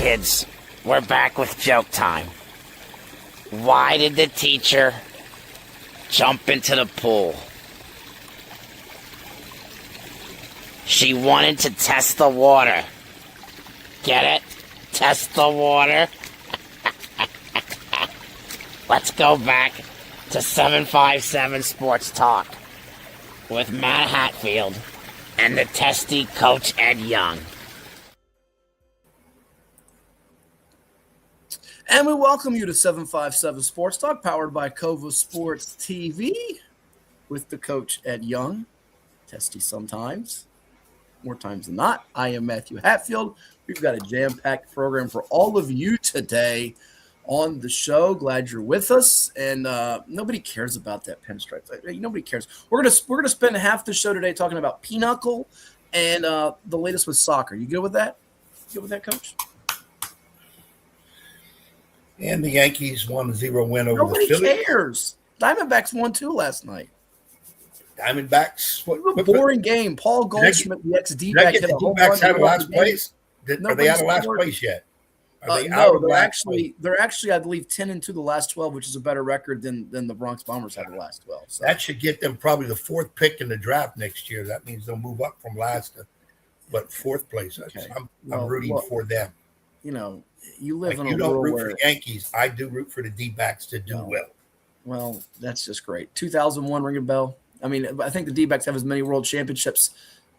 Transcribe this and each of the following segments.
kids, we're back with joke time. Why did the teacher jump into the pool? She wanted to test the water. Get it? Test the water. Let's go back to 757 Sports Talk with Matt Hatfield and the testy Coach Ed Young. And we welcome you to 757 Sports Talk, powered by Kova Sports TV, with the Coach Ed Young. Testy sometimes, more times than not. I am Matthew Hatfield. We've got a jam-packed program for all of you today on the show. Glad you're with us. And nobody cares about that pinstripe. Nobody cares. We're gonna spend half the show today talking about pinochle and the latest with soccer. You good with that? Good with that, Coach? And the Yankees 1-0 win over Nobody the Phillies. cares. Diamondbacks won 2 last night. Diamondbacks. What a boring game. Paul Goldschmidt, the ex-D-back, hit a home run. Out of last place? Are they out of last place yet? No, they're actually, I believe, 10-2 the last 12, which is a better record than the Bronx Bombers had the last 12. So that should get them probably the 4th pick in the draft next year. That means they'll move up from last to, but 4th place. Okay. I'm rooting for them. You know, you live in a you world don't root where for the Yankees. I do root for the D-backs to do well. Well, that's just great. 2001, ring a bell. I mean, I think the D-backs have as many world championships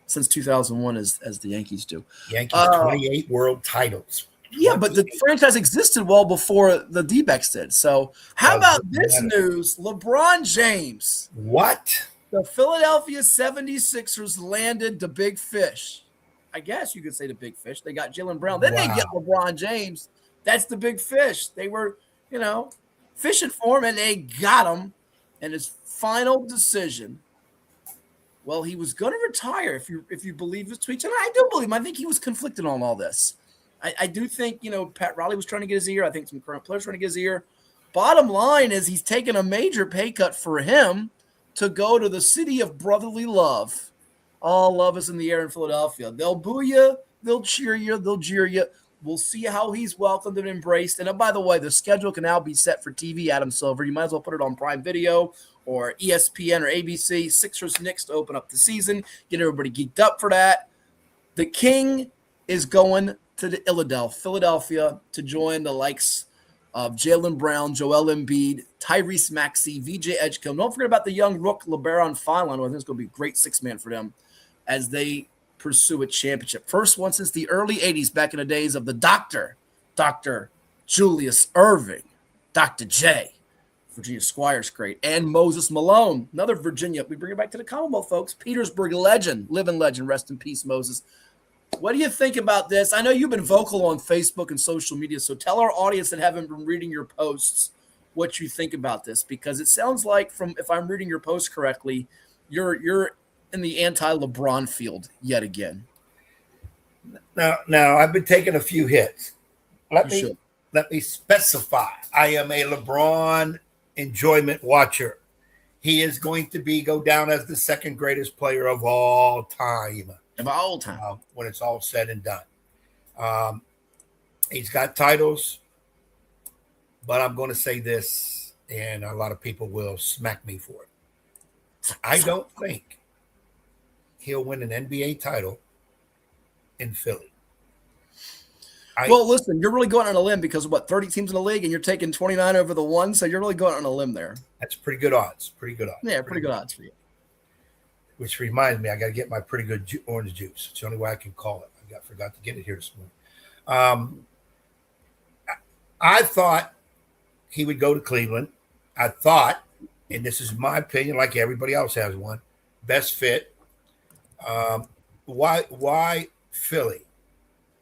since 2001 as the Yankees do. Yankees 28 world titles. Yeah, but the franchise existed well before the D-backs did. So how about this news? LeBron James. What? The Philadelphia 76ers landed the big fish. I guess you could say the big fish. They got Jaylen Brown. Then they get LeBron James. That's the big fish. They were, fishing for him, and they got him. And his final decision, well, he was going to retire if you believe his tweets. And I do believe him. I think he was conflicted on all this. I do think, Pat Riley was trying to get his ear. I think some current players trying to get his ear. Bottom line is he's taken a major pay cut for him to go to the city of brotherly love. All love is in the air in Philadelphia. They'll boo you. They'll cheer you. They'll jeer you. We'll see how he's welcomed and embraced. And by the way, the schedule can now be set for TV, Adam Silver. You might as well put it on Prime Video or ESPN or ABC. Sixers Knicks to open up the season. Get everybody geeked up for that. The King is going to the Philadelphia to join the likes of Jaylen Brown, Joel Embiid, Tyrese Maxey, VJ Edgecombe. Don't forget about the young rook LeBaron Fillon, who I think is going to be a great 6-man for them as they pursue a championship. First one since the early 80s, back in the days of the Dr. Julius Erving, Dr. J, Virginia Squires great, and Moses Malone, another Virginia. We bring it back to the Commonwealth, folks. Petersburg legend, living legend. Rest in peace, Moses. What do you think about this? I know you've been vocal on Facebook and social media, so tell our audience that haven't been reading your posts what you think about this, because it sounds like, if I'm reading your post correctly, you're in the anti-LeBron field yet again. Now I've been taking a few hits. Let me specify. I am a LeBron enjoyment watcher. He is going to go down as the second greatest player of all time. When it's all said and done. He's got titles, but I'm going to say this, and a lot of people will smack me for it. I don't think he'll win an NBA title in Philly. Well, listen, you're really going on a limb because of 30 teams in the league, and you're taking 29 over the one, so you're really going on a limb there. That's pretty good odds. Yeah, pretty good odds for you. Which reminds me, I got to get my pretty good orange juice. It's the only way I can call it. I forgot to get it here this morning. I thought he would go to Cleveland. I thought, and this is my opinion, like everybody else has one, best fit. Why Philly?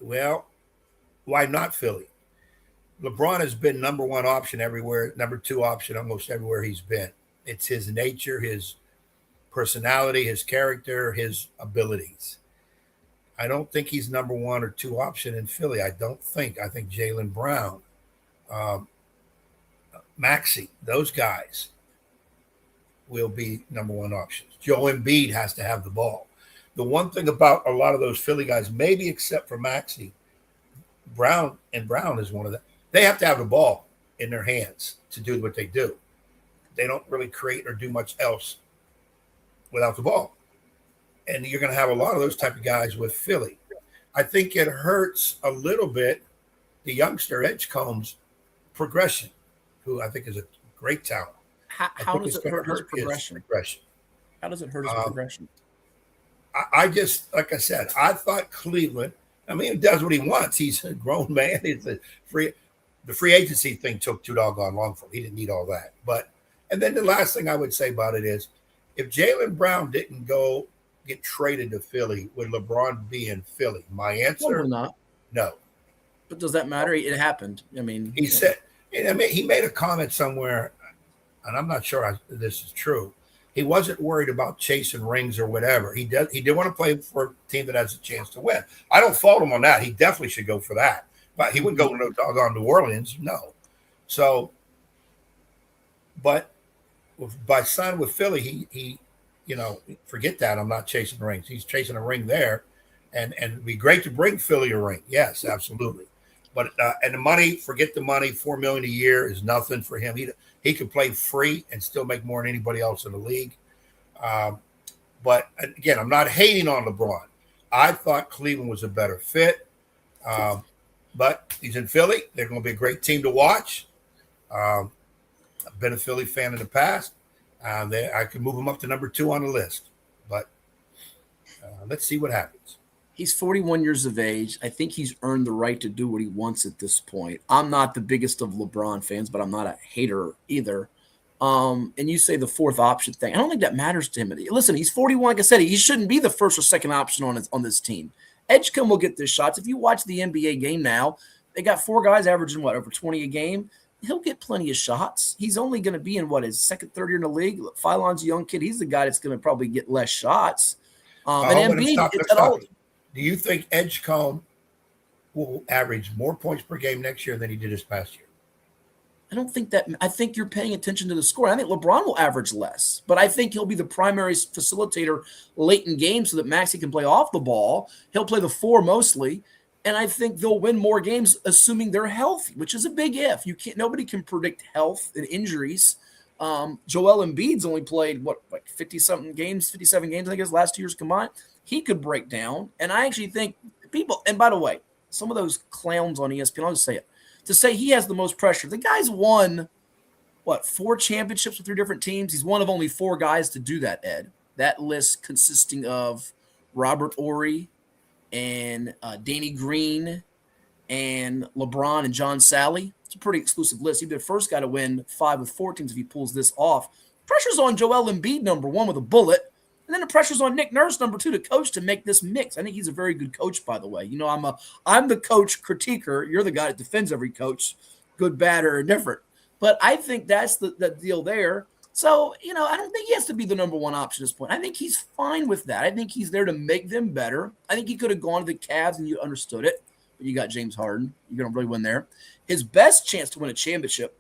Well, why not Philly? LeBron has been number one option everywhere, number two option almost everywhere he's been. It's his nature, his personality, his character, his abilities. I don't think he's number one or two option in Philly. I think Jaylen Brown, Maxey, those guys will be number one options. Joel Embiid has to have the ball. The one thing about a lot of those Philly guys, maybe except for Maxey, Brown is one of them. They have to have the ball in their hands to do what they do. They don't really create or do much else without the ball. And you're going to have a lot of those type of guys with Philly. I think it hurts a little bit the youngster Edgecombe's progression, who I think is a great talent. How does it hurt his progression? How does it hurt his progression? I just, like I said, I thought Cleveland, I mean, he does what he wants. He's a grown man. The free agency thing took too doggone long for him. He didn't need all that. And then the last thing I would say about it is, if Jaylen Brown didn't go get traded to Philly, would LeBron be in Philly? My answer, probably not. No. But does that matter? It happened. I mean, he said, he made a comment somewhere, and I'm not sure this is true. He wasn't worried about chasing rings or whatever. He did want to play for a team that has a chance to win. I don't fault him on that. He definitely should go for that. But he wouldn't go to no doggone New Orleans, no. So, but by signing with Philly, he forget that. I'm not chasing rings. He's chasing a ring there, and it'd be great to bring Philly a ring. Yes, absolutely. But and the money, forget the money. $4 million a year is nothing for him. He could play free and still make more than anybody else in the league. But again, I'm not hating on LeBron. I thought Cleveland was a better fit. But he's in Philly. They're going to be a great team to watch. I've been a Philly fan in the past. I could move him up to number 2 on the list. But let's see what happens. He's 41 years of age. I think he's earned the right to do what he wants at this point. I'm not the biggest of LeBron fans, but I'm not a hater either. And you say the fourth option thing. I don't think that matters to him. Listen, he's 41. Like I said, he shouldn't be the first or second option on this team. Edgecombe will get the shots. If you watch the NBA game now, they got 4 guys averaging, over 20 a game. He'll get plenty of shots. He's only going to be in, his second, third year in the league. Philon's a young kid. He's the guy that's going to probably get less shots. And Embiid, do you think Edgecombe will average more points per game next year than he did this past year? I don't think that. I think you're paying attention to the score. I think LeBron will average less, but I think he'll be the primary facilitator late in games so that Maxey can play off the ball. He'll play the 4 mostly, and I think they'll win more games assuming they're healthy, which is a big if. Nobody can predict health and injuries. Joel Embiid's only played 50-something games, 57 games, I guess, last 2 years combined. He could break down, and I actually think people. And by the way, some of those clowns on ESPN, I'll just say it. To say he has the most pressure. The guy's won, 4 championships with 3 different teams. He's one of only 4 guys to do that, Ed. That list consisting of Robert Horry and Danny Green and LeBron and John Sally. It's a pretty exclusive list. He'd be the first guy to win 5 with 4 teams if he pulls this off. Pressure's on Joel Embiid, number 1, with a bullet. And then the pressure's on Nick Nurse, number 2, to coach to make this mix. I think he's a very good coach, by the way. I'm the coach critiquer. You're the guy that defends every coach, good, bad, or indifferent. But I think that's the deal there. So, I don't think he has to be the number 1 option at this point. I think he's fine with that. I think he's there to make them better. I think he could have gone to the Cavs and you understood it. But you got James Harden. You're going to really win there. His best chance to win a championship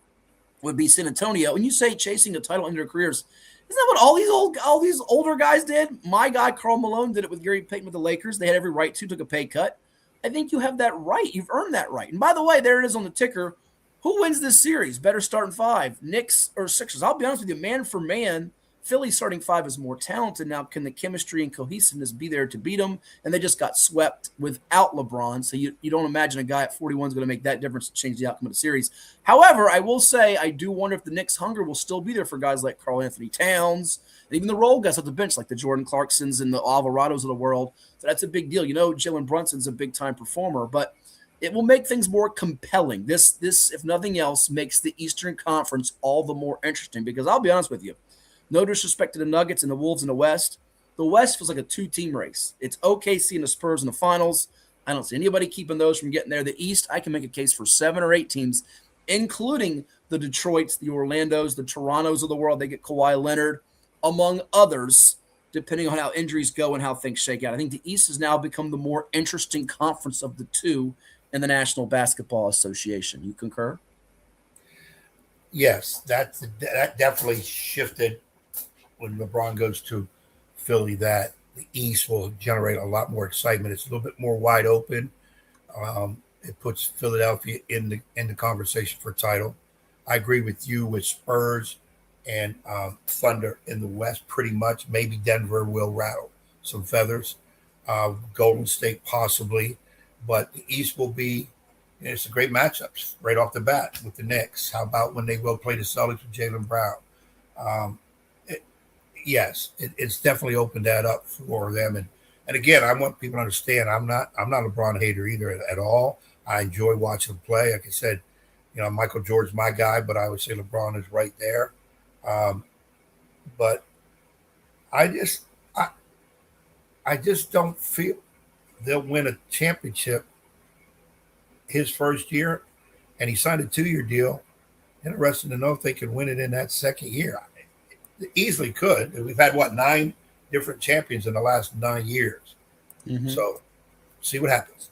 would be San Antonio. When you say chasing a title in their careers, isn't that what all these older guys did? My guy, Karl Malone, did it with Gary Payton with the Lakers. They had every right to, took a pay cut. I think you have that right. You've earned that right. And by the way, there it is on the ticker. Who wins this series? Better starting 5, Knicks or Sixers? I'll be honest with you, man for man, Philly's starting 5 is more talented. Now, can the chemistry and cohesiveness be there to beat them? And they just got swept without LeBron. So you don't imagine a guy at 41 is going to make that difference to change the outcome of the series. However, I will say I do wonder if the Knicks' hunger will still be there for guys like Karl Anthony Towns and even the role guys at the bench like the Jordan Clarksons and the Alvarados of the world. So that's a big deal. Jalen Brunson's a big-time performer, but it will make things more compelling. This, if nothing else, makes the Eastern Conference all the more interesting because I'll be honest with you, no disrespect to the Nuggets and the Wolves in the West. The West feels like a 2-team race. It's OKC and the Spurs in the finals. I don't see anybody keeping those from getting there. The East, I can make a case for 7 or 8 teams, including the Detroits, the Orlandos, the Torontos of the world. They get Kawhi Leonard, among others, depending on how injuries go and how things shake out. I think the East has now become the more interesting conference of the 2 in the National Basketball Association. You concur? Yes, that definitely shifted when LeBron goes to Philly, that the East will generate a lot more excitement. It's a little bit more wide open. It puts Philadelphia in the conversation for title. I agree with you with Spurs and Thunder in the West pretty much. Maybe Denver will rattle some feathers. Golden State possibly. But the East will be, it's a great matchups right off the bat with the Knicks. How about when they will play the Celtics with Jaylen Brown? It's definitely opened that up for them. And again, I want people to understand I'm not a LeBron hater either at all. I enjoy watching him play. Like I said, Michael Jordan's my guy, but I would say LeBron is right there. But I just don't feel they'll win a championship his first year, and he signed a 2-year deal. Interesting to know if they can win it in that second year. They easily could. We've had 9 different champions in the last 9 years. Mm-hmm. So see what happens.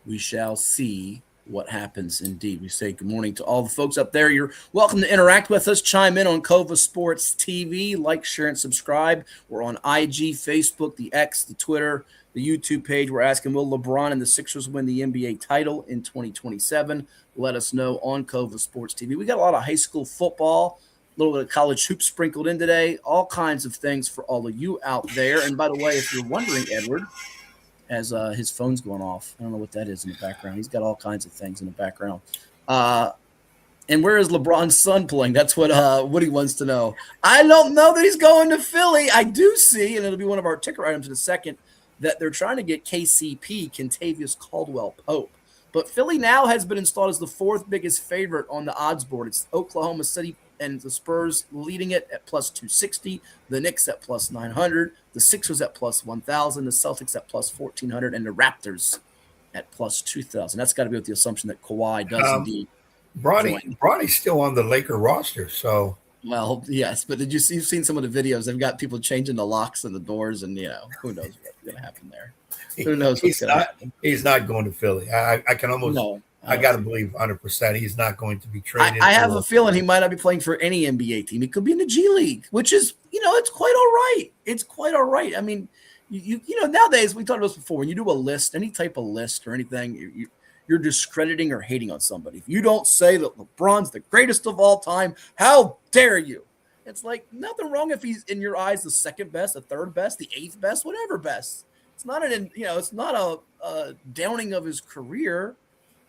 We shall see what happens indeed. We say good morning to all the folks up there. You're welcome to interact with us. Chime in on Cova Sports TV. Like, share, and subscribe. We're on IG, Facebook, the X, the Twitter, the YouTube page. We're asking, will LeBron and the Sixers win the NBA title in 2027? Let us know on Cova Sports TV. We got a lot of high school football, a little bit of college hoops sprinkled in today, all kinds of things for all of you out there. And by the way, if you're wondering, Edward, as his phone's going off, I don't know what that is in the background. He's got all kinds of things in the background. And where is LeBron's son playing? That's what Woody wants to know. I don't know that he's going to Philly. I do see, and it'll be one of our ticker items in a second, that they're trying to get KCP, Kentavious Caldwell-Pope. But Philly now has been installed as the 4th biggest favorite on the odds board. It's Oklahoma City and the Spurs leading it at plus 260, the Knicks at plus 900, the Sixers at plus 1,000, the Celtics at plus 1,400, and the Raptors at plus 2,000. That's got to be with the assumption that Kawhi does indeed. Bronny's still on the Laker roster, so. Well, yes, but you've seen some of the videos? They've got people changing the locks and the doors, and who knows what's going to happen there. Who knows what's going to happen? He's not going to Philly. I can almost. No. I got to believe 100% he's not going to be traded. I have a feeling he might not be playing for any NBA team. He could be in the G League, which is, it's quite all right. It's quite all right. I mean, you nowadays, we talked about this before, when you do a list, any type of list or anything, you're discrediting or hating on somebody. If you don't say that LeBron's the greatest of all time, how dare you? It's like nothing wrong if he's in your eyes the second best, the third best, the 8th best, whatever best. It's not it's not a downing of his career.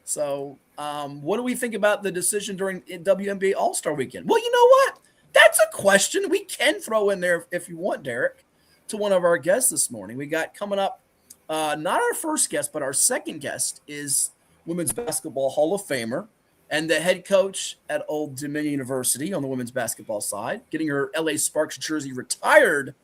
So, what do we think about the decision during WNBA All-Star Weekend? Well, you know what? That's a question we can throw in there if you want, Derek, to one of our guests this morning. We got coming up, not our first guest, but our second guest is Women's Basketball Hall of Famer and the head coach at Old Dominion University on the women's basketball side, getting her LA Sparks jersey retired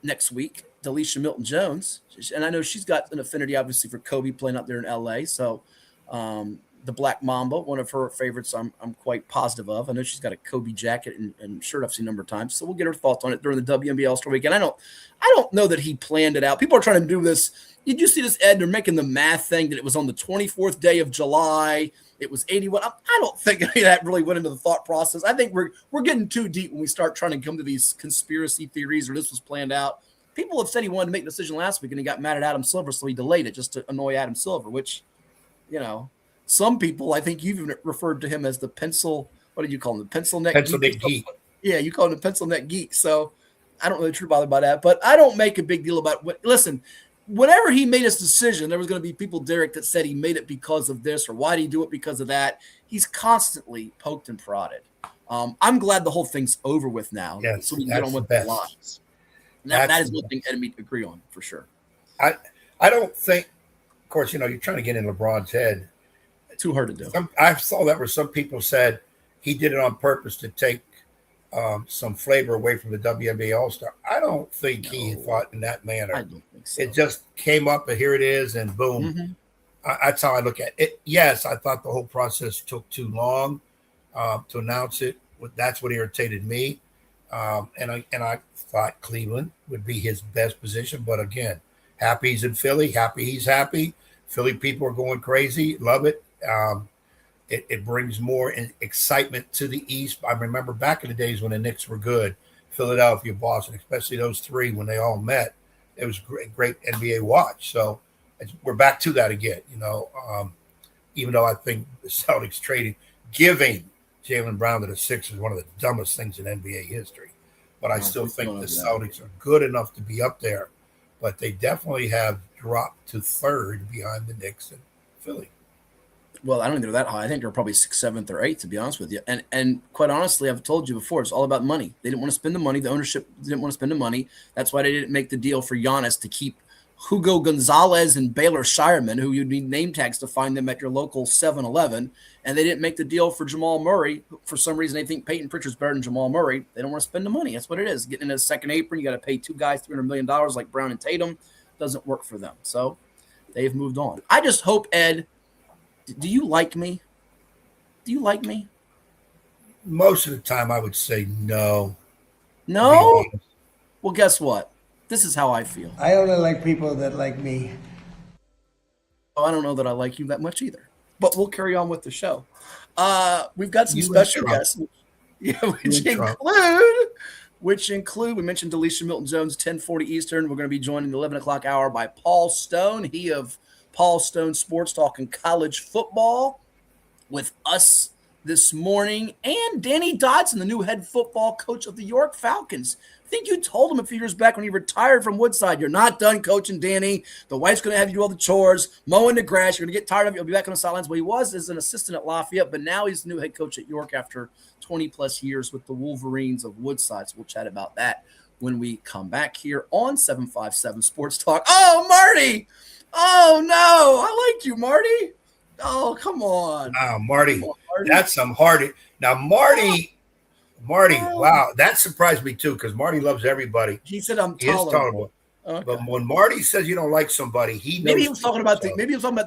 next week. DeLisha Milton-Jones, and I know she's got an affinity, obviously, for Kobe playing out there in LA. So the Black Mamba, one of her favorites, I'm quite positive of. I know she's got a Kobe jacket and shirt I've seen a number of times. So we'll get her thoughts on it during the WNBA All-Star Weekend. I don't know that he planned it out. People are trying to do this. Did you see this, Ed? They're making the math thing that it was on the 24th day of July. It was 81. I don't think that really went into the thought process. I think we're getting too deep when we start trying to come to these conspiracy theories or this was planned out. People have said he wanted to make the decision last week and he got mad at Adam Silver, so he delayed it just to annoy Adam Silver, which, some people, I think you've referred to him as the pencil, what did you call him? The pencil neck geek. Yeah, you call him the pencil neck geek. So I don't really too bothered by that, but I don't make a big deal about what. Listen, whenever he made his decision, there was going to be people, Derek, that said he made it because of this or why did he do it because of that. He's constantly poked and prodded. I'm glad the whole thing's over with now. Yes, so we can get on with the lives. That is one thing Ed and me agree on for sure. I don't think, of course, you're trying to get in LeBron's head. Too hard to do. I saw that where some people said he did it on purpose to take some flavor away from the WNBA All-Star. I don't think he thought in that manner. I don't think so. It just came up and here it is and boom. Mm-hmm. That's how I look at it. Yes, I thought the whole process took too long to announce it. That's what irritated me. And I thought Cleveland would be his best position. But again, happy he's in Philly. Happy he's happy. Philly people are going crazy. Love it. It brings more excitement to the East. I remember back in the days when the Knicks were good, Philadelphia, Boston, especially those three when they all met. It was great NBA watch. So we're back to that again, even though I think the Celtics giving Jaylen Brown to the Sixers is one of the dumbest things in NBA history. But I still think the Celtics are good enough to be up there. But they definitely have dropped to third behind the Knicks and Philly. Well, I don't think they're that high. I think they're probably 6th, 7th, or 8th, to be honest with you. And quite honestly, I've told you before, it's all about money. They didn't want to spend the money. The ownership didn't want to spend the money. That's why they didn't make the deal for Giannis to keep Hugo Gonzalez and Baylor Shireman, who you'd need name tags to find them at your local 7-Eleven. And they didn't make the deal for Jamal Murray. For some reason, they think Peyton Pritchard's better than Jamal Murray. They don't want to spend the money. That's what it is. Getting in a second apron, you got to pay two guys $300 million like Brown and Tatum. Doesn't work for them. So they've moved on. I just hope, Ed, do you like me? Do you like me? Most of the time, I would say no. No? Well, guess what? This is how I feel. I only like people that like me. Oh, I don't know that I like you that much either. But we'll carry on with the show. We've got some special guests. Yeah, which include, we mentioned DeLisha, Milton-Jones, 10:40 Eastern. We're going to be joined in the 11 o'clock hour by Paul Stone. He of Paul Stone Sports Talk and College Football with us this morning. And Danny Dodson, the new head football coach of the York Falcons. I think you told him a few years back when he retired from Woodside, you're not done coaching, Danny. The wife's going to have you do all the chores, mowing the grass. You're going to get tired of it. You'll be back on the sidelines. Well, he was as an assistant at Lafayette, but now he's the new head coach at York after 20-plus years with the Wolverines of Woodside. So we'll chat about that when we come back here on 757 Sports Talk. Oh, Marty! Oh, no. I like you, Marty. Oh, come on. Wow, Marty. That's some hard. Now, Marty, wow, that surprised me too because Marty loves everybody. He said I'm tolerable. Okay. But when Marty says you don't like somebody, he knows. Maybe he was talking about the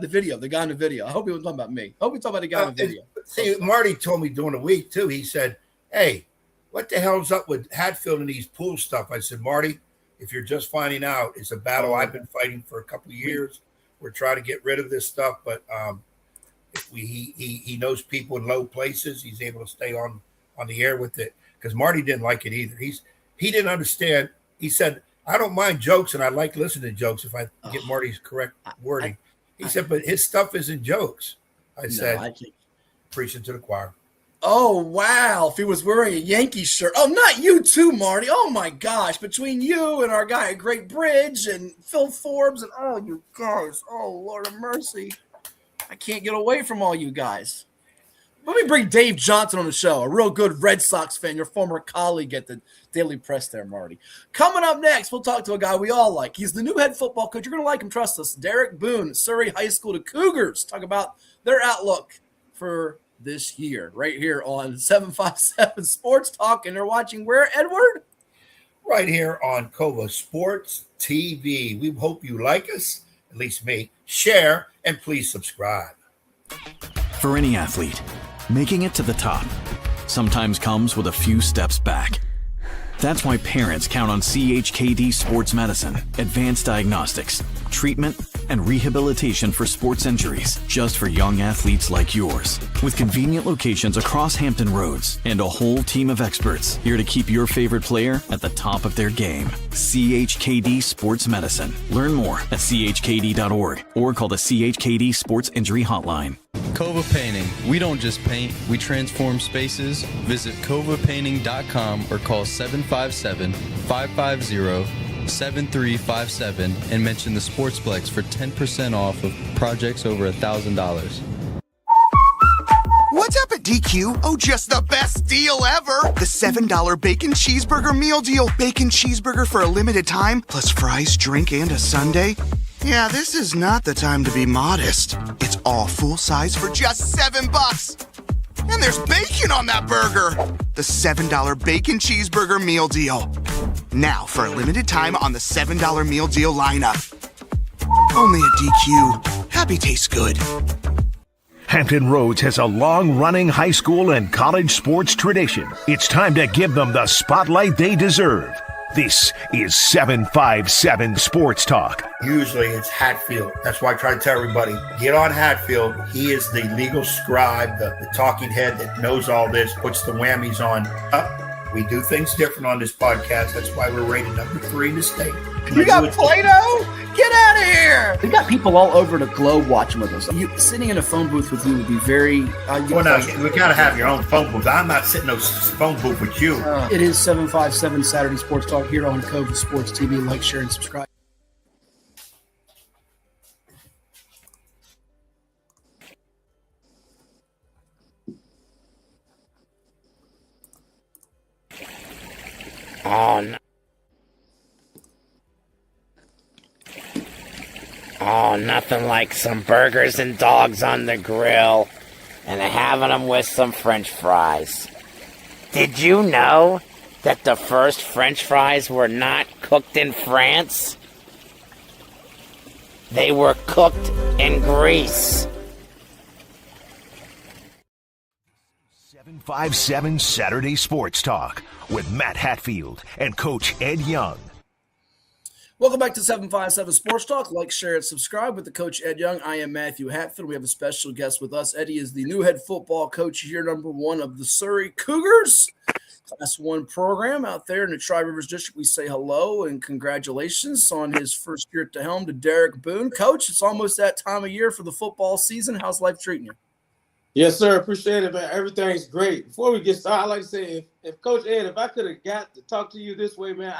video, the guy in the video. I hope he was talking about me. I hope he was talking about the guy in the video. See, Marty told me during the week too. He said, "Hey, what the hell's up with Hatfield and these pool stuff?" I said, "Marty, if you're just finding out, it's a battle I've been fighting for a couple of years. We're trying to get rid of this stuff, but he knows people in low places. He's able to stay on the air with it because Marty didn't like it either. He didn't understand. He said, I don't mind jokes and I like listening to jokes if I get Marty's correct wording. He said, but his stuff isn't jokes. I said, preaching to the choir. Oh, wow. If he was wearing a Yankee shirt. Oh, not you too, Marty. Oh, my gosh. Between you and our guy at Great Bridge and Phil Forbes and all you guys. Oh, Lord of mercy. I can't get away from all you guys. Let me bring Dave Johnson on the show, a real good Red Sox fan, your former colleague at the Daily Press there, Marty. Coming up next, we'll talk to a guy we all like. He's the new head football coach. You're going to like him, trust us. Derek Boone, Surry High School, the Cougars. Talk about their outlook for this year right here on 757 Sports Talk. And they're watching where, Edward? Right here on Cova Sports TV. We hope you like us, at least me. Share, and please subscribe. For any athlete, making it to the top sometimes comes with a few steps back. That's why parents count on CHKD Sports Medicine, advanced diagnostics, treatment, and rehabilitation for sports injuries just for young athletes like yours. With convenient locations across Hampton Roads and a whole team of experts here to keep your favorite player at the top of their game. CHKD Sports Medicine. Learn more at chkd.org or call the CHKD Sports Injury Hotline. Cova Painting. We don't just paint, we transform spaces. Visit covapainting.com or call 757-550-7357 and mention the Sportsplex for 10% off of projects over $1,000. What's up at DQ? Oh, just the best deal ever! The $7 Bacon Cheeseburger Meal Deal. Bacon cheeseburger for a limited time, plus fries, drink, and a sundae. Yeah, this is not the time to be modest. It's all full size for just $7. And there's bacon on that burger. The $7 Bacon Cheeseburger Meal Deal. Now, for a limited time on the $7 Meal Deal lineup. Only at DQ. Happy tastes good. Hampton Roads has a long-running high school and college sports tradition. It's time to give them the spotlight they deserve. This is 757 Sports Talk. Usually it's Hatfield. That's why I try to tell everybody, get on Hatfield. He is the legal scribe, the talking head that knows all this, puts the whammies on. We do things different on this podcast. That's why we're rated number 3 in the state. You got Play-Doh? Get out of here! We got people all over the globe watching with us. Sitting in a phone booth with you would be very. We gotta have your own phone booth. I'm not sitting in a phone booth with you. It is 757 Saturday Sports Talk here on Cova Sports TV. Like, share, and subscribe. Oh, nothing like some burgers and dogs on the grill and having them with some French fries. Did you know that the first French fries were not cooked in France? They were cooked in Greece. 757 Saturday Sports Talk with Matt Hatfield and Coach Ed Young. Welcome back to 757 Sports Talk. Like, share, and subscribe with the Coach Ed Young. I am Matthew Hatfield. We have a special guest with us. Eddie is the new head football coach, year number 1 of the Surry Cougars. Class 1 program out there in the Tri-Rivers District. We say hello and congratulations on his first year at the helm to Derek Boone. Coach, it's almost that time of year for the football season. How's life treating you? Yes, sir. Appreciate it, man. Everything's great. Before we get started, I'd like to say, if Coach Ed, if I could have got to talk to you this way, man,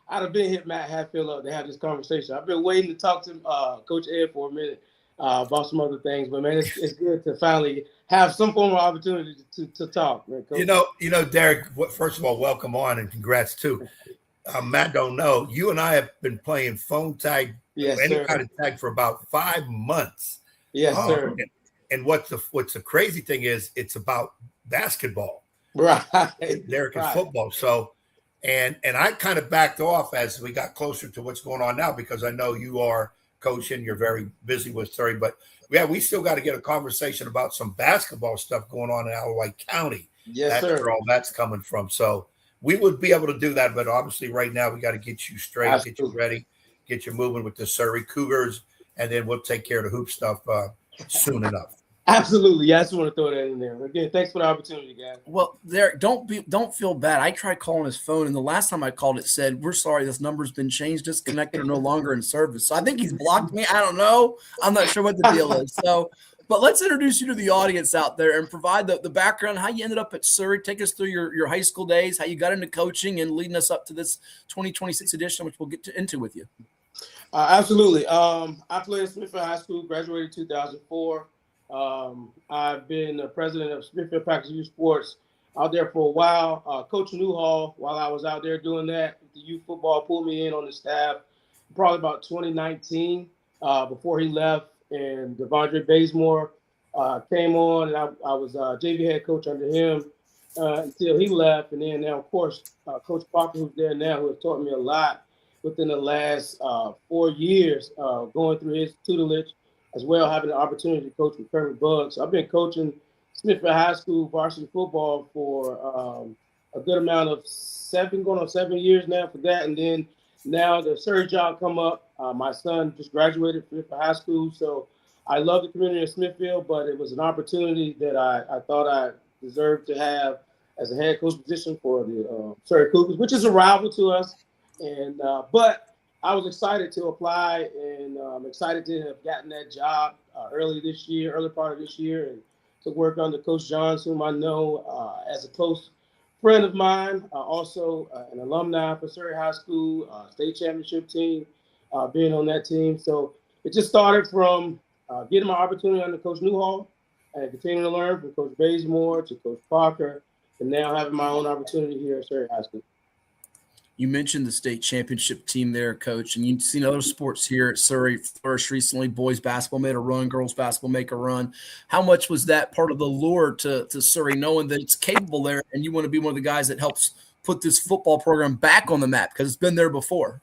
I'd have been hit Matt Hatfield up to have this conversation. I've been waiting to talk to Coach Ed for a minute about some other things, but man, it's good to finally have some form of opportunity to talk. Man, Coach. You know, Derek. First of all, welcome on and congrats too. Matt don't know you and I have been playing phone tag, kind of tag for about 5 months. Yes, sir. And what's the crazy thing is it's about basketball, right? Derek is football, so. And I kind of backed off as we got closer to what's going on now because I know you are coaching, you're very busy with Surry, but we still got to get a conversation about some basketball stuff going on in Alawite County. Yes, that's sir. where all that's coming from. So we would be able to do that, but obviously right now we got to get you straight, Absolutely. Get you ready, get you moving with the Surry Cougars, and then we'll take care of the hoop stuff soon enough. Absolutely. Yeah, I just want to throw that in there. Again, thanks for the opportunity, guys. Well, Derek, don't feel bad. I tried calling his phone, and the last time I called, it said, "We're sorry, this number's been changed, disconnected, or no longer in service." So I think he's blocked me. I don't know. I'm not sure what the deal is. So, but let's introduce you to the audience out there and provide the background, how you ended up at Surry. Take us through your high school days, how you got into coaching, and leading us up to this 2026 edition, which we'll get into with you. Absolutely. I played at Smithfield High School, graduated in 2004. I've been the president of Smithfield Practice Youth Sports out there for a while. Coach Newhall, while I was out there doing that, the youth football pulled me in on the staff probably about 2019 before he left. And Devondre Bazemore came on, and I was JV head coach under him until he left. And then now, of course, Coach Parker, who's there now, who has taught me a lot within the last 4 years, going through his tutelage, as well having the opportunity to coach with Kermit Buggs. So I've been coaching Smithfield High School varsity football for a good amount of 7 years now for that. And then now the Surry job come up. My son just graduated from Smithfield High School. So I love the community of Smithfield, but it was an opportunity that I thought I deserved to have as a head coach position for the Surry Cougars, which is a rival to us. And but I was excited to apply, and I'm excited to have gotten that job early part of this year, and to work under Coach Johns, whom I know as a close friend of mine, also an alumni for Surry High School, state championship team, being on that team. So it just started from getting my opportunity under Coach Newhall and continuing to learn from Coach Bazemore to Coach Parker, and now having my own opportunity here at Surry High School. You mentioned the state championship team there, Coach, and you've seen other sports here at Surry flourish recently. Boys basketball made a run, girls basketball make a run. How much was that part of the lure to Surry, knowing that it's capable there and you want to be one of the guys that helps put this football program back on the map because it's been there before?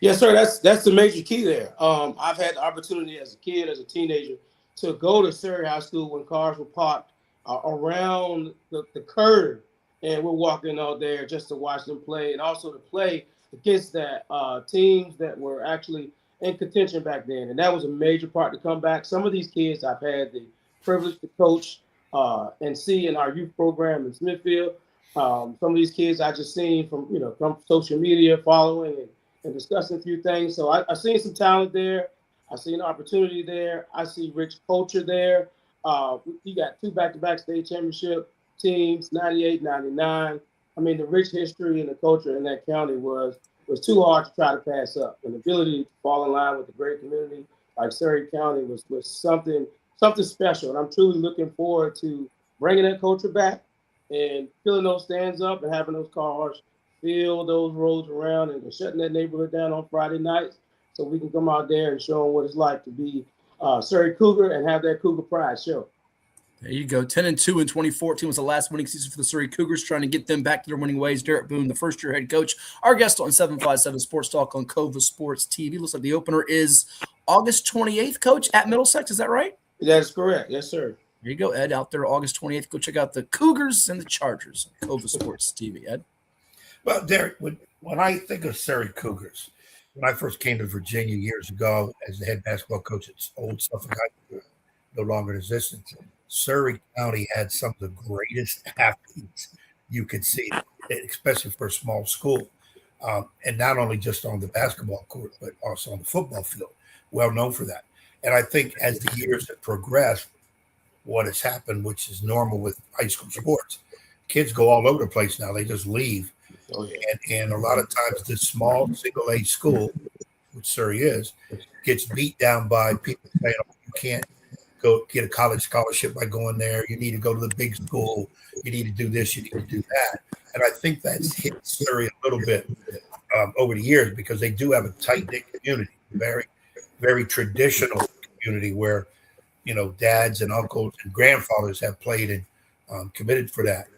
Yes, sir. That's the major key there. I've had the opportunity as a kid, as a teenager, to go to Surry High School when cars were parked around the curve. And we're walking out there just to watch them play, and also to play against that teams that were actually in contention back then. And that was a major part to come back. Some of these kids I've had the privilege to coach and see in our youth program in Smithfield. Some of these kids I just seen from social media following and discussing a few things. So I seen some talent there. I see an opportunity there. I see rich culture there. He got 2 back-to-back state championship teams, 98, 99. I mean, the rich history and the culture in that county was too hard to try to pass up. And the ability to fall in line with a great community like Surry County was something special. And I'm truly looking forward to bringing that culture back and filling those stands up and having those cars fill those roads around and shutting that neighborhood down on Friday nights so we can come out there and show them what it's like to be Surry Cougar and have that Cougar Pride show. There you go. 10-2 in 2014 was the last winning season for the Surry Cougars, trying to get them back to their winning ways. Derek Boone, the first-year head coach, our guest on 757 Sports Talk on Cova Sports TV. Looks like the opener is August 28th, Coach, at Middlesex. Is that right? That is correct. Yes, sir. There you go, Ed, out there August 28th. Go check out the Cougars and the Chargers on Cova Sports TV, Ed. Well, Derek, when I think of Surry Cougars, when I first came to Virginia years ago as the head basketball coach at Old Suffolk High School, no longer in existence, Surry County had some of the greatest athletes you could see, especially for a small school. And not only just on the basketball court, but also on the football field. Well known for that. And I think as the years have progressed, what has happened, which is normal with high school sports, kids go all over the place now. They just leave. Oh, yeah. And a lot of times this small single-A school, which Surry is, gets beat down by people saying, oh, you can't go get a college scholarship by going there. You need to go to the big school. You need to do this. You need to do that. And I think that's hit Surry a little bit over the years because they do have a tight-knit community, very, very traditional community where, you know, dads and uncles and grandfathers have played and committed for that.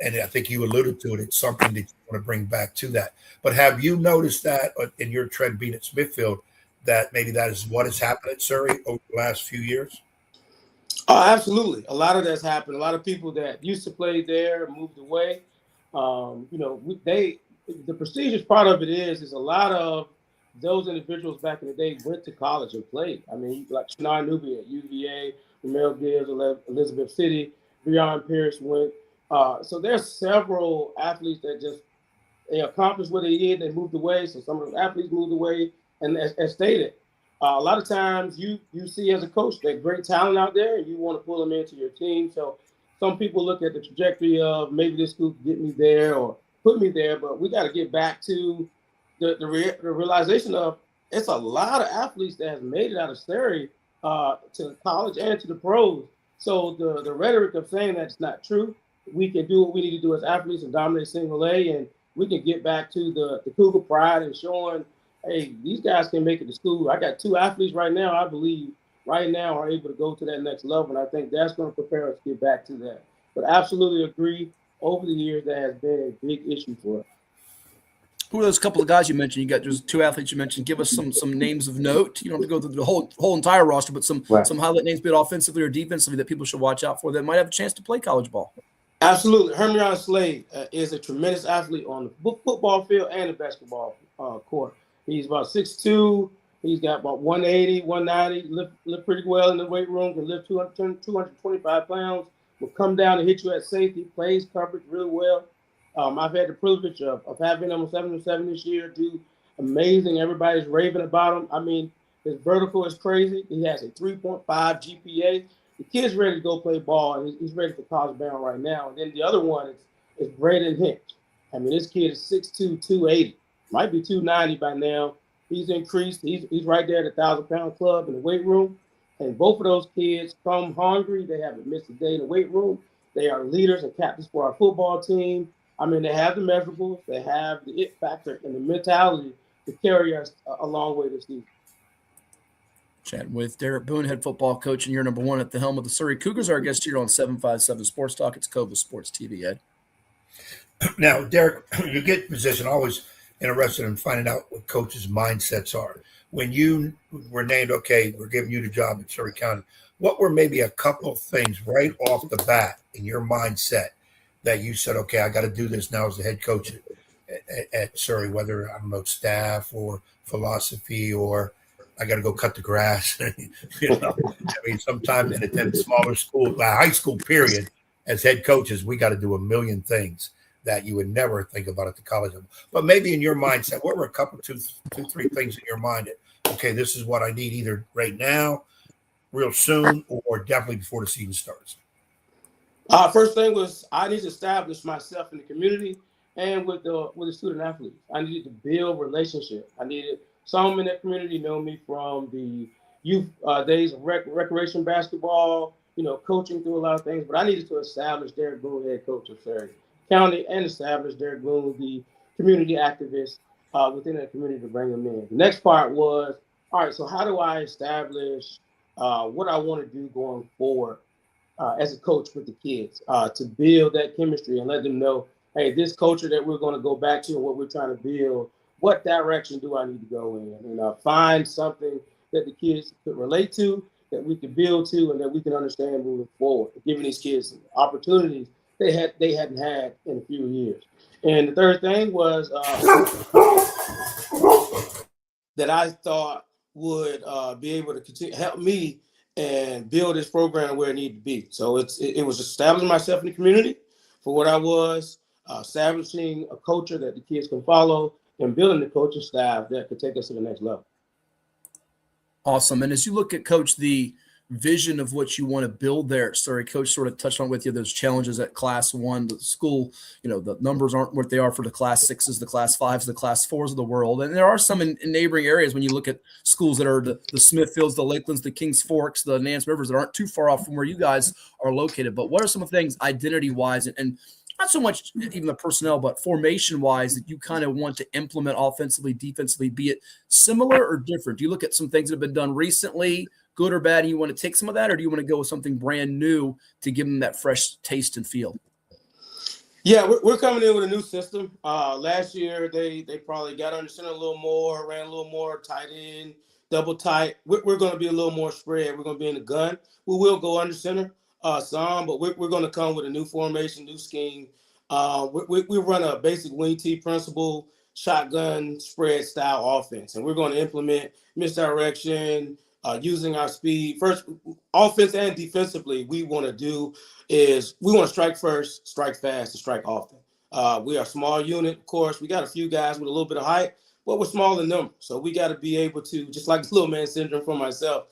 And I think you alluded to it. It's something that you want to bring back to that. But have you noticed that in your trend being at Smithfield, that maybe that is what has happened at Surry over the last few years? Oh, absolutely. A lot of that's happened. A lot of people that used to play there moved away. You know, the prestigious part of it is a lot of those individuals back in the day went to college and played. I mean, like Shania Newby at UVA, Romero Gibbs, Elizabeth City, Breon Pierce went. So there's several athletes that just they accomplished what they did. They moved away. So some of those athletes moved away. And as stated, a lot of times you see as a coach that great talent out there and you want to pull them into your team. So some people look at the trajectory of maybe this school can get me there or put me there, but we got to get back to the realization of it's a lot of athletes that have made it out of Surry to college and to the pros. So the rhetoric of saying that's not true. We can do what we need to do as athletes and dominate single A, and we can get back to the Cougar pride and showing, hey, these guys can make it to school. I got 2 athletes right now, I believe, right now are able to go to that next level, and I think that's going to prepare us to get back to that. But absolutely agree, over the years, that has been a big issue for us. Who are those couple of guys you mentioned? You got those 2 athletes you mentioned. Give us some names of note. You don't have to go through the whole entire roster, but some highlight names, be it offensively or defensively, that people should watch out for that might have a chance to play college ball. Absolutely. Hermione Slade is a tremendous athlete on the football field and the basketball court. He's about 6'2". He's got about 180, 190, lift pretty well in the weight room, can lift 225 pounds, will come down and hit you at safety, plays coverage really well. I've had the privilege of having him on 7-7 this year, do amazing. Everybody's raving about him. I mean, his vertical is crazy. He has a 3.5 GPA. The kid's ready to go play ball, and he's ready for college bound right now. And then the other one is Braden Hinch. I mean, this kid is 6'2", 280. Might be 290 by now. He's increased. He's right there at the 1,000-pound club in the weight room. And both of those kids come hungry. They haven't missed a day in the weight room. They are leaders and captains for our football team. I mean, they have the measurables. They have the it factor and the mentality to carry us a long way this season. Chatting with Derek Boone, head football coach, and year number 1 at the helm of the Surry Cougars. Our guest here on 757 Sports Talk. It's Cova Sports TV, Ed. Now, Derek, you get position, always interested in finding out what coaches' mindsets are. When you were named, okay, we're giving you the job at Surry County, what were maybe a couple of things right off the bat in your mindset that you said, okay, I got to do this now as the head coach at Surry, whether, I don't know, staff or philosophy or I got to go cut the grass. You know, I mean, sometimes in a smaller school, high school period, as head coaches, we got to do a million things. that you would never think about at the college level. But maybe in your mindset, what were a couple, two, three things in your mind that, okay, this is what I need either right now, real soon, or definitely before the season starts? First thing was I need to establish myself in the community and with the student athletes. I needed to build relationships. I needed some in that community know me from the youth days of recreation basketball, coaching through a lot of things. But I needed to establish Derek Boone, head coach of Surry County, and establish Derek Boone, the community activist within that community, to bring them in. The next part was, all right, so how do I establish what I want to do going forward as a coach with the kids to build that chemistry and let them know, hey, this culture that we're going to go back to and what we're trying to build, what direction do I need to go in? And find something that the kids could relate to, that we could build to, and that we can understand moving forward, giving these kids opportunities they hadn't had in a few years. And the third thing was that I thought would be able to continue help me and build this program where it needed to be. So it was establishing myself in the community for what I was, establishing a culture that the kids can follow, and building the coaching staff that could take us to the next level. Awesome. And as you look at, Coach, the vision of what you want to build there, sorry, Coach sort of touched on with you those challenges at Class 1, the school, the numbers aren't what they are for the Class 6s, the Class 5s, the Class 4s of the world. And there are some in neighboring areas when you look at schools that are the Smithfields, the Lakelands, the Kings Forks, the Nance Rivers that aren't too far off from where you guys are located. But what are some of the things identity-wise and not so much even the personnel, but formation-wise that you kind of want to implement offensively, defensively, be it similar or different? Do you look at some things that have been done recently, good or bad, and you want to take some of that, or do you want to go with something brand new to give them that fresh taste and feel? Yeah, we're coming in with a new system. Last year, they probably got under center a little more, ran a little more tight end, double tight. We're going to be a little more spread. We're going to be in the gun. We will go under center some, but we're going to come with a new formation, new scheme. We run a basic wing T principle, shotgun spread style offense, and we're going to implement misdirection, using our speed. First, offense and defensively, we want to strike first, strike fast, and strike often. We are a small unit, of course. We got a few guys with a little bit of height, but we're small in number. So we got to be able to, just like this little man syndrome for myself,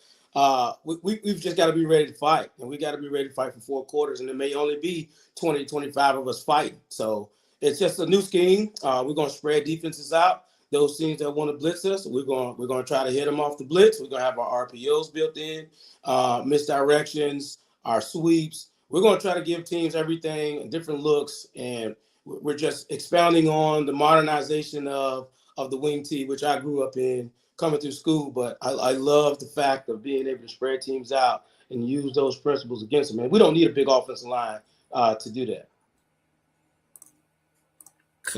we've just got to be ready to fight. And we got to be ready to fight for 4 quarters. And there may only be 20, 25 of us fighting. So it's just a new scheme. We're going to spread defenses out. Those teams that want to blitz us, we're going to try to hit them off the blitz. We're going to have our RPOs built in, misdirections, our sweeps. We're going to try to give teams everything, different looks, and we're just expounding on the modernization of the wing tee, which I grew up in coming through school. But I love the fact of being able to spread teams out and use those principles against them. And we don't need a big offensive line to do that.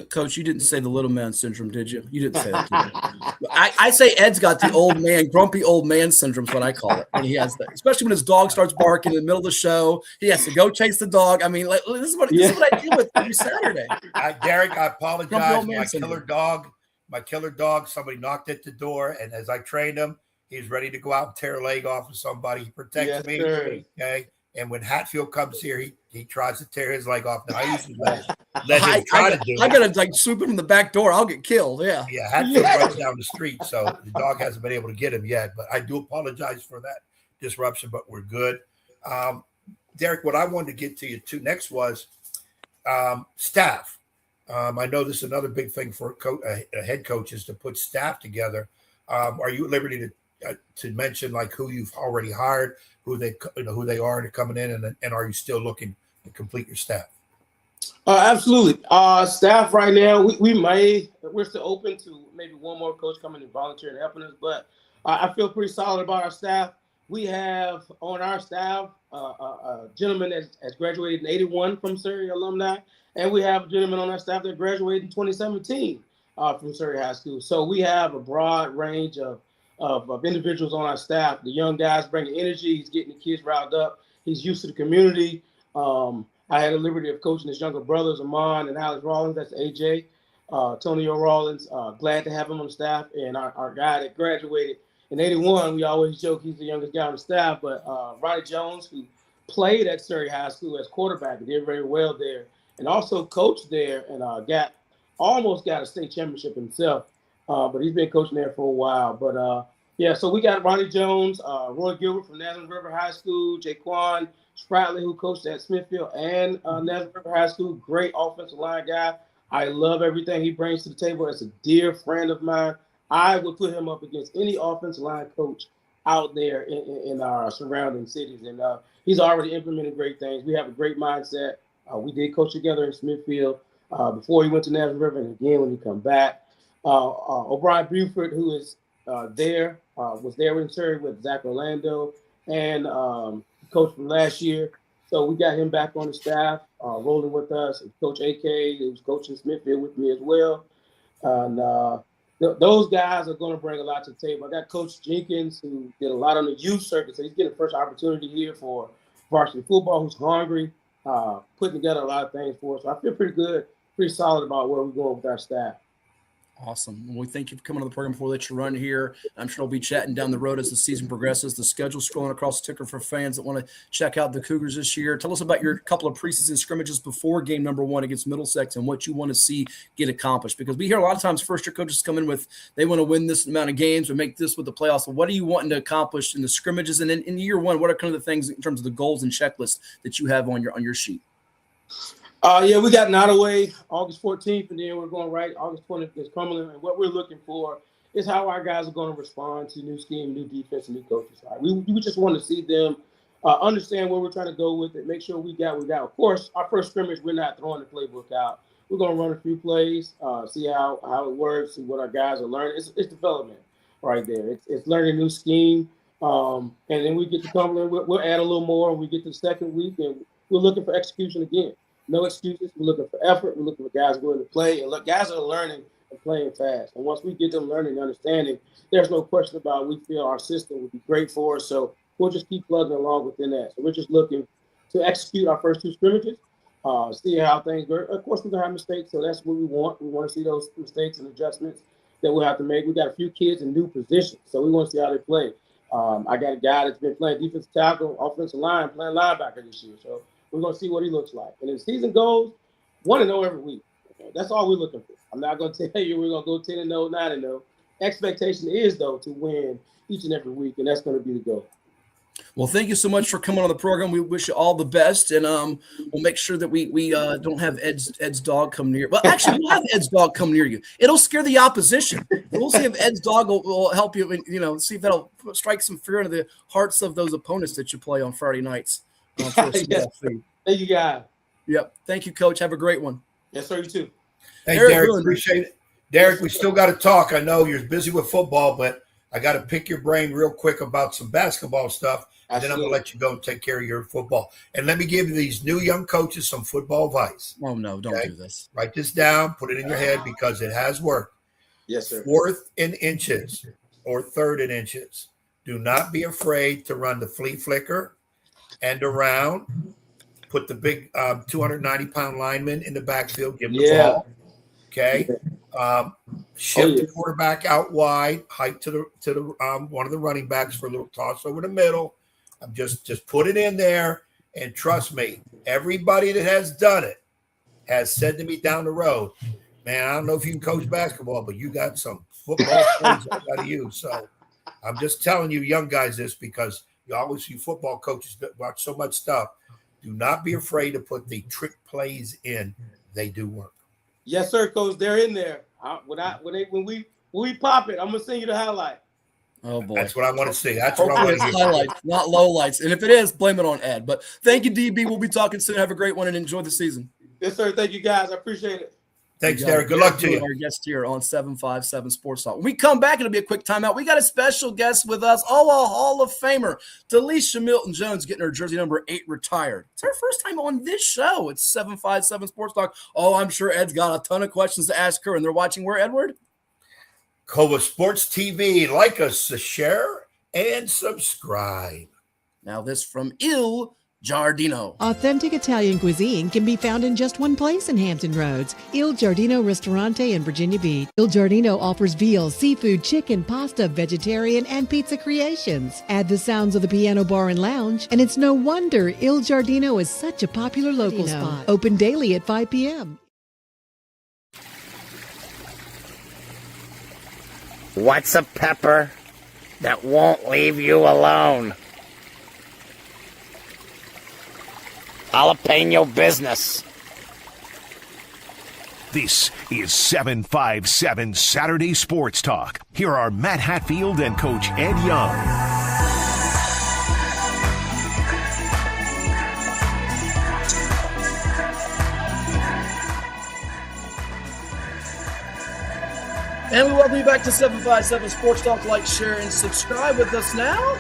Coach, you didn't say the little man syndrome, did you? You didn't say that. I say Ed's got the old man, grumpy old man syndrome is what I call it. And he has that, especially when his dog starts barking in the middle of the show. He has to go chase the dog. I mean, this is what I deal with every Saturday. Derek, I apologize. My killer dog, somebody knocked at the door, and as I trained him, he's ready to go out and tear a leg off of somebody. He protects me. Sir. Okay. And when Hatfield comes here, he tries to tear his leg off. Now, I usually let him try to do it. I got to swoop him in the back door. I'll get killed. Yeah. Yeah, Hatfield runs down the street, so the dog hasn't been able to get him yet. But I do apologize for that disruption, but we're good. Derek, what I wanted to get to you to next was staff. I know this is another big thing for head coaches to put staff together. Are you at liberty to mention like who you've already hired, who they are and coming in, and are you still looking to complete your staff? Absolutely. Staff right now, we're still open to maybe one more coach coming and volunteering and helping us, but I feel pretty solid about our staff. We have on our staff a gentleman that has graduated in 81 from Surry alumni, and we have a gentleman on our staff that graduated in 2017 from Surry High School. So we have a broad range of individuals on our staff. The young guys bringing energy. He's getting the kids riled up. He's used to the community. I had the liberty of coaching his younger brothers, Amon and Alex Rollins. That's AJ, Tonio Rollins. Glad to have him on staff. And our guy that graduated in 81, we always joke he's the youngest guy on the staff. But Ronnie Jones, who played at Surry High School as quarterback, did very well there. and also coached there and almost got a state championship himself. But he's been coaching there for a while. But yeah, so we got Ronnie Jones, Roy Gilbert from Nazareth River High School, Jaquan Spratley, who coached at Smithfield and Nazareth River High School. Great offensive line guy. I love everything he brings to the table. As a dear friend of mine, I would put him up against any offensive line coach out there in our surrounding cities. And he's already implemented great things. We have a great mindset. We did coach together in Smithfield before he went to Nazareth River, and again when he come back. O'Brien Buford, who is was there in Surry with Zach Orlando and coach from last year. So we got him back on the staff, rolling with us. And Coach AK, who's coaching Smithfield with me as well. And those guys are going to bring a lot to the table. I got Coach Jenkins, who did a lot on the youth circuit, so he's getting the first opportunity here for varsity football, who's hungry, putting together a lot of things for us. So I feel pretty good, pretty solid about where we're going with our staff. Awesome. Well, we thank you for coming on the program before we let you run here. I'm sure we'll be chatting down the road as the season progresses. The schedule's scrolling across the ticker for fans that want to check out the Cougars this year. Tell us about your couple of preseason scrimmages before game number 1 against Middlesex and what you want to see get accomplished. Because we hear a lot of times first-year coaches come in with they want to win this amount of games or make this with the playoffs. So what are you wanting to accomplish in the scrimmages? And then in year 1, what are kind of the things in terms of the goals and checklists that you have on your sheet? Yeah, we got Nottoway August 14th, and then we're going right August 20th against Cumberland. And what we're looking for is how our guys are going to respond to new scheme, new defense, and new coaches. Right? We just want to see them understand where we're trying to go with it, make sure we got. Of course, our first scrimmage, we're not throwing the playbook out. We're going to run a few plays, see how it works, see what our guys are learning. It's development right there. It's learning a new scheme. And then we get to Cumberland, we'll add a little more. And we get to the second week, and we're looking for execution again. No excuses. We're looking for effort. We're looking for guys willing to play. And look, guys are learning and playing fast. And once we get them learning and understanding, there's no question about we feel our system would be great for us. So we'll just keep plugging along within that. So we're just looking to execute our first 2 scrimmages, see how things go. Of course, we're going to have mistakes, so that's what we want. We want to see those mistakes and adjustments that we'll have to make. We got a few kids in new positions, so we want to see how they play. I got a guy that's been playing defensive tackle, offensive line, playing linebacker this year. So we're going to see what he looks like. And if the season goes, 1-0 every week. Okay? That's all we're looking for. I'm not going to tell you we're going to go 10-0, 9-0. Expectation is, though, to win each and every week, and that's going to be the goal. Well, thank you so much for coming on the program. We wish you all the best, and we'll make sure that we don't have Ed's dog come near. Well, actually, we'll have Ed's dog come near you. It'll scare the opposition. We'll see if Ed's dog will help you, see if that'll strike some fear into the hearts of those opponents that you play on Friday nights. Yes. Thank you, guys. Yep. Thank you, Coach. Have a great one. Yes, sir. You too. Thanks, Derek. Appreciate it. Derek, we still got to talk. I know you're busy with football, but I got to pick your brain real quick about some basketball stuff, and then I'm going to let you go and take care of your football. And let me give these new young coaches some football advice. Oh, no, don't do this. Write this down. Put it in your head because it has worked. Yes, sir. 4th in inches or 3rd in inches. Do not be afraid to run the flea flicker and around. Put the big 290-pound lineman in the backfield. Give him the ball. Okay. Shift the quarterback out wide, height to the one of the running backs for a little toss over the middle. I'm just put it in there, and trust me, everybody that has done it has said to me down the road, man, I don't know if you can coach basketball, but you got some football skills I got to use. So I'm just telling you young guys this because you always see football coaches that watch so much stuff. Do not be afraid to put the trick plays in. They do work. Yes, sir, Coach. They're in there. When we pop it, I'm gonna send you the highlight. Oh boy, that's what I want to see. That's what I want to hear. Highlights, not lowlights. And if it is, blame it on Ed. But thank you, DB. We'll be talking soon. Have a great one and enjoy the season. Yes, sir. Thank you, guys. I appreciate it. Thanks, Derek. Good luck to you. Our guest here on 757 Sports Talk. When we come back, it'll be a quick timeout. We got a special guest with us. A Hall of Famer, DeLisha Milton-Jones, getting her jersey number 8 retired. It's her first time on this show. It's 757 Sports Talk. Oh, I'm sure Ed's got a ton of questions to ask her, and they're watching where, Edward? Cova Sports TV. Like us, share, and subscribe. Now this from Il Giardino. Authentic Italian cuisine can be found in just one place in Hampton Roads, Il Giardino Ristorante in Virginia Beach. Il Giardino offers veal, seafood, chicken, pasta, vegetarian, and pizza creations. Add the sounds of the piano bar and lounge, and it's no wonder Il Giardino is such a popular local spot. Open daily at 5 p.m. What's a pepper that won't leave you alone? Jalapeno business. This is 757 Saturday Sports Talk. Here are Matt Hatfield and Coach Ed Young. And we welcome you back to 757 Sports Talk. Like, share, and subscribe with us now.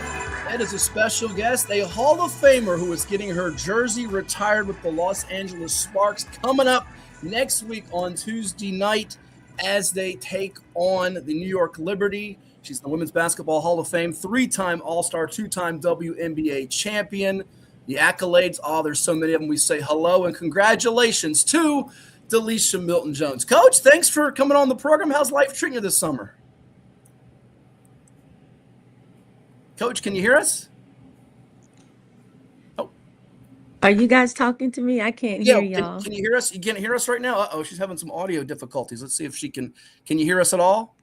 Ed is a special guest, a Hall of Famer who is getting her jersey retired with the Los Angeles Sparks, coming up next week on Tuesday night as they take on the New York Liberty. She's the Women's Basketball Hall of Fame, 3-time All-Star, 2-time WNBA champion. The accolades, there's so many of them. We say hello and congratulations to DeLisha Milton-Jones. Coach, thanks for coming on the program. How's life treating you this summer? Coach, can you hear us? Oh. Are you guys talking to me? I can't hear y'all. Can you hear us? You can't hear us right now? Uh-oh, she's having some audio difficulties. Let's see if she can. Can you hear us at all?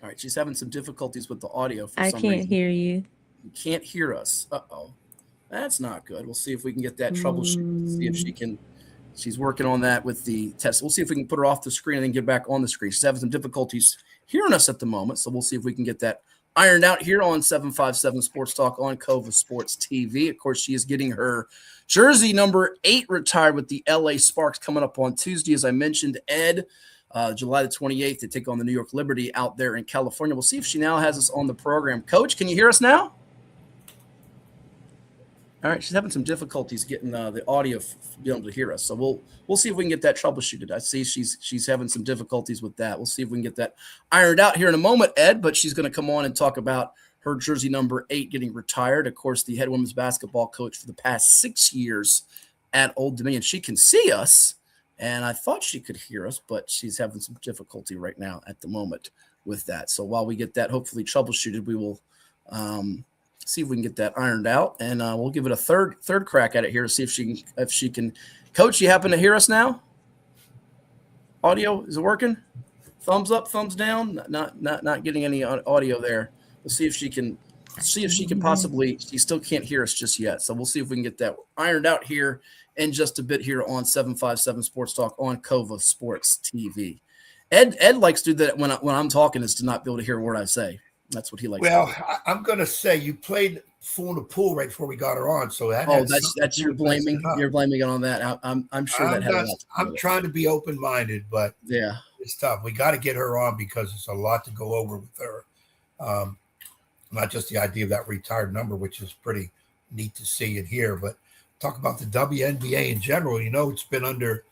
All right, she's having some difficulties with the audio for some reason. I can't hear you. You can't hear us. Uh-oh. That's not good. We'll see if we can get that troubleshoot. See if she can. She's working on that with the test. We'll see if we can put her off the screen and then get back on the screen. She's having some difficulties hearing us at the moment, so we'll see if we can get that ironed out here on 757 Sports Talk on Cova Sports TV. Of course, she is getting her jersey number 8 retired with the LA Sparks coming up on Tuesday. As I mentioned, Ed, July the 28th, to take on the New York Liberty out there in California. We'll see if she now has us on the program. Coach, can you hear us now? All right, she's having some difficulties getting the audio to be able to hear us. So we'll see if we can get that troubleshooted. I see she's having some difficulties with that. We'll see if we can get that ironed out here in a moment, Ed. But she's going to come on and talk about her jersey number 8 getting retired. Of course, the head women's basketball coach for the past 6 years at Old Dominion. She can see us, and I thought she could hear us, but she's having some difficulty right now at the moment with that. So while we get that hopefully troubleshooted, we will see if we can get that ironed out, and we'll give it a third crack at it here to see if she can. Coach, you happen to hear us now? Audio is it working? Thumbs up, thumbs down. Not getting any audio there. We'll see if she can. See if she can possibly. She still can't hear us just yet, so we'll see if we can get that ironed out here in just a bit here on 757 Sports Talk on Cova Sports TV. Ed likes to do that when I'm talking, is to not be able to hear a word I say. That's what he likes. Well, I'm going to say you played full in the pool right before we got her on, so that. That's you're blaming. You're blaming it on that. I'm sure that had a lot to do I'm with it. trying to be open-minded, but yeah, it's tough. We got to get her on because it's a lot to go over with her. Not just the idea of that retired number, which is pretty neat to see and hear, but talk about the WNBA in general. You know, it's been under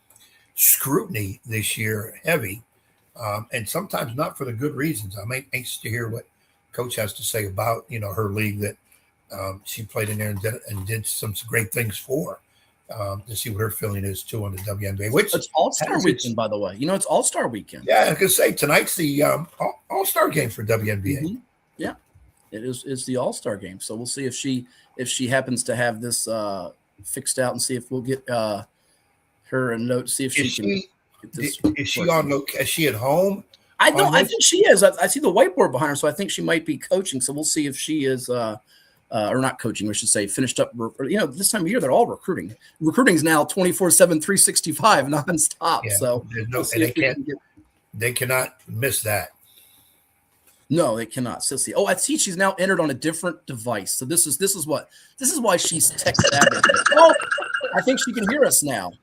scrutiny this year, heavy, and sometimes not for the good reasons. I'm anxious to hear what Coach has to say about, her league that she played in there and did some great things for, to see what her feeling is too on the WNBA. Which it's All-Star weekend, by the way. It's All-Star weekend. Yeah, I could say tonight's the All-Star game for WNBA. Mm-hmm. Yeah, it is. It's the All-Star game. So we'll see if she happens to have this fixed out, and see if we'll get her a note. See if she can. Get this is she on? Is she at home? I think she is. I see the whiteboard behind her, so I think she might be coaching. So we'll see if she is, or not coaching, we should say, finished up. This time of year, they're all recruiting. Recruiting is now 24/7, 365, nonstop. Yeah, so they cannot miss that. No, they cannot. So see. Oh, I see. She's now entered on a different device. So this is why she's tech savvy. Oh, I think she can hear us now.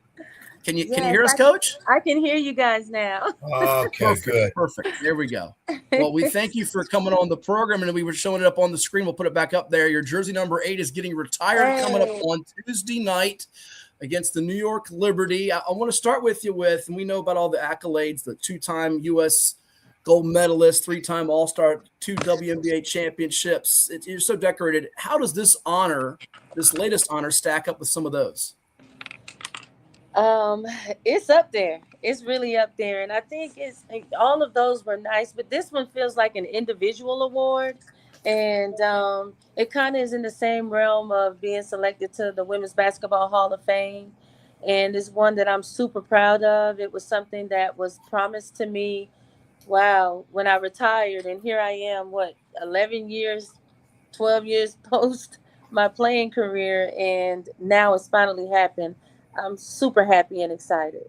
Can you hear us, Coach? I can hear you guys now. Okay, good. Perfect. There we go. Well, we thank you for coming on the program, and we were showing it up on the screen. We'll put it back up there. Your jersey number 8 is getting retired coming up on Tuesday night against the New York Liberty. I want to start with you and we know about all the accolades, the 2-time U.S. gold medalist, 3-time All-Star, 2 WNBA championships. You're so decorated. How does this latest honor, stack up with some of those? It's up there. It's really up there. And I think all of those were nice, but this one feels like an individual award. And it kind of is in the same realm of being selected to the Women's Basketball Hall of Fame. And it's one that I'm super proud of. It was something that was promised to me, when I retired. And here I am, 11 years, 12 years post my playing career. And now it's finally happened. I'm super happy and excited.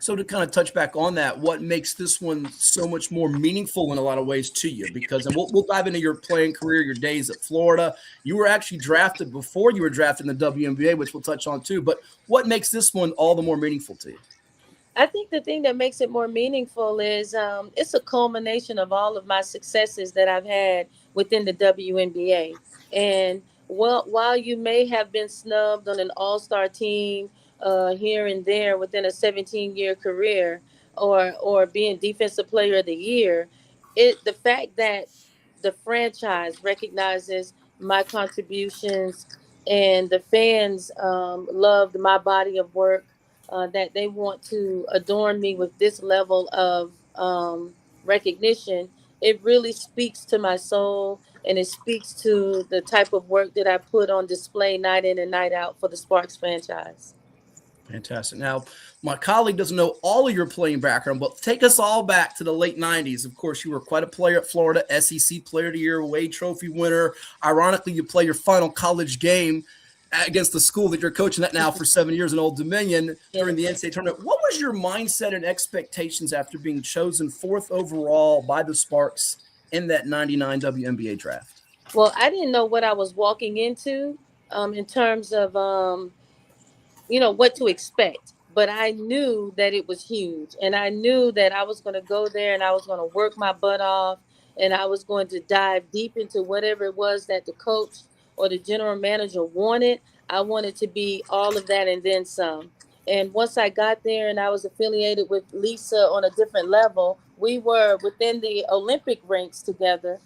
So to kind of touch back on that, what makes this one so much more meaningful in a lot of ways to you? Because, and we'll dive into your playing career, your days at Florida. You were actually drafted before you were drafted in the WNBA, which we'll touch on too. But what makes this one all the more meaningful to you? I think the thing that makes it more meaningful is it's a culmination of all of my successes that I've had within the WNBA. And while you may have been snubbed on an all-star team here and there within a 17-year career, or being defensive player of the year, the fact that the franchise recognizes my contributions and the fans loved my body of work, that they want to adorn me with this level of recognition, it really speaks to my soul, and it speaks to the type of work that I put on display night in and night out for the Sparks franchise. Fantastic. Now, my colleague doesn't know all of your playing background, but take us all back to the late 90s. Of course, you were quite a player at Florida, SEC Player of the Year, Wade Trophy winner. Ironically, you play your final college game against the school that you're coaching at now for 7 years in Old Dominion during the NCAA tournament. What was your mindset and expectations after being chosen 4th overall by the Sparks in that 99 WNBA draft? Well, I didn't know what I was walking into in terms of, what to expect. But I knew that it was huge. And I knew that I was going to go there and I was going to work my butt off. And I was going to dive deep into whatever it was that the coach or the general manager wanted. I wanted to be all of that and then some. And once I got there and I was affiliated with DeLisha on a different level, we were within the Olympic ranks together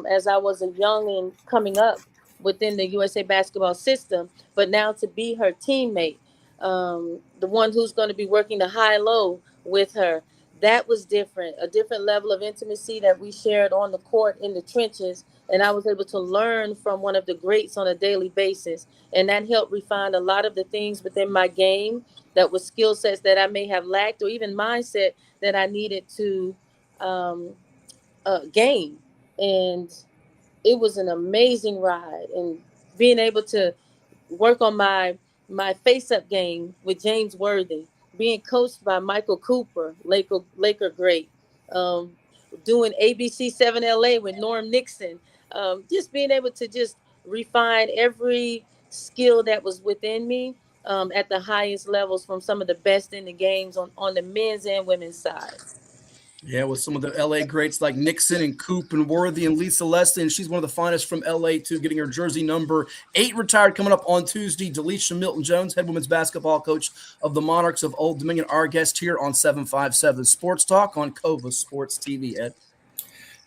as I was a young and coming up within the USA basketball system. But now to be her teammate, the one who's going to be working the high-low with her, that was different, a different level of intimacy that we shared on the court in the trenches. And I was able to learn from one of the greats on a daily basis. And that helped refine a lot of the things within my game that was skill sets that I may have lacked, or even mindset that I needed to gain. And it was an amazing ride. And being able to work on my face-up game with James Worthy, being coached by Michael Cooper, Laker great, doing ABC 7 LA with Norm Nixon, just being able to just refine every skill that was within me at the highest levels from some of the best in the games on the men's and women's side. Yeah, with some of the LA greats like Nixon and Coop and Worthy and Lisa Leston. She's one of the finest from LA too, getting her jersey number 8 retired coming up on Tuesday. DeLisha Milton-Jones, head women's basketball coach of the Monarchs of Old Dominion, our guest here on 757 Sports Talk on Cova Sports TV. Ed.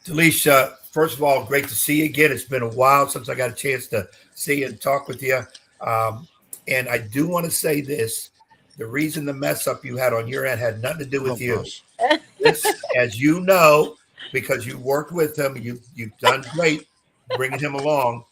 DeLisha, first of all, great to see you again. It's been a while since I got a chance to see you and talk with you. And I do want to say this. The reason the mess up you had on your end had nothing to do with you. This, as you know, because you worked with him, you've done great bringing him along.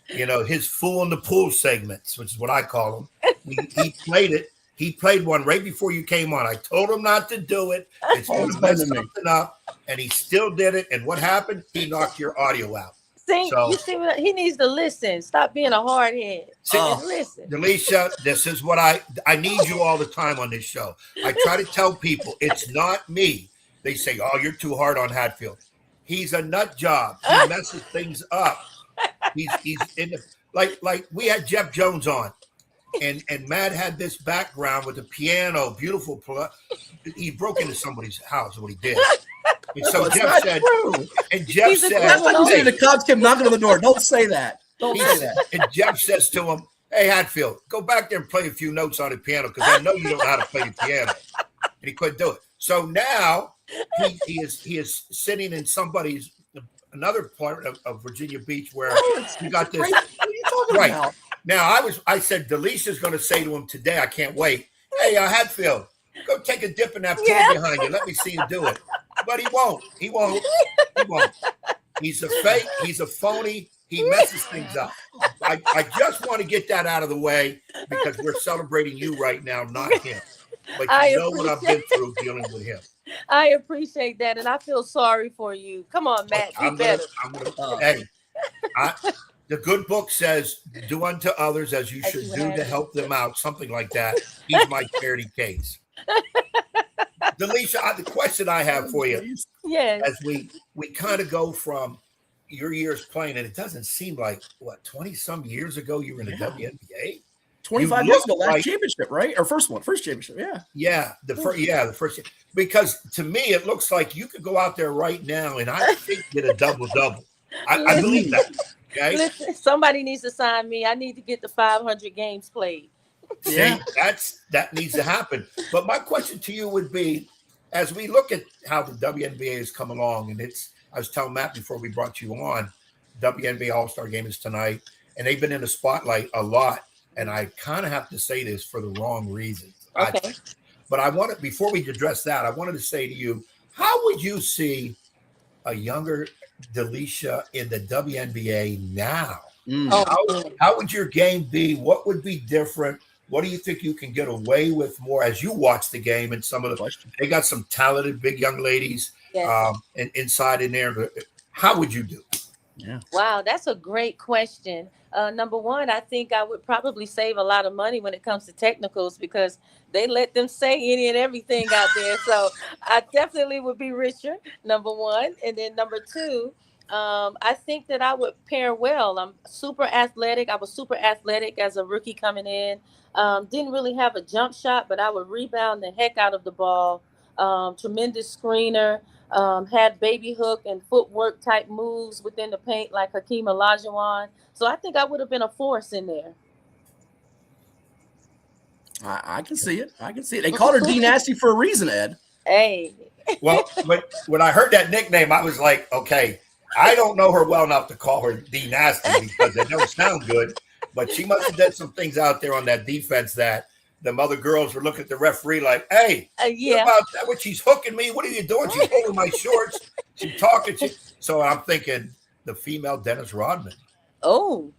You know, his fool in the pool segments, which is what I call them. He played it. He played one right before you came on. I told him not to do it. It's going to mess something up, and he still did it. And what happened? He knocked your audio out. See, you see what he needs to listen. Stop being a hard head. Listen. DeLisha, this is what I need you all the time on this show. I try to tell people it's not me. They say, "Oh, you're too hard on Hatfield." He's a nut job. He messes things up. He's in the like we had Jeff Jones on, and Matt had this background with the piano, beautiful. He broke into somebody's house. What he did. And so Jeff said, "That's like you say the cops came knocking on the door. Don't say that. Don't say that." And Jeff says to him, "Hey, Hatfield, go back there and play a few notes on the piano because I know you don't know how to play the piano." And he couldn't do it. So now he is sitting in somebody's another part of Virginia Beach where you got this. What are you talking Right. about? Now I said DeLisha's going to say to him today, I can't wait. Hey, Hatfield, go take a dip in that pool behind you. Let me see you do it. But he won't. He won't. He's a fake. He's a phony. He messes things up. I just want to get that out of the way because we're celebrating you right now, not him. But you know what I've been through dealing with him. I appreciate that, and I feel sorry for you. Come on, Matt, better. Hey, the good book says, do unto others as you should do to help them out, something like that. He's my charity case. DeLisha, the question I have for you, as we kind of go from your years playing, and it doesn't seem like, 20-some years ago you were in the WNBA? 25 years ago, last championship, right? Or first championship, yeah. Yeah, the first. Because to me, it looks like you could go out there right now and I think get a double-double. I believe that. Okay? Listen, somebody needs to sign me. I need to get the 500 games played. Yeah, that needs to happen. But my question to you would be, as we look at how the WNBA has come along, and I was telling Matt before we brought you on, WNBA All-Star Game is tonight, and they've been in the spotlight a lot. And I kind of have to say this for the wrong reasons. Okay. But before we address that, I wanted to say to you, how would you see a younger DeLisha in the WNBA now? How would your game be? What would be different? What do you think you can get away with more as you watch the game? And they got some talented big young ladies and inside in there. But how would you do? Yeah. Wow, that's a great question. Number one, I think I would probably save a lot of money when it comes to technicals because they let them say any and everything out there. So I definitely would be richer, number one. And then number two, I think that I would pair well. I'm super athletic. I was super athletic as a rookie coming in. Didn't really have a jump shot, but I would rebound the heck out of the ball. Tremendous screener. Had baby hook and footwork type moves within the paint like Hakeem Olajuwon. So I think I would have been a force in there. I can see it. They called her D Nasty for a reason, Ed. Hey. Well, but when I heard that nickname, I was like, okay, I don't know her well enough to call her D Nasty because it don't sound good. But she must have done some things out there on that defense that them other girls were looking at the referee like, hey, what about that? What she's hooking me? What are you doing? She's holding my shorts. She's talking. So I'm thinking the female Dennis Rodman. Oh,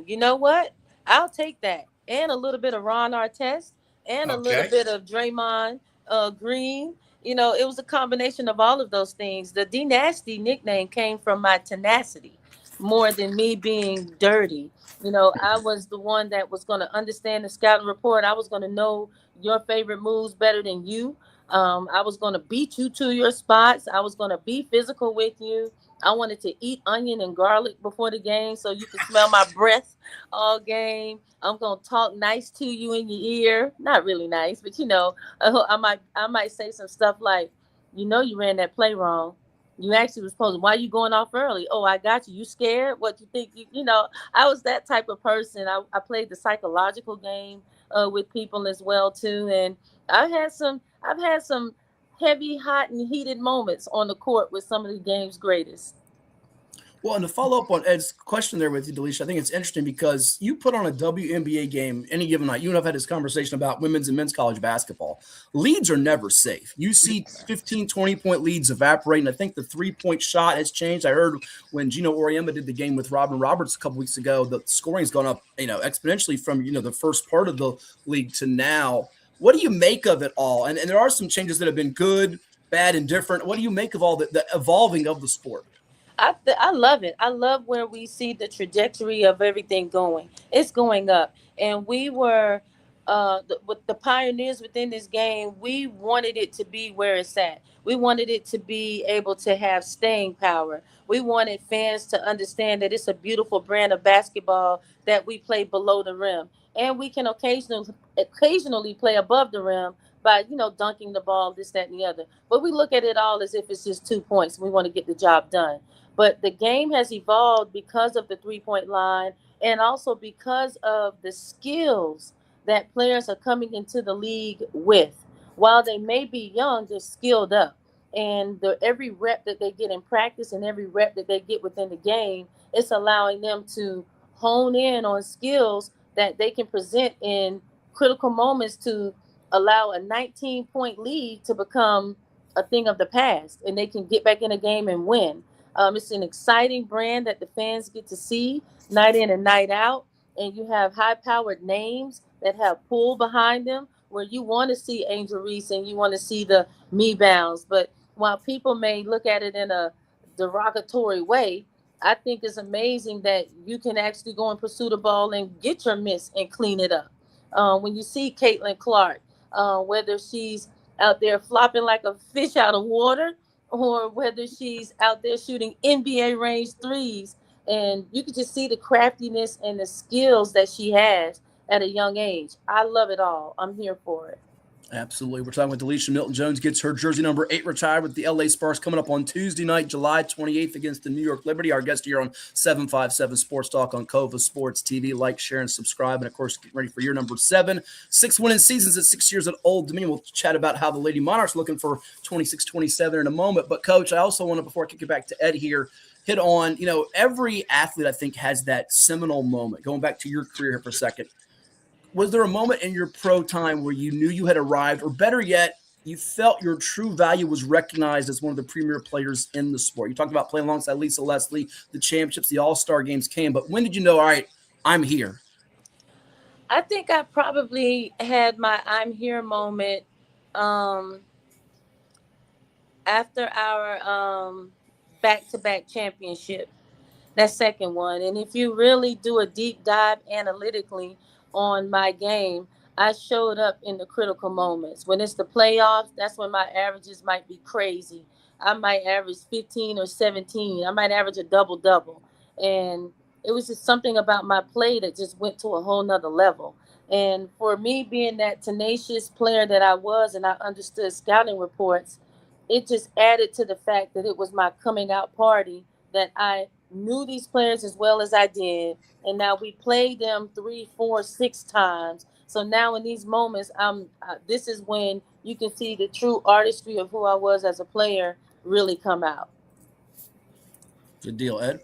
you know what? I'll take that. And a little bit of Ron Artest and a little bit of Draymond Green. You know, it was a combination of all of those things. The D Nasty nickname came from my tenacity more than me being dirty. You know, I was the one that was going to understand the scouting report. I was going to know your favorite moves better than you. I was going to beat you to your spots. I was going to be physical with you. I wanted to eat onion and garlic before the game so you could smell my breath all game. I'm going to talk nice to you in your ear. Not really nice, but, you know, I might say some stuff like, you know, you ran that play wrong. You actually was supposed to, why are you going off early? Oh, I got you. You scared? What you think? You know, I was that type of person. I played the psychological game with people as well, too. And I've had some heavy, hot, and heated moments on the court with some of the game's greatest. Well, and to follow up on Ed's question there with you, DeLisha, I think it's interesting because you put on a WNBA game any given night. You and I've had this conversation about women's and men's college basketball. Leads are never safe. You see 15, 20-point leads evaporating. I think the three-point shot has changed. I heard when Gino Auriemma did the game with Robin Roberts a couple weeks ago, the scoring's gone up, exponentially from, the first part of the league to now. What do you make of it all? And there are some changes that have been good, bad, and different. What do you make of all the evolving of the sport? I love it. I love where we see the trajectory of everything going. It's going up. And we were, with the pioneers within this game, we wanted it to be where it's at. We wanted it to be able to have staying power. We wanted fans to understand that it's a beautiful brand of basketball that we play below the rim. And we can occasionally play above the rim by, dunking the ball, this, that, and the other. But we look at it all as if it's just 2 points. We want to get the job done. But the game has evolved because of the three-point line and also because of the skills that players are coming into the league with. While they may be young, they're skilled up. And every rep that they get in practice and every rep that they get within the game, it's allowing them to hone in on skills that they can present in critical moments to allow a 19-point lead to become a thing of the past, and they can get back in a game and win. It's an exciting brand that the fans get to see night in and night out, and you have high-powered names that have pull behind them where you want to see Angel Reese and you want to see the Me-Bounds. But while people may look at it in a derogatory way, I think it's amazing that you can actually go and pursue the ball and get your miss and clean it up. When you see Caitlin Clark, whether she's out there flopping like a fish out of water or whether she's out there shooting NBA range threes, and you can just see the craftiness and the skills that she has at a young age. I love it all. I'm here for it. Absolutely. We're talking with DeLisha. Milton-Jones gets her jersey number 8 retired with the LA Sparks coming up on Tuesday night, July 28th against the New York Liberty. Our guest here on 757 Sports Talk on Cova Sports TV. Like, share, and subscribe. And, of course, get ready for year number 7. 6 winning seasons at 6 years at Old Dominion. We'll chat about how the Lady Monarchs looking for 26-27 in a moment. But, Coach, I also want to, before I kick it back to Ed here, hit on, every athlete, I think, has that seminal moment. Going back to your career here for a second. Was there a moment in your pro time where you knew you had arrived, or better yet, you felt your true value was recognized as one of the premier players in the sport? You talked about playing alongside Lisa Leslie, the championships, the all-star games came, but when did you know, all right, I'm here? I think I probably had my I'm here moment after our back-to-back championship, that second one. And if you really do a deep dive analytically on my game, I showed up in the critical moments. When it's the playoffs, that's when my averages might be crazy. I might average 15 or 17. I might average a double-double. And it was just something about my play that just went to a whole nother level. And for me, being that tenacious player that I was, and I understood scouting reports, it just added to the fact that it was my coming out party, that I knew these players as well as I did. And now we played them 3, 4, 6 times. So now in these moments, this is when you can see the true artistry of who I was as a player really come out. Good deal, Ed.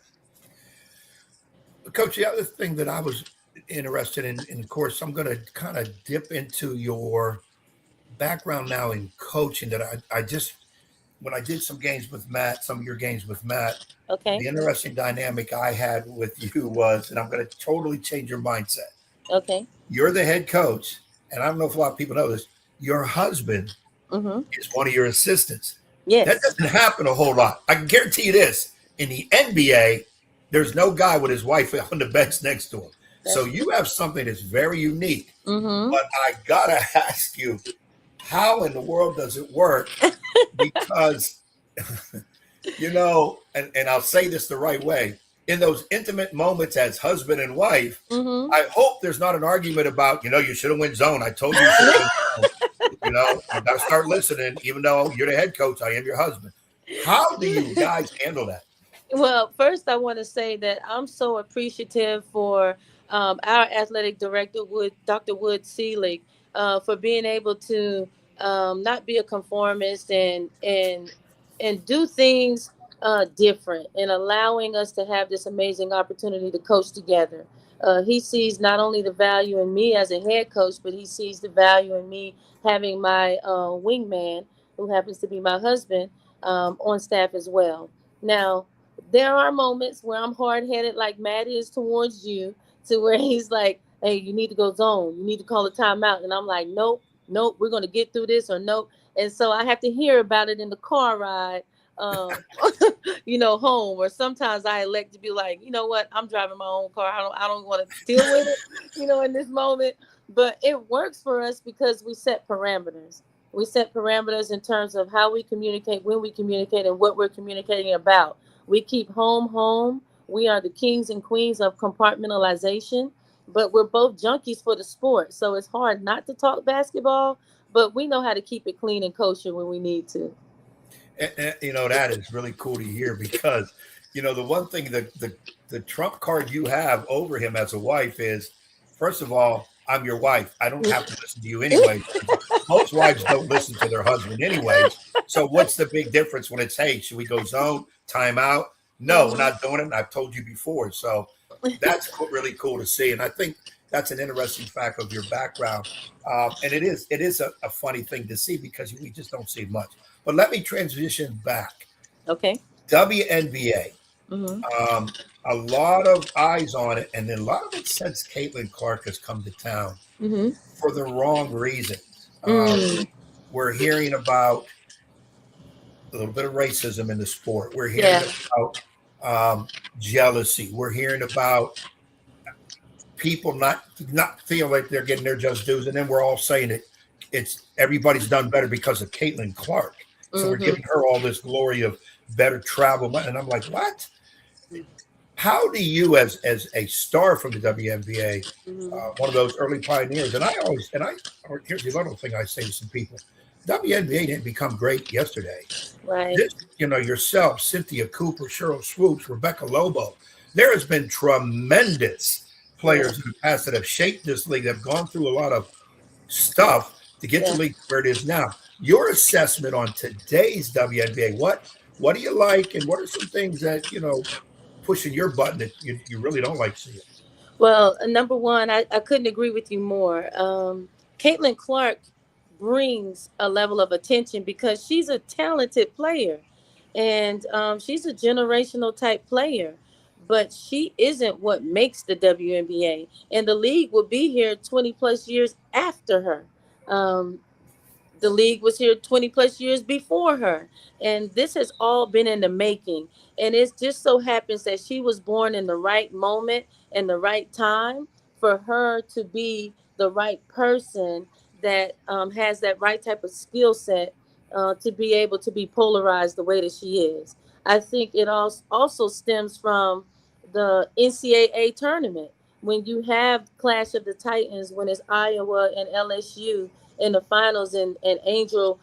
Coach, the other thing that I was interested in, and of course, I'm going to kind of dip into your background now in coaching, that I just, when I did some games with Matt, some of your games with Matt, okay, the interesting dynamic I had with you was, and I'm going to totally change your mindset. Okay. You're the head coach, and I don't know if a lot of people know this, your husband is one of your assistants. Yes. That doesn't happen a whole lot. I can guarantee you this. In the NBA, there's no guy with his wife on the bench next to him. So you have something that's very unique. But I got to ask you, how in the world does it work? Because, and I'll say this the right way, in those intimate moments as husband and wife, I hope there's not an argument about, you should have went zone. I told you, I got to start listening, even though you're the head coach, I am your husband. How do you guys handle that? Well, first I want to say that I'm so appreciative for our athletic director, Dr. Wood Seelig, for being able to not be a conformist and do things different, and allowing us to have this amazing opportunity to coach together. He sees not only the value in me as a head coach, but he sees the value in me having my wingman, who happens to be my husband, on staff as well. Now, there are moments where I'm hard-headed like Matt is towards you, to where he's like, hey, you need to go zone. You need to call a timeout. And I'm like, nope, we're going to get through this, or nope. And so I have to hear about it in the car ride, home. Or sometimes I elect to be like, you know what, I'm driving my own car. I don't want to deal with it, in this moment. But it works for us because we set parameters. We set parameters in terms of how we communicate, when we communicate, and what we're communicating about. We keep home. We are the kings and queens of compartmentalization, but we're both junkies for the sport. So it's hard not to talk basketball, but we know how to keep it clean and kosher when we need to. And that is really cool to hear, because, the one thing that the trump card you have over him as a wife is, first of all, I'm your wife. I don't have to listen to you anyway. most wives don't listen to their husband anyways. So what's the big difference when it's, hey, should we go zone, timeout? No, we're not doing it. And I've told you before. So that's really cool to see. And I think that's an interesting fact of your background. And it is a funny thing to see because we just don't see much. But let me transition back. Okay. WNBA. A lot of eyes on it, and then a lot of it since Caitlin Clark has come to town for the wrong reasons. We're hearing about a little bit of racism in the sport. We're hearing about jealousy. We're hearing about people not feeling like they're getting their just dues, and then we're all saying it's everybody's done better because of Caitlin Clark. So we're giving her all this glory of better travel, and I'm like, what? How do you, as a star from the WNBA, one of those early pioneers, here's the other thing I say to some people: WNBA didn't become great yesterday. Right. Yourself, Cynthia Cooper, Cheryl Swoops, Rebecca Lobo. There has been tremendous players in the past that have shaped this league, that have gone through a lot of stuff to get the league where it is now. Your assessment on today's WNBA, what do you like, and what are some things that pushing your button that you really don't like seeing? Well, number one, I couldn't agree with you more. Caitlin Clark brings a level of attention because she's a talented player, and she's a generational type player, but she isn't what makes the WNBA, and the league will be here 20 plus years after her. The league was here 20 plus years before her. And this has all been in the making. And it just so happens that she was born in the right moment and the right time for her to be the right person that has that right type of skill set to be able to be polarized the way that she is. I think it also stems from the NCAA tournament. When you have Clash of the Titans, when it's Iowa and LSU in the finals, and Angel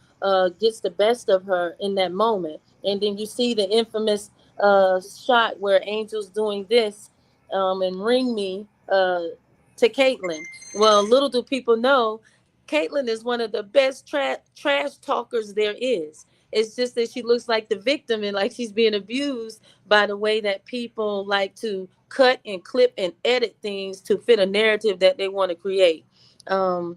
gets the best of her in that moment. And then you see the infamous shot where Angel's doing this and ring me to Caitlin. Well, little do people know, Caitlin is one of the best trash talkers there is. It's just that she looks like the victim and like she's being abused by the way that people like to cut and clip and edit things to fit a narrative that they want to create. So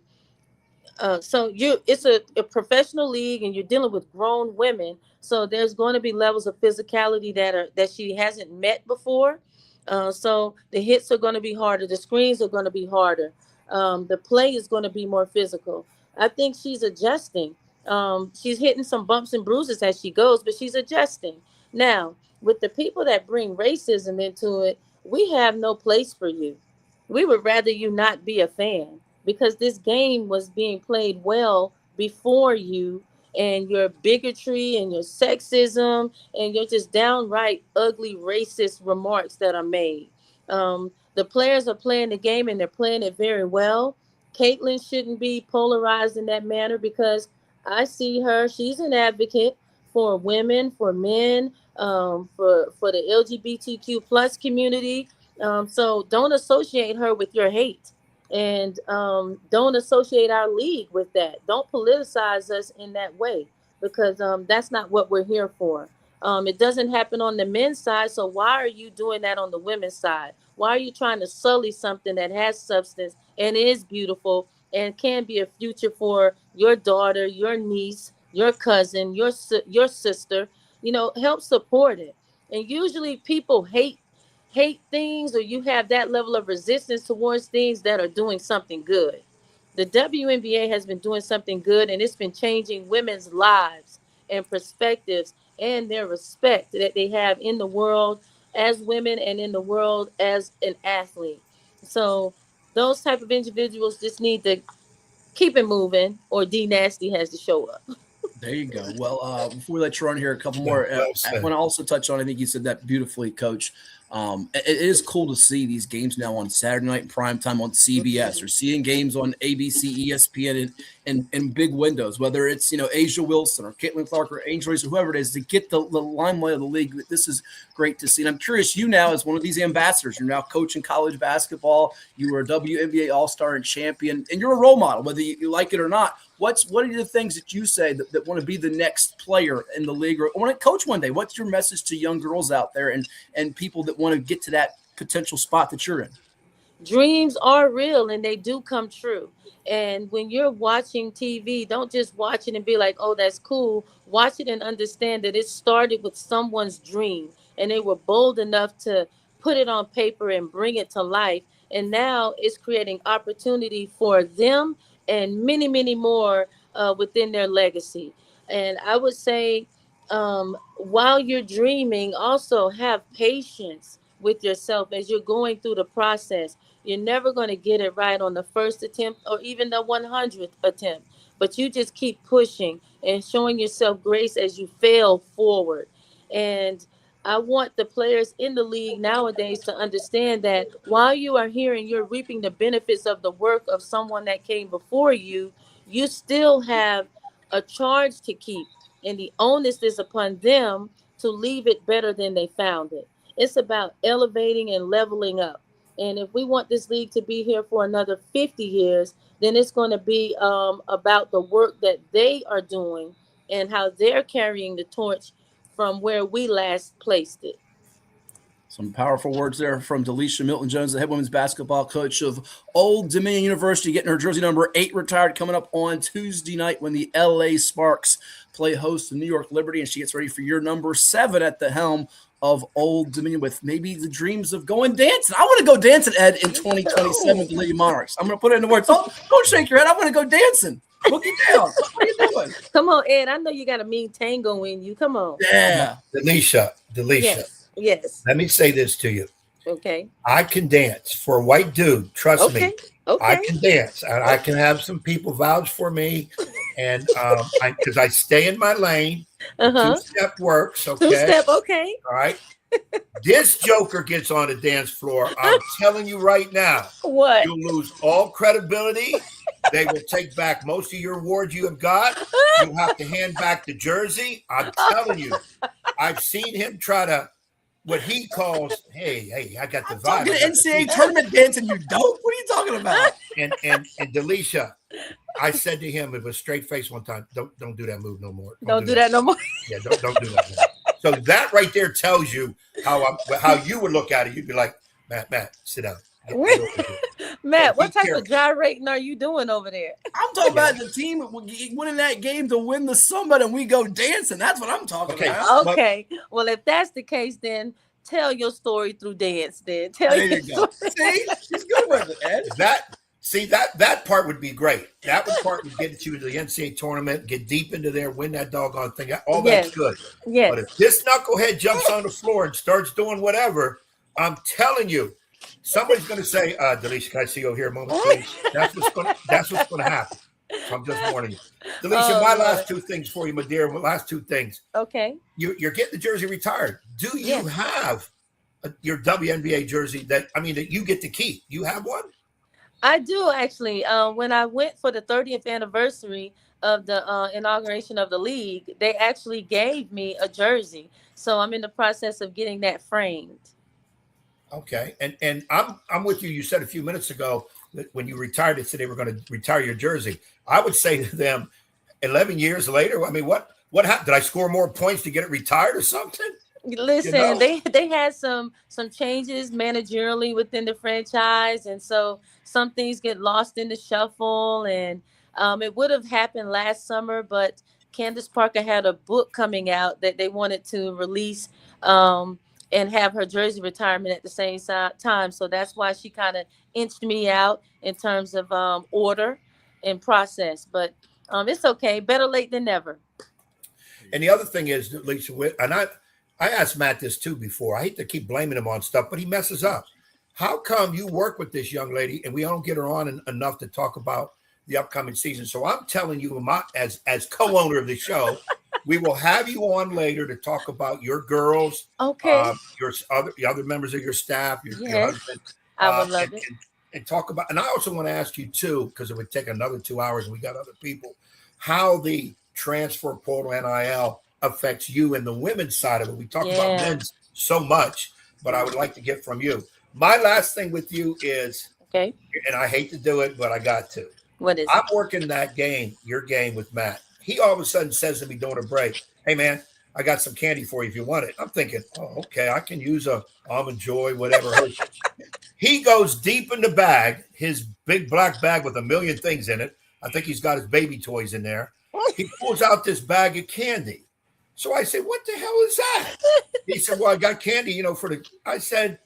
it's a professional league, and you're dealing with grown women. So there's going to be levels of physicality that she hasn't met before. So the hits are going to be harder. The screens are going to be harder. The play is going to be more physical. I think she's adjusting. She's hitting some bumps and bruises as she goes, but she's adjusting. Now, with the people that bring racism into it, we have no place for you. We would rather you not be a fan, because this game was being played well before you, and your bigotry and your sexism and your just downright ugly racist remarks that are made. The players are playing the game, and they're playing it very well. Caitlin shouldn't be polarized in that manner, because I see her, she's an advocate for women, for men, for the LGBTQ plus community. So don't associate her with your hate. And don't associate our league with that. Don't politicize us in that way, because that's not what we're here for. It doesn't happen on the men's side, so why are you doing that on the women's side? Why are you trying to sully something that has substance and is beautiful and can be a future for your daughter, your niece, your cousin, your sister? Help support it. And usually people hate things, or you have that level of resistance towards things that are doing something good. The WNBA has been doing something good, and it's been changing women's lives and perspectives and their respect that they have in the world as women and in the world as an athlete. So those type of individuals just need to keep it moving, or D Nasty has to show up. There you go. Well, before we let you run here, a couple more. I want to also touch on, I think you said that beautifully, Coach. It is cool to see these games now on Saturday night prime time on CBS, or seeing games on ABC, ESPN, and big windows, whether it's, Asia Wilson or Caitlin Clark or Angel Reese or whoever it is, to get the limelight of the league. This is great to see. And I'm curious, you now, as one of these ambassadors, you're now coaching college basketball. You were a WNBA All-Star and champion, and you're a role model, whether you like it or not. What are the things that you say that want to be the next player in the league, or want to coach one day? What's your message to young girls out there and people that want to get to that potential spot that you're in? Dreams are real and they do come true. And when you're watching TV, don't just watch it and be like, oh, that's cool. Watch it and understand that it started with someone's dream, and they were bold enough to put it on paper and bring it to life. And now it's creating opportunity for them and many, many more within their legacy. And I would say, while you're dreaming, also have patience with yourself as you're going through the process. You're never going to get it right on the first attempt or even the 100th attempt, but you just keep pushing and showing yourself grace as you fail forward. And I want the players in the league nowadays to understand that while you are here and you're reaping the benefits of the work of someone that came before you, you still have a charge to keep. And the onus is upon them to leave it better than they found it. It's about elevating and leveling up. And if we want this league to be here for another 50 years, then it's going to be about the work that they are doing and how they're carrying the torch from where we last placed it. Some powerful words there from DeLisha Milton-Jones, the head women's basketball coach of Old Dominion University, getting her jersey number 8 retired, coming up on Tuesday night when the LA Sparks play host to New York Liberty, and she gets ready for year number 7 at the helm of Old Dominion, with maybe the dreams of going dancing. I want to go dancing, Ed, in 2027 with the Lady Monarchs. I'm going to put it into words. Don't shake your head. I want to go dancing. Boogie down. What are you doing? Come on, Ed. I know you got a mean tango in you. Come on. Yeah. DeLisha. Yes. Let me say this to you. Okay. I can dance for a white dude. Trust me. Okay. I can dance. And I can have some people vouch for me. And because I stay in my lane. Two-step works. Okay. Two-step. Okay. All right. This joker gets on the dance floor. I'm telling you right now. What? You'll lose all credibility. They will take back most of your awards you have got. You'll have to hand back the jersey. I'm telling you. I've seen him try to, what he calls, hey, I got the vibe. NCAA tournament dancing, you dope. What are you talking about? And DeLisha, I said to him with a straight face one time, don't do that move no more. Don't do that no more. Yeah, don't do that. So that right there tells you how you would look at it. You'd be like, Matt, sit down. Matt, what type of gyrating are you doing over there? I'm talking about the team winning that game to win the Summit, and we go dancing. That's what I'm talking about. Okay. Well, if that's the case, then tell your story through dance. Then tell there you go. See, she's good with it, Ed. That part would be great. That part would get you to the NCAA tournament, get deep into there, win that doggone thing. All that's good. Yes. But if this knucklehead jumps on the floor and starts doing whatever, I'm telling you, somebody's going to say, DeLisha, can I see you over here a moment, please? That's what's going to happen. So I'm just warning you. DeLisha, my last two things for you, my dear. My last two things. Okay. You're getting the jersey retired. Do you have your WNBA jersey that you get to keep? You have one? I do, actually. When I went for the 30th anniversary of the inauguration of the league, they actually gave me a jersey. So I'm in the process of getting that framed. Okay. And I'm with you. You said a few minutes ago that when you retired, it said they were going to retire your jersey. I would say to them, 11 years later, what happened? Did I score more points to get it retired or something? Listen, they had some changes managerially within the franchise, and so some things get lost in the shuffle. And it would have happened last summer, but Candace Parker had a book coming out that they wanted to release and have her jersey retirement at the same time. So that's why she kind of inched me out in terms of order and process. But it's okay. Better late than never. And the other thing is, Lisa, and I asked Matt this too before. I hate to keep blaming him on stuff, but he messes up. How come you work with this young lady and we don't get her on enough to talk about the upcoming season? So I'm telling you, as co-owner of the show, We will have you on later to talk about your girls, Okay. the other members of your staff, your husband. I would love it. And talk about, and I also want to ask you too, because it would take another 2 hours and we got other people, how the transfer portal NIL affects you and the women's side of it. We talk about men's so much, but I would like to get from you. My last thing with you is, and I hate to do it, but I got to. What is I'm working that game, your game with Matt. He all of a sudden says to me during a break, hey, man, I got some candy for you if you want it. I'm thinking, oh, okay, I can use a Almond Joy, whatever. He goes deep in the bag, his big black bag with a million things in it. I think he's got his baby toys in there. He pulls out this bag of candy. So I said, what the hell is that? He said, well, I got candy, I said,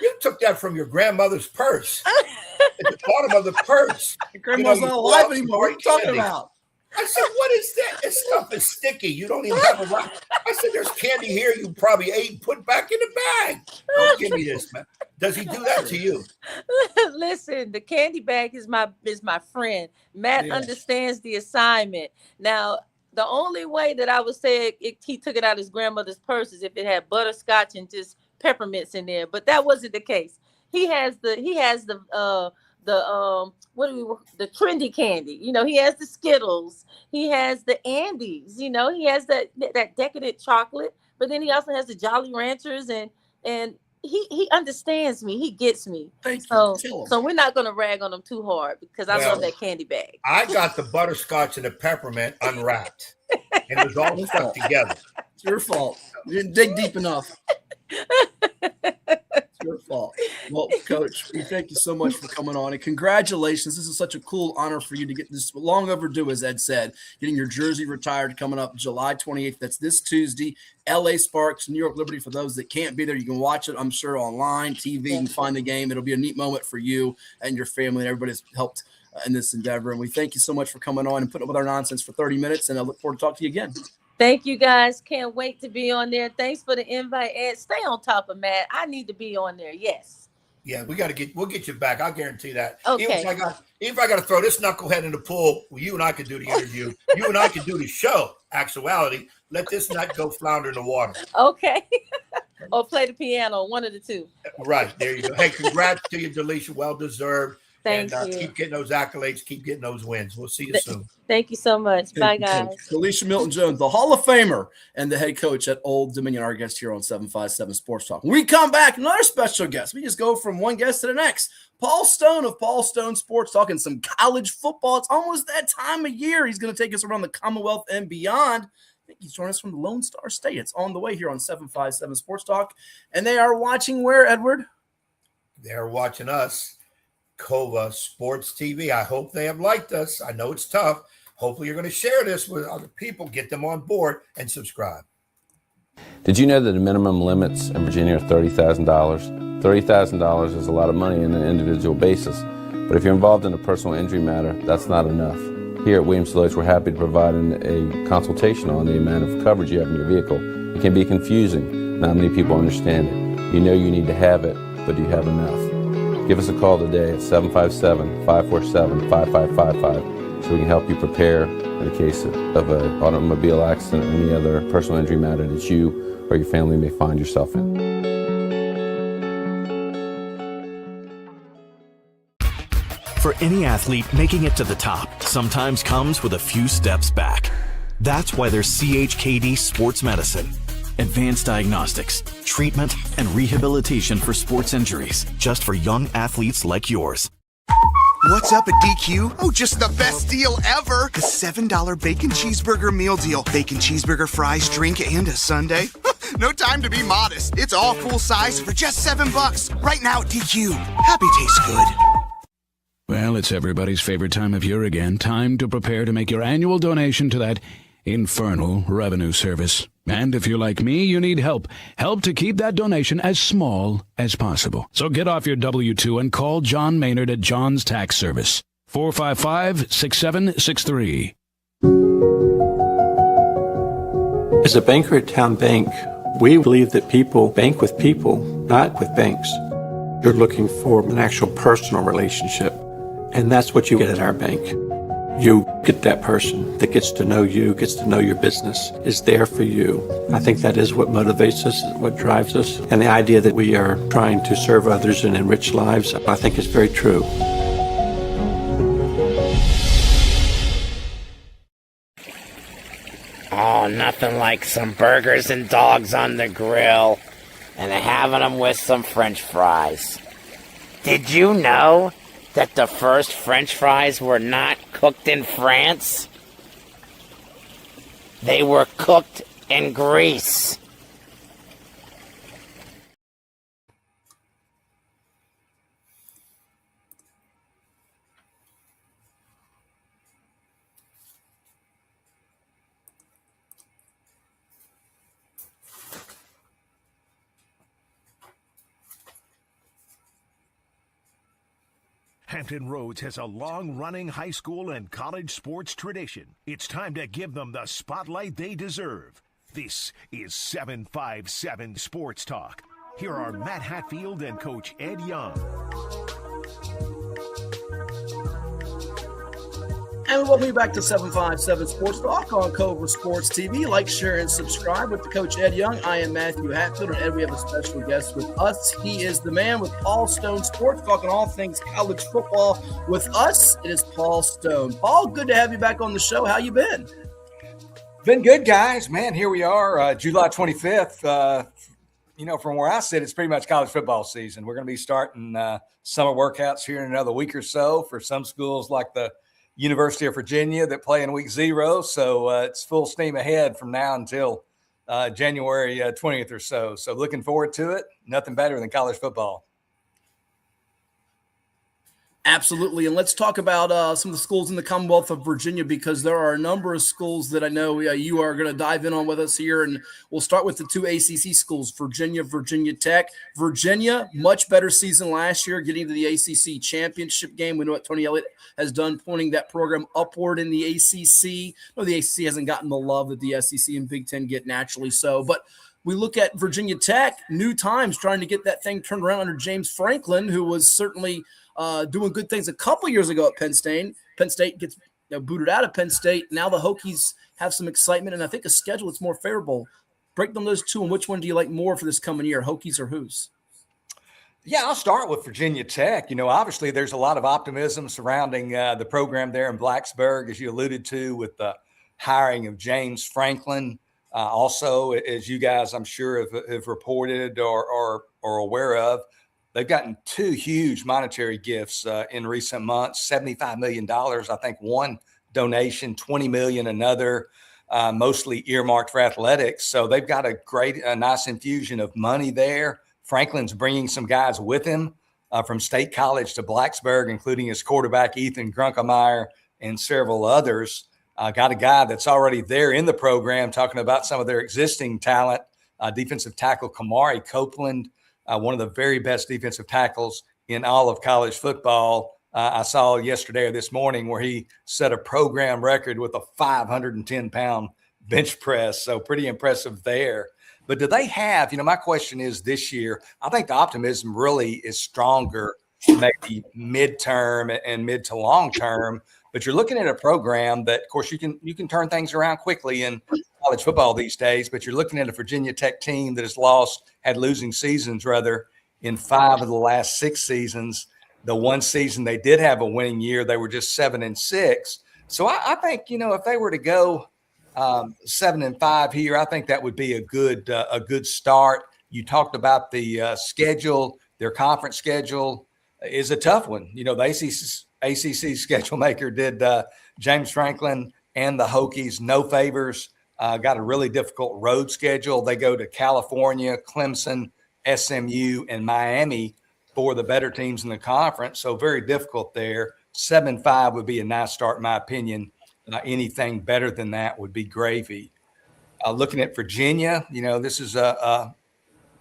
you took that from your grandmother's purse. At the bottom of the purse. Grandma's not alive anymore. What are you talking about? I said, what is that? This stuff is sticky. You don't even have a right. I said, there's candy here you probably ate and put back in the bag. Don't give me this, man. Does he do that to you? Listen, the candy bag is my friend. Matt understands the assignment. Now, the only way that I would say he took it out of his grandmother's purse is if it had butterscotch and just peppermints in there, but that wasn't the case. He has the trendy candy. He has the Skittles. He has the Andes. He has that decadent chocolate. But then he also has the Jolly Ranchers, and he understands me. He gets me. So we're not going to rag on him too hard because I love that candy bag. I got the butterscotch and the peppermint unwrapped, and it was all stuck together. It's your fault. You didn't dig deep enough. It's your fault. Well, Coach, we thank you so much for coming on, and congratulations. This is such a cool honor for you to get this long overdue, as Ed said, getting your jersey retired coming up July 28th. That's this Tuesday. LA Sparks, New York Liberty. For those that can't be there, you can watch it, I'm sure, online, TV. You can find the game. It'll be a neat moment for you and your family, and everybody's helped in this endeavor. And we thank you so much for coming on and putting up with our nonsense for 30 minutes, and I look forward to talking to you again. Thank you, guys. Can't wait to be on there. Thanks for the invite, Ed. Stay on top of Matt. I need to be on there. Yes. Yeah, we'll get you back. I'll guarantee that. Okay. Even if I got to throw this knucklehead in the pool, you and I could do the interview. You and I could do the show. Actuality, let this nut go flounder in the water. Okay. Or play the piano, one of the two. Right. There you go. Hey, congrats to you, DeLisha. Well deserved. Thank you. Keep getting those accolades. Keep getting those wins. We'll see you soon. Thank you so much. Bye, guys. DeLisha Milton-Jones, the Hall of Famer and the head coach at Old Dominion, our guest here on 757 Sports Talk. When we come back, another special guest. We just go from one guest to the next. Paul Stone of Paul Stone Sports Talk and some college football. It's almost that time of year. He's going to take us around the Commonwealth and beyond. I think he's joining us from the Lone Star State. It's on the way here on 757 Sports Talk. And they are watching where, Edward? They're watching us. Cova Sports TV. I hope they have liked us. I know it's tough. Hopefully you're going to share this with other people, get them on board, and subscribe. Did you know that the minimum limits in Virginia are $30,000? $30,000 is a lot of money on an individual basis, but if you're involved in a personal injury matter, that's not enough. Here at Williams Lloyd's, we're happy to provide a consultation on the amount of coverage you have in your vehicle. It can be confusing. Not many people understand it. You know you need to have it, but do you have enough? Give us a call today at 757-547-5555 so we can help you prepare in the case of an automobile accident or any other personal injury matter that you or your family may find yourself in. For any athlete, making it to the top sometimes comes with a few steps back. That's why there's CHKD Sports Medicine. Advanced diagnostics, treatment, and rehabilitation for sports injuries, just for young athletes like yours. What's up at DQ? Oh, just the best deal ever. The $7 bacon cheeseburger meal deal. Bacon cheeseburger, fries, drink, and a sundae. No time to be modest. It's all full size for just $7. Right now at DQ. Happy tastes good. Well, it's everybody's favorite time of year again. Time to prepare to make your annual donation to that infernal revenue service. And if you're like me, you need help. Help to keep that donation as small as possible. So get off your W-2 and call John Maynard at John's Tax Service. 455-6763. As a banker at Town Bank, we believe that people bank with people, not with banks. You're looking for an actual personal relationship, and that's what you get at our bank. You get that person that gets to know you, gets to know your business, is there for you. I think that is what motivates us, what drives us. And the idea that we are trying to serve others and enrich lives, I think is very true. Oh, nothing like some burgers and dogs on the grill and having them with some French fries. Did you know that the first French fries were not cooked in France? They were cooked in Greece. Hampton Roads has a long-running high school and college sports tradition. It's time to give them the spotlight they deserve. This is 757 Sports Talk. Here are Matt Hatfield and Coach Ed Young. And welcome back to 757 Sports Talk on Cobra Sports TV. Like, share, and subscribe with the Coach Ed Young. I am Matthew Hatfield, and Ed, we have a special guest with us. He is the man with Paul Stone Sports, talking all things college football with us. It is Paul Stone. Paul, good to have you back on the show. How you been? Been good, guys. Man, here we are, July 25th. From where I sit, it's pretty much college football season. We're going to be starting summer workouts here in another week or so for some schools like the University of Virginia that play in week 0. So it's full steam ahead from now until January 20th or so. So looking forward to it. Nothing better than college football. Absolutely. And let's talk about some of the schools in the Commonwealth of Virginia, because there are a number of schools that I know you are going to dive in on with us here. And we'll start with the 2 ACC schools, Virginia, Virginia Tech. Virginia, much better season last year, getting to the ACC championship game. We know what Tony Elliott has done, pointing that program upward in the ACC. No, the ACC hasn't gotten the love that the SEC and Big Ten get naturally so. But we look at Virginia Tech, new times, trying to get that thing turned around under James Franklin, who was certainly doing good things a couple years ago at Penn State. Penn State gets booted out of Penn State. Now the Hokies have some excitement, and I think a schedule that's more favorable. Break down those two, and which one do you like more for this coming year, Hokies or Who's? Yeah, I'll start with Virginia Tech. Obviously there's a lot of optimism surrounding the program there in Blacksburg, as you alluded to, with the hiring of James Franklin. Also, as you guys, I'm sure, have reported or aware of, they've gotten 2 huge monetary gifts in recent months, $75 million, I think one donation, $20 million another, mostly earmarked for athletics. So they've got a nice infusion of money there. Franklin's bringing some guys with him from State College to Blacksburg, including his quarterback, Ethan Grunkemeyer, and several others. Got a guy that's already there in the program talking about some of their existing talent, defensive tackle Kamari Copeland, one of the very best defensive tackles in all of college football. I saw yesterday or this morning where he set a program record with a 510-pound bench press. So pretty impressive there. But do they have, my question is this year, I think the optimism really is stronger, maybe midterm and mid to long term. But you're looking at a program that, of course, you can turn things around quickly in college football these days, but you're looking at a Virginia Tech team that has had losing seasons, rather, in 5 of the last 6 seasons. The one season they did have a winning year, they were just 7-6. So I think, if they were to go 7-5 here, I think that would be a good start. You talked about the schedule. Their conference schedule is a tough one. The ACC schedule maker did James Franklin and the Hokies no favors. Got a really difficult road schedule. They go to California, Clemson, SMU, and Miami for the better teams in the conference. So very difficult there. 7-5 would be a nice start, in my opinion. Anything better than that would be gravy. Looking at Virginia, this is a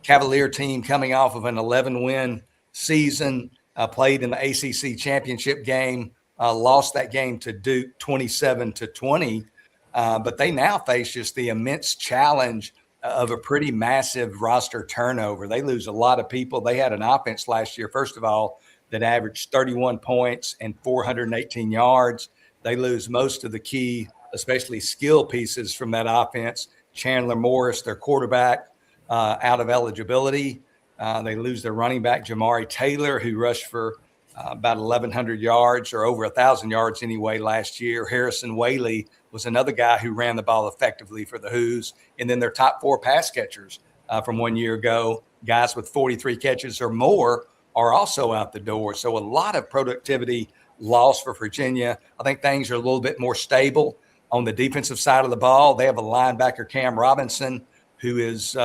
Cavalier team coming off of an 11-win season. Played in the ACC championship game, lost that game to Duke 27-20. But they now face just the immense challenge of a pretty massive roster turnover. They lose a lot of people. They had an offense last year, first of all, that averaged 31 points and 418 yards. They lose most of the key, especially skill pieces from that offense. Chandler Morris, their quarterback, out of eligibility. They lose their running back, Jamari Taylor, who rushed for about 1,100 yards or over 1,000 yards anyway last year. Harrison Whaley was another guy who ran the ball effectively for the Hoos. And then their top 4 pass catchers from 1 year ago, guys with 43 catches or more, are also out the door. So a lot of productivity loss for Virginia. I think things are a little bit more stable on the defensive side of the ball. They have a linebacker, Cam Robinson, who is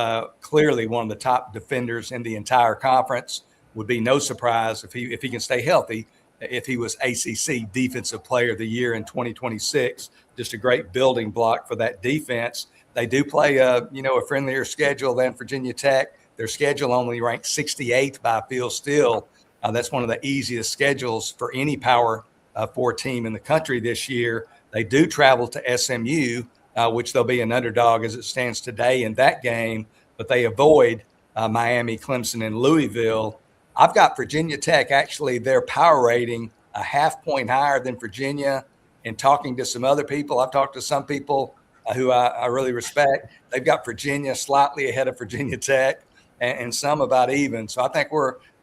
clearly one of the top defenders in the entire conference. Would be no surprise if he can stay healthy, if he was ACC Defensive Player of the Year in 2026. Just a great building block for that defense. They do play a friendlier schedule than Virginia Tech. Their schedule only ranked 68th by Phil Steele. That's one of the easiest schedules for any Power 4 team in the country this year. They do travel to SMU, which they'll be an underdog as it stands today in that game, but they avoid Miami, Clemson, and Louisville. I've got Virginia Tech, actually, their power rating a half point higher than Virginia. And talking to some other people, I've talked to some people who I really respect. They've got Virginia slightly ahead of Virginia Tech and some about even. So I think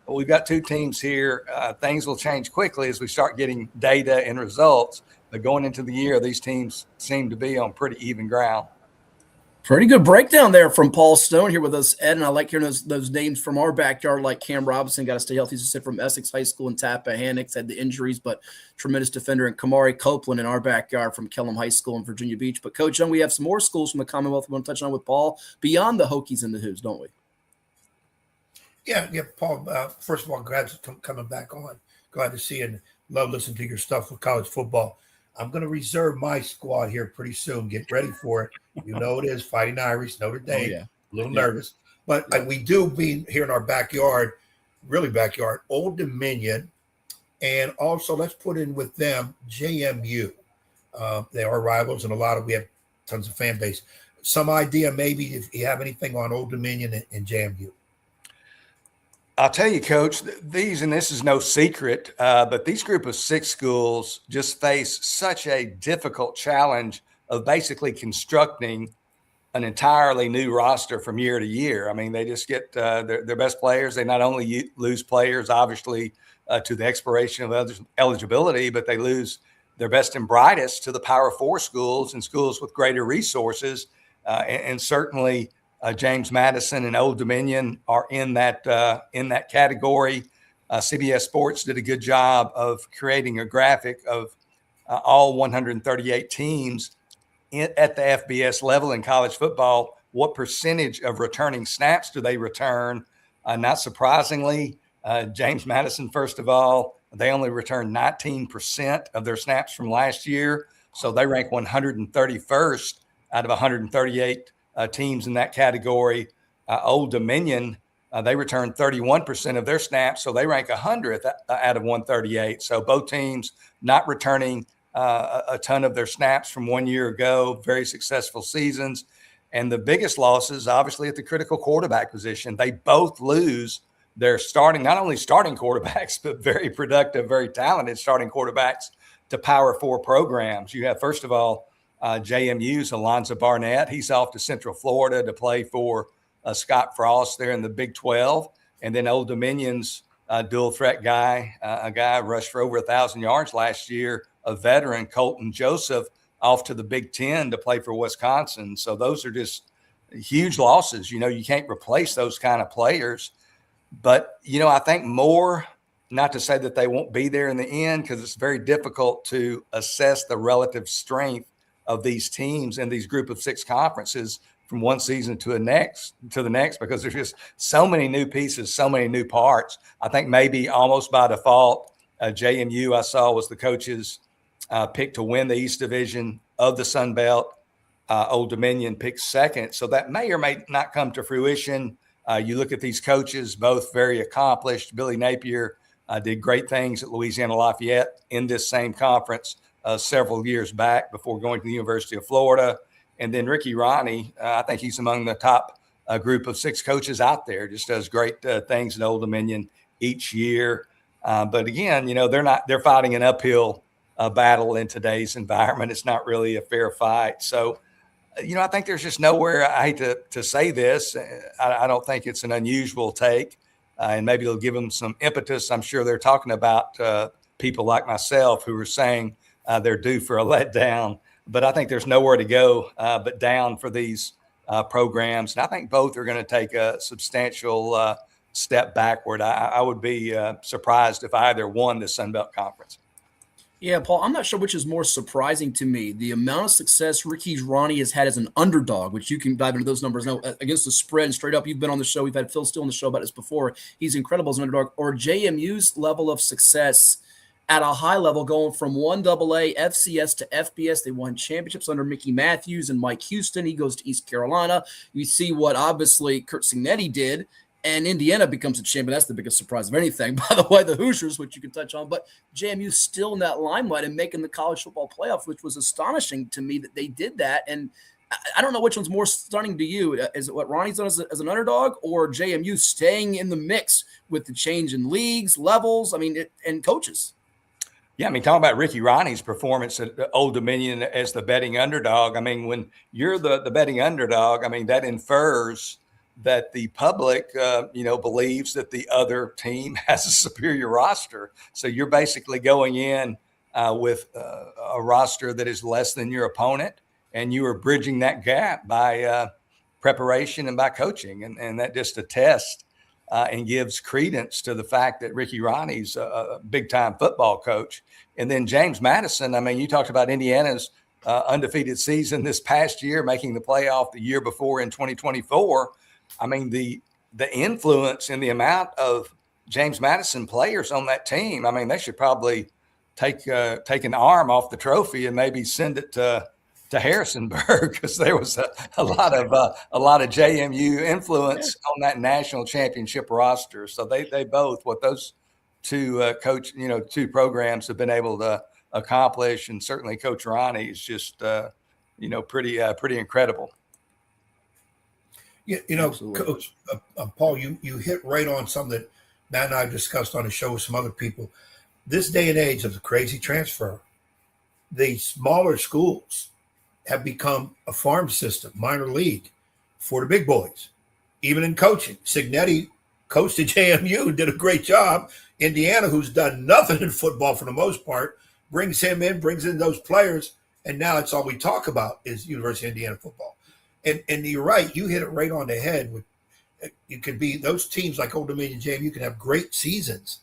we've got 2 teams here. Things will change quickly as we start getting data and results. But going into the year, these teams seem to be on pretty even ground. Pretty good breakdown there from Paul Stone here with us, Ed. And I like hearing those names from our backyard, like Cam Robinson, got to stay healthy. He's from Essex High School in Tappahannock, had the injuries, but tremendous defender. And Kamari Copeland in our backyard from Kellam High School in Virginia Beach. But, Coach Young, we have some more schools from the Commonwealth we want to touch on with Paul beyond the Hokies and the Hoos, don't we? Yeah, Paul. First of all, glad to coming back on. Glad to see you and love listening to your stuff with college football. I'm going to reserve my squad here pretty soon. Get ready for it. You know it is Fighting Irish, Notre Dame. A little nervous. But we do be here in our backyard, really backyard, Old Dominion. And also let's put in with them JMU. They are rivals and we have tons of fan base. Some idea maybe if you have anything on Old Dominion and JMU. I'll tell you, Coach, this is no secret, but these group of 6 schools just face such a difficult challenge of basically constructing an entirely new roster from year to year. I mean, they just get their best players. They not only lose players, obviously, to the expiration of eligibility, but they lose their best and brightest to the Power 4 schools and schools with greater resources. And certainly James Madison and Old Dominion are in that category. CBS Sports did a good job of creating a graphic of all 138 teams at the FBS level in college football. What percentage of returning snaps do they return? Not surprisingly, James Madison, first of all, they only returned 19% of their snaps from last year. So they rank 131st out of 138 teams in that category. Old Dominion, they return 31% of their snaps, so they rank 100th out of 138. So both teams not returning a ton of their snaps from 1 year ago, very successful seasons. And the biggest losses, obviously, at the critical quarterback position. They both lose their not only starting quarterbacks, but very productive, very talented starting quarterbacks to Power 4 programs. You have, first of all, JMU's Alonzo Barnett. He's off to Central Florida to play for Scott Frost there in the Big 12. And then Old Dominion's dual threat guy, a guy rushed for over 1,000 yards last year, a veteran, Colton Joseph, off to the Big 10 to play for Wisconsin. So those are just huge losses. You can't replace those kind of players. But, I think more, not to say that they won't be there in the end, because it's very difficult to assess the relative strength of these teams in these group of 6 conferences from one season to the next, because there's just so many new pieces, so many new parts. I think maybe almost by default, JMU I saw was the coach's pick to win the East Division of the Sun Belt. Old Dominion picked second. So that may or may not come to fruition. You look at these coaches, both very accomplished. Billy Napier did great things at Louisiana Lafayette in this same conference several years back before going to the University of Florida. And then Ricky Ronnie, I think he's among the top group of 6 coaches out there, just does great things at Old Dominion each year. But again, they're fighting an uphill battle in today's environment. It's not really a fair fight. So, I think there's just nowhere, I hate to say this, I don't think it's an unusual take, and maybe it'll give them some impetus. I'm sure they're talking about people like myself who are saying they're due for a letdown, but I think there's nowhere to go but down for these programs. And I think both are going to take a substantial step backward. I would be surprised if either won the Sun Belt Conference. Yeah, Paul, I'm not sure which is more surprising to me. The amount of success Ricky Ronnie has had as an underdog, which you can dive into those numbers now, against the spread and straight up. You've been on the show. We've had Phil Steele on the show about this before. He's incredible as an underdog. Or JMU's level of success at a high level, going from 1AA, FCS to FBS. They won championships under Mickey Matthews and Mike Houston. He goes to East Carolina. You see what obviously Kurt Signetti did, and Indiana becomes a champion. That's the biggest surprise of anything. By the way, the Hoosiers, which you can touch on, but JMU's still in that limelight and making the college football playoff, which was astonishing to me that they did that. And I don't know which one's more stunning to you. Is it what Ronnie's done as an underdog, or JMU staying in the mix with the change in leagues, levels, and coaches? Yeah, talking about Ricky Ronnie's performance at Old Dominion as the betting underdog. When you're the betting underdog, that infers that the public, believes that the other team has a superior roster. So you're basically going in with a roster that is less than your opponent, and you are bridging that gap by preparation and by coaching. And that just attests and gives credence to the fact that Ricky Ronnie's a big-time football coach. And then James Madison, you talked about Indiana's undefeated season this past year, making the playoff the year before in 2024. The influence and the amount of James Madison players on that team, they should probably take an arm off the trophy and maybe send it to Harrisonburg, because there was a lot of JMU influence on that national championship roster. So they both, what those two two programs have been able to accomplish, and certainly Coach Ronnie is just pretty incredible. Yeah, Coach Paul, you hit right on something that Matt and I discussed on the show with some other people. This day and age of the crazy transfer, the smaller schools have become a farm system, minor league for the big boys, even in coaching. Signetti coached at JMU and did a great job. Indiana, who's done nothing in football for the most part, brings him in, brings in those players, and now it's all we talk about is University of Indiana football. And you're right, you hit it right on the head. You could be those teams like Old Dominion, JMU, you can have great seasons.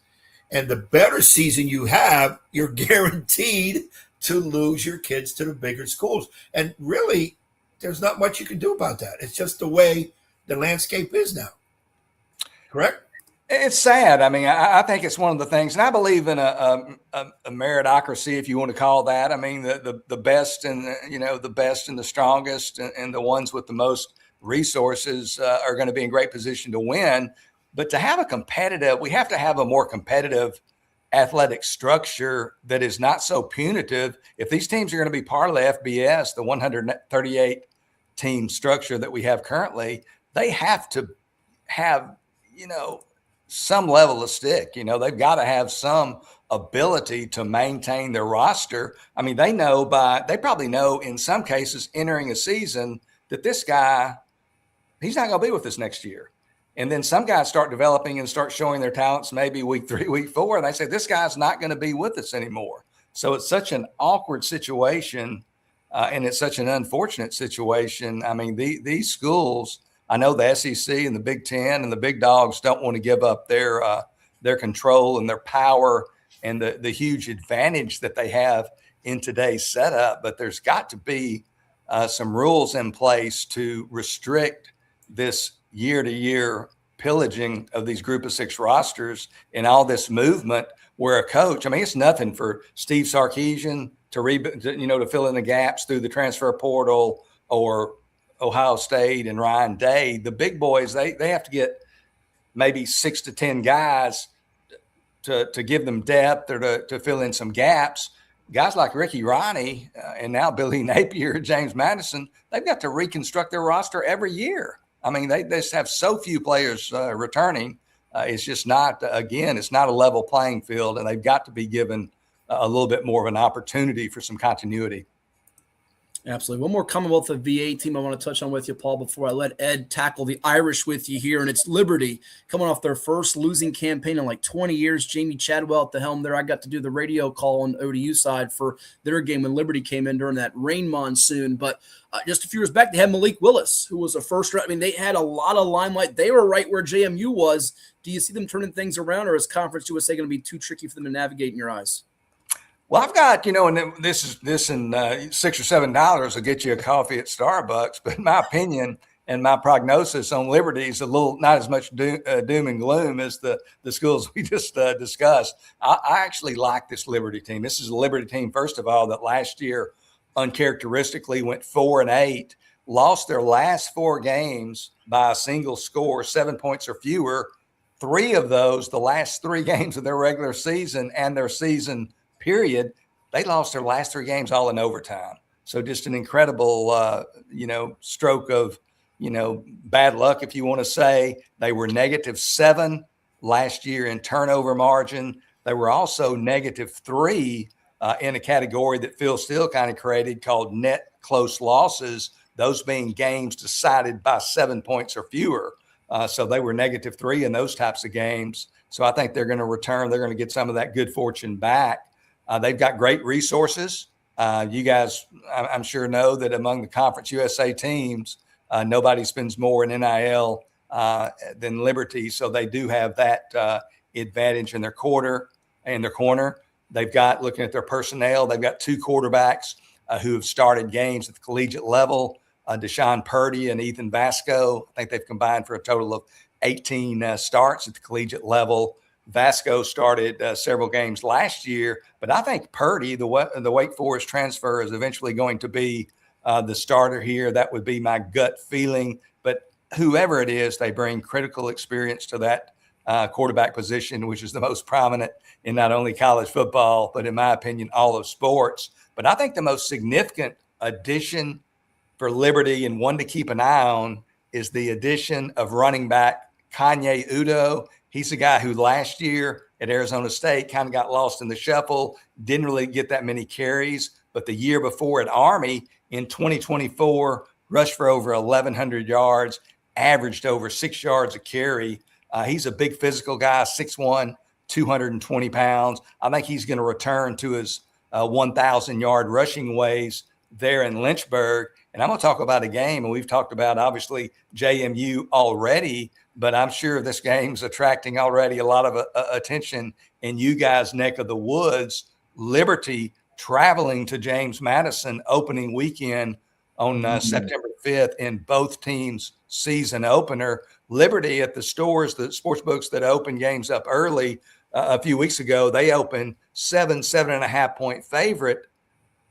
And the better season you have, you're guaranteed to lose your kids to the bigger schools. And really, there's not much you can do about that. It's just the way the landscape is now. Correct? It's sad. I think it's one of the things, and I believe in a meritocracy, if you want to call that. The best and the best and the strongest and the ones with the most resources are going to be in great position to win. But to have we have to have a more competitive athletic structure that is not so punitive. If these teams are going to be part of the FBS, the 138 team structure that we have currently, they have to have, some level of stick. They've got to have some ability to maintain their roster. They probably know in some cases entering a season that this guy, he's not going to be with us next year. And then some guys start developing and start showing their talents maybe week 3, week 4, and they say, this guy's not going to be with us anymore. So it's such an awkward situation, and it's such an unfortunate situation. These schools, I know the SEC and the Big Ten and the big dogs don't want to give up their control and their power and the huge advantage that they have in today's setup. But there's got to be some rules in place to restrict this year-to-year pillaging of these group of 6 rosters and all this movement where a coach, it's nothing for Steve Sarkisian to fill in the gaps through the transfer portal, or Ohio State and Ryan Day. The big boys, they have to get maybe 6 to 10 guys to give them depth or to fill in some gaps. Guys like Ricky Ronnie and now Billy Napier, James Madison, they've got to reconstruct their roster every year. They just have so few players returning. It's just not, again, it's not a level playing field, and they've got to be given a little bit more of an opportunity for some continuity. Absolutely. One more Commonwealth of VA team I want to touch on with you, Paul, before I let Ed tackle the Irish with you here. And it's Liberty coming off their first losing campaign in like 20 years. Jamie Chadwell at the helm there. I got to do the radio call on ODU side for their game when Liberty came in during that rain monsoon. But just a few years back, they had Malik Willis, who was a first round. I mean, they had a lot of limelight. They were right where JMU was. Do you see them turning things around, or is Conference USA going to be too tricky for them to navigate in your eyes? Well, I've got, and this and $6 or $7 will get you a coffee at Starbucks. But in my opinion and my prognosis on Liberty is a little, not as much doom and gloom as the schools we just discussed. I actually like this Liberty team. This is a Liberty team, first of all, that last year uncharacteristically went 4-8, lost their last 4 games by a single score, 7 points or fewer. 3 of those, the last 3 games of their regular season and their season period, they lost their last 3 games all in overtime. So just an incredible, stroke of, bad luck, if you want to say. They were -7 last year in turnover margin. They were also -3 in a category that Phil Steele kind of created called net close losses, those being games decided by 7 points or fewer. So they were -3 in those types of games. So I think they're going to return. They're going to get some of that good fortune back. They've got great resources. You guys, I'm sure, know that among the Conference USA teams, nobody spends more in NIL than Liberty. So they do have that advantage in their corner. They've got, looking at their personnel, they've got 2 quarterbacks who have started games at the collegiate level, Deshaun Purdy and Ethan Vasco. I think they've combined for a total of 18 starts at the collegiate level. Vasco started several games last year, but I think Purdy, the Wake Forest transfer, is eventually going to be the starter here. That would be my gut feeling. But whoever it is, they bring critical experience to that quarterback position, which is the most prominent in not only college football, but in my opinion, all of sports. But I think the most significant addition for Liberty, and one to keep an eye on, is the addition of running back Kanye Udo. He's a guy who last year at Arizona State kind of got lost in the shuffle, didn't really get that many carries. But the year before at Army in 2024, rushed for over 1,100 yards, averaged over 6 yards a carry. He's a big physical guy, 6'1", 220 pounds. I think he's going to return to his 1,000-yard rushing ways there in Lynchburg. And I'm going to talk about a game, and we've talked about, obviously, JMU already, but I'm sure this game's attracting already a lot of attention in you guys' neck of the woods. Liberty traveling to James Madison opening weekend on September 5th in both teams' season opener. Liberty at the stores, the sports books that open games up early a few weeks ago, they opened 7.5 point favorite.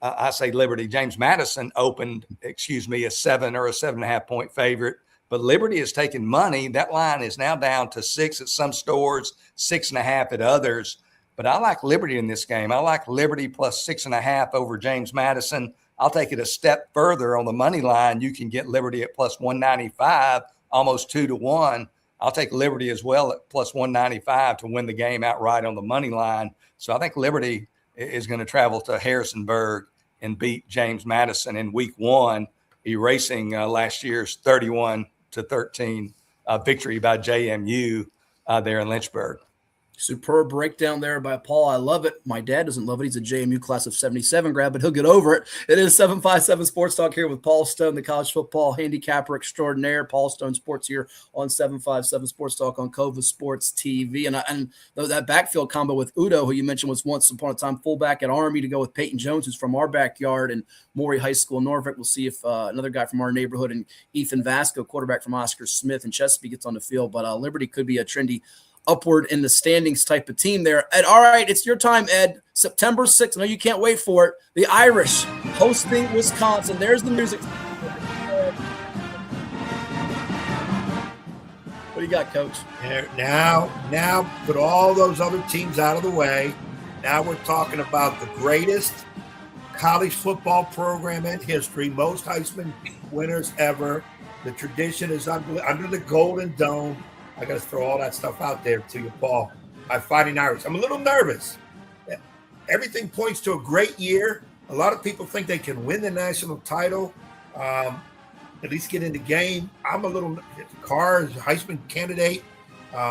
I say Liberty. James Madison opened, a 7 or a 7.5 point favorite. But Liberty has taken money. That line is now down to 6 at some stores, 6.5 at others. But I like Liberty in this game. I like Liberty plus 6.5 over James Madison. I'll take it a step further on the money line. You can get Liberty at plus 195, almost 2-1. I'll take Liberty as well at plus 195 to win the game outright on the money line. So I think Liberty is going to travel to Harrisonburg and beat James Madison in week 1, erasing last year's 31-13 victory by JMU there in Lynchburg. Superb breakdown there by Paul. I love it. My dad doesn't love it. He's a JMU class of 77 grad, but he'll get over it. It is 757 Sports Talk here with Paul Stone, the college football handicapper extraordinaire. Paul Stone Sports here on 757 Sports Talk on Cova Sports TV. And that backfield combo with Udo, who you mentioned was once upon a time fullback at Army, to go with Peyton Jones, who's from our backyard, and Maury High School in Norfolk. We'll see if another guy from our neighborhood, and Ethan Vasco, quarterback from Oscar Smith and Chesapeake, gets on the field. But Liberty could be a trendy upward in the standings type of team there. And all right, it's your time, Ed. September 6th. I know you can't wait for it. The Irish hosting Wisconsin. There's the music. What do you got, Coach? Now put all those other teams out of the way. Now we're talking about the greatest college football program in history, most Heisman winners ever. The tradition is under the Golden Dome. I got to throw all that stuff out there to you, Paul. My Fighting Irish. I'm a little nervous. everything points to a great year. A lot of people think they can win the national title, at least get in the game. I'm a little – Carr is a Heisman candidate.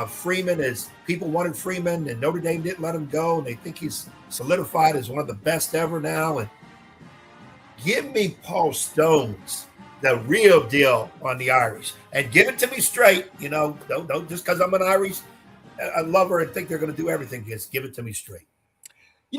Freeman is – people wanted Freeman, and Notre Dame didn't let him go, and they think he's solidified as one of the best ever now. And give me Paul Stones, the real deal on the Irish, and give it to me straight. Don't just because I'm an Irish lover and think they're going to do everything. Just give it to me straight.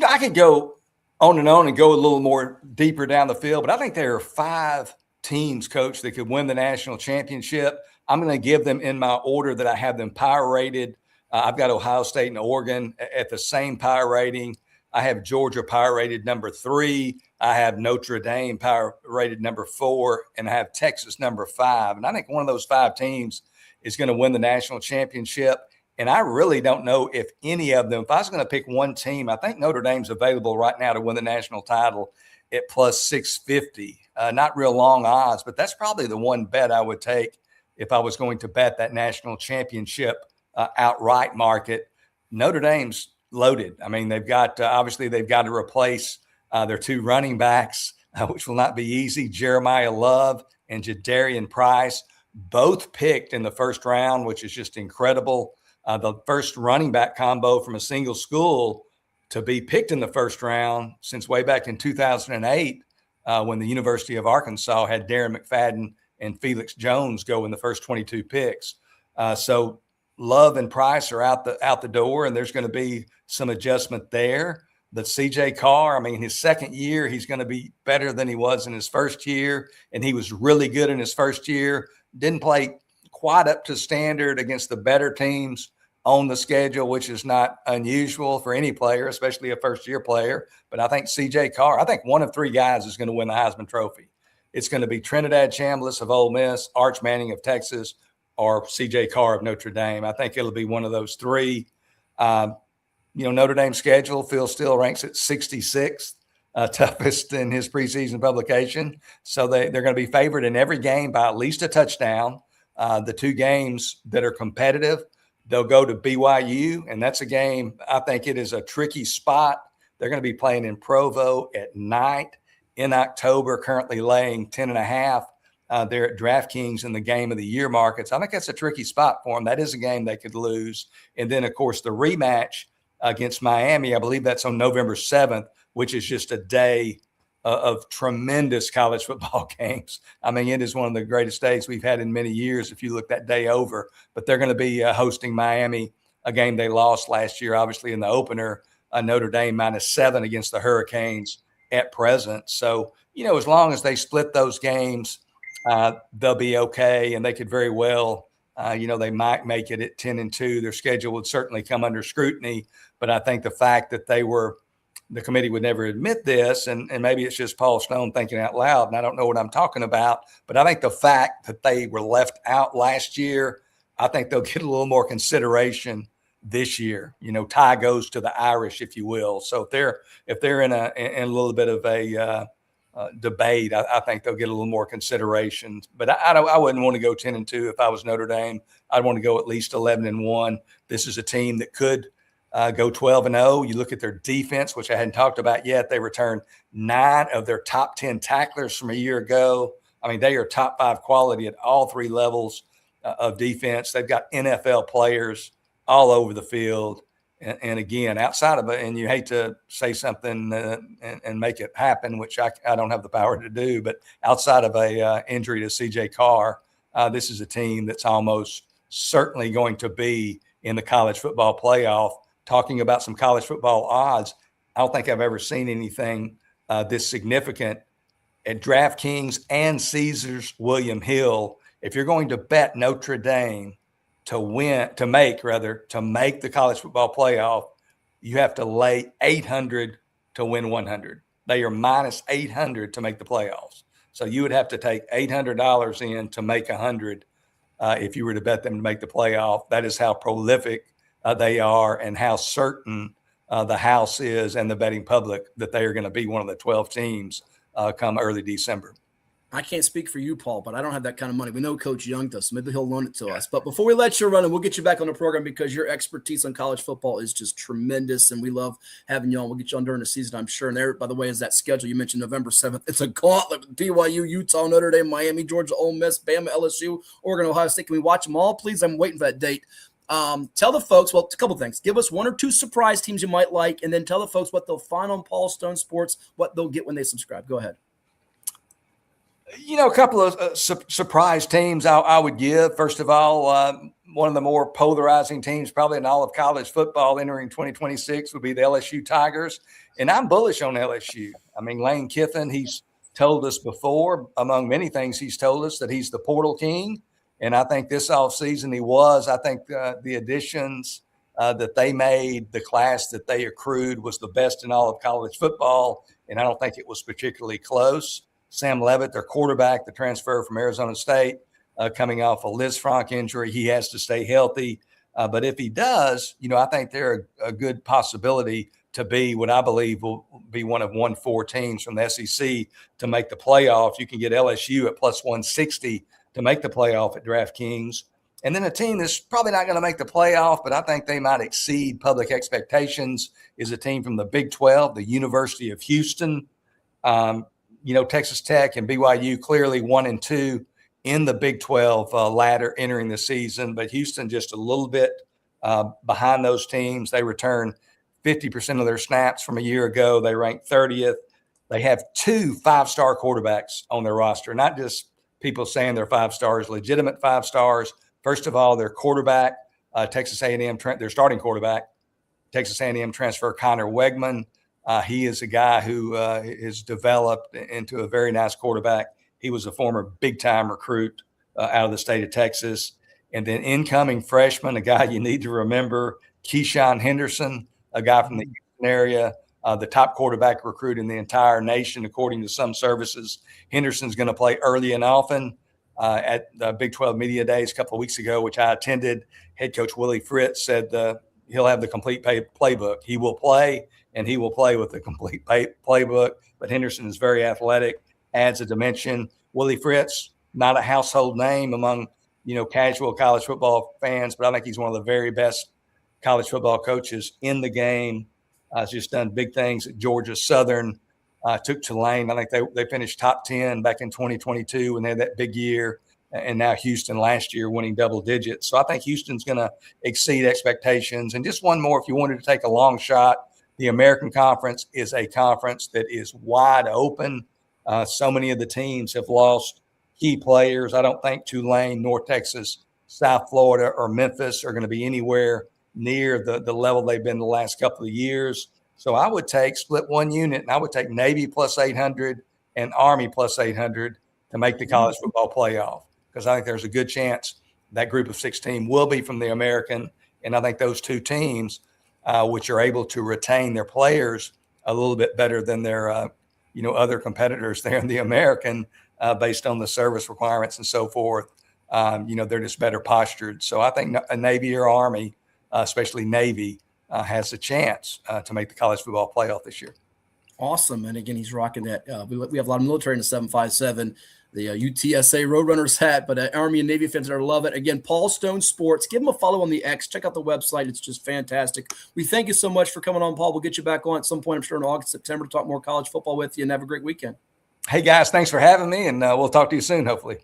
I could go on and go a little more deeper down the field, but I think there are 5 teams, Coach, that could win the national championship. I'm going to give them in my order that I have them power rated. I've got Ohio State and Oregon at the same power rating. I have Georgia power rated number 3. I have Notre Dame power rated number 4, and I have Texas number 5. And I think one of those 5 teams is going to win the national championship. And I really don't know if any of them, if I was going to pick one team, I think Notre Dame's available right now to win the national title at plus 650. Not real long odds, but that's probably the one bet I would take if I was going to bet that national championship outright market. Notre Dame's loaded. I mean, they've got, obviously they've got to replace their 2 running backs, which will not be easy. Jeremiah Love and Jadarian Price, both picked in the first round, which is just incredible. The first running back combo from a single school to be picked in the first round since way back in 2008, when the University of Arkansas had Darren McFadden and Felix Jones go in the first 22 picks. So Love and Price are out the door, and there's going to be some adjustment there. But CJ Carr, I mean, his second year, he's going to be better than he was in his first year, and he was really good in his first year. Didn't play quite up to standard against the better teams on the schedule, which is not unusual for any player, especially a first-year player. But I think CJ Carr, I think one of 3 guys is going to win the Heisman Trophy. It's going to be Trinidad Chambliss of Ole Miss, Arch Manning of Texas, or CJ Carr of Notre Dame. I think it'll be one of those 3. Notre Dame's schedule, Phil Steele ranks at 66th, toughest in his preseason publication. So they're going to be favored in every game by at least a touchdown. The 2 games that are competitive, they'll go to BYU, and that's a game, I think it is a tricky spot. They're going to be playing in Provo at night in October, currently laying 10.5. They're at DraftKings in the game of the year markets. I think that's a tricky spot for them. That is a game they could lose. And then, of course, the rematch against Miami, I believe that's on November 7th, which is just a day of tremendous college football games. I mean, it is one of the greatest days we've had in many years if you look that day over. But they're going to be hosting Miami, a game they lost last year, obviously, in the opener. Notre Dame -7 against the Hurricanes at present. So, as long as they split those games, they'll be okay, and they could very well, they might make it at 10-2. Their schedule would certainly come under scrutiny, but I think the fact that the committee would never admit this, and maybe it's just Paul Stone thinking out loud, and I don't know what I'm talking about, but I think the fact that they were left out last year, I think they'll get a little more consideration this year. Tie goes to the Irish, if you will. So if they're in a little bit of a debate, I think they'll get a little more consideration. But I wouldn't want to go 10-2 if I was Notre Dame. I'd want to go at least 11-1. This is a team that could go 12-0. You look at their defense, which I hadn't talked about yet. They returned 9 of their top 10 tacklers from a year ago. I mean, they are top 5 quality at all 3 levels of defense. They've got NFL players all over the field. And again, outside of it, and you hate to say something and make it happen, which I don't have the power to do, but outside of a injury to CJ Carr, this is a team that's almost certainly going to be in the college football playoff. Talking about some college football odds, I don't think I've ever seen anything this significant at DraftKings and Caesars William Hill. If you're going to bet Notre Dame to make the college football playoff, you have to lay 800 to win 100. They are minus 800 to make the playoffs. So you would have to take $800 in to make 100 if you were to bet them to make the playoff. That is how prolific they are and how certain the house is and the betting public that they are going to be one of the 12 teams come early December. I can't speak for you, Paul, but I don't have that kind of money. We know Coach Young does, so maybe he'll loan it to us. But before we let you run, and we'll get you back on the program because your expertise on college football is just tremendous, and we love having you on. We'll get you on during the season, I'm sure. And there, by the way, is that schedule you mentioned, November 7th. It's a gauntlet with BYU, Utah, Notre Dame, Miami, Georgia, Ole Miss, Bama, LSU, Oregon, Ohio State. Can we watch them all, please? I'm waiting for that date. Tell the folks, well, a couple things. Give us 1 or 2 surprise teams you might like, and then tell the folks what they'll find on Paul Stone Sports, what they'll get when they subscribe. Go ahead. A couple of surprise teams I would give. First of all, one of the more polarizing teams probably in all of college football entering 2026 would be the LSU Tigers. And I'm bullish on LSU. I mean, Lane Kiffin, he's told us before, among many things, he's told us that he's the portal king. And I think this offseason he was. I think the additions that they made, the class that they accrued was the best in all of college football. And I don't think it was particularly close. Sam Levitt, their quarterback, the transfer from Arizona State, coming off a Liz Frank injury. He has to stay healthy. But if he does, I think they're a good possibility to be what I believe will be one of 1-4 teams from the SEC to make the playoffs. You can get LSU at plus 160 to make the playoff at DraftKings. And then a team that's probably not going to make the playoff, but I think they might exceed public expectations, is a team from the Big 12, the University of Houston. Texas Tech and BYU clearly 1 and 2 in the Big 12 ladder entering the season, but Houston just a little bit behind those teams. They return 50% of their snaps from a year ago. They rank 30th. They have 2 5-star quarterbacks on their roster, not just people saying they're 5 stars, legitimate 5 stars. First of all, their quarterback, Texas A&M, their starting quarterback, Texas A&M transfer Connor Wegman. He is a guy who is developed into a very nice quarterback. He was a former big-time recruit out of the state of Texas. And then incoming freshman, a guy you need to remember, Keyshawn Henderson, a guy from the Houston area, the top quarterback recruit in the entire nation, according to some services. Henderson's going to play early and often. At the Big 12 Media Days a couple of weeks ago, which I attended, head coach Willie Fritz said he'll have the complete playbook. He will play, and he will play with the complete playbook. But Henderson is very athletic, adds a dimension. Willie Fritz, not a household name among casual college football fans, but I think he's one of the very best college football coaches in the game. Has just done big things at Georgia Southern. Took Tulane. I think they finished top 10 back in 2022 when they had that big year. And now Houston last year winning double digits. So I think Houston's going to exceed expectations. And just one more, if you wanted to take a long shot, the American Conference is a conference that is wide open. So many of the teams have lost key players. I don't think Tulane, North Texas, South Florida, or Memphis are going to be anywhere near the level they've been the last couple of years. So I would split one unit, and I would take Navy plus 800 and Army plus 800 to make the college football playoff, because I think there's a good chance that group of 16 will be from the American. And I think those 2 teams, which are able to retain their players a little bit better than their, other competitors there in the American, based on the service requirements and so forth, they're just better postured. So I think a Navy or Army, especially Navy, has a chance to make the college football playoff this year. Awesome. And again, he's rocking that. We have a lot of military in the 757, the UTSA Roadrunners hat, but Army and Navy fans are love it. Again, Paul Stone Sports. Give him a follow on the X. Check out the website. It's just fantastic. We thank you so much for coming on, Paul. We'll get you back on at some point, I'm sure in August, September, to talk more college football with you, and have a great weekend. Hey, guys, thanks for having me, and we'll talk to you soon, hopefully.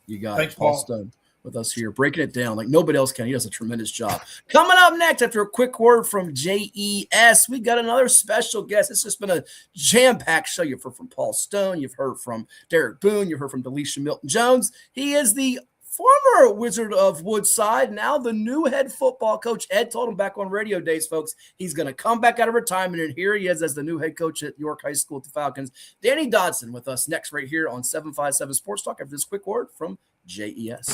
You got it. Paul Stone with us here, breaking it down like nobody else can. He does a tremendous job. Coming up next, after a quick word from JES, we got another special guest. It's just been a jam-packed show. You've heard from Paul Stone. You've heard from Derek Boone. You've heard from DeLisha Milton-Jones. He is the former Wizard of Woodside, now the new head football coach. Ed told him back on radio days, folks, he's going to come back out of retirement, and here he is as the new head coach at York High School at the Falcons. Danny Dodson with us next right here on 757 Sports Talk after this quick word from JES.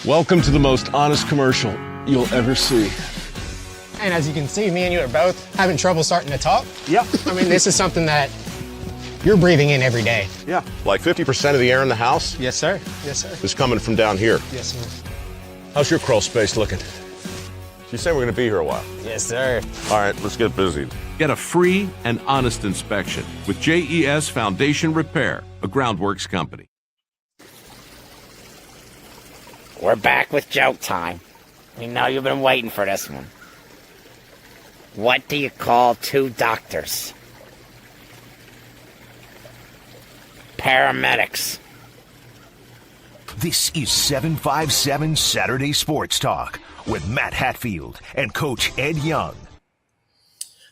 Welcome to the most honest commercial you'll ever see. And as you can see, me and you are both having trouble starting to talk. Yep. I mean, this is something that you're breathing in every day. Yeah. Like 50% of the air in the house? Yes, sir. Yes, sir. Is coming from down here. Yes, sir. How's your crawl space looking? You say we're going to be here a while. Yes, sir. All right, let's get busy. Get a free and honest inspection with JES Foundation Repair, a groundworks company. We're back with joke time. We know you've been waiting for this one. What do you call two doctors? Paramedics. This is 757 Saturday Sports Talk with Matt Hatfield and Coach Ed Young.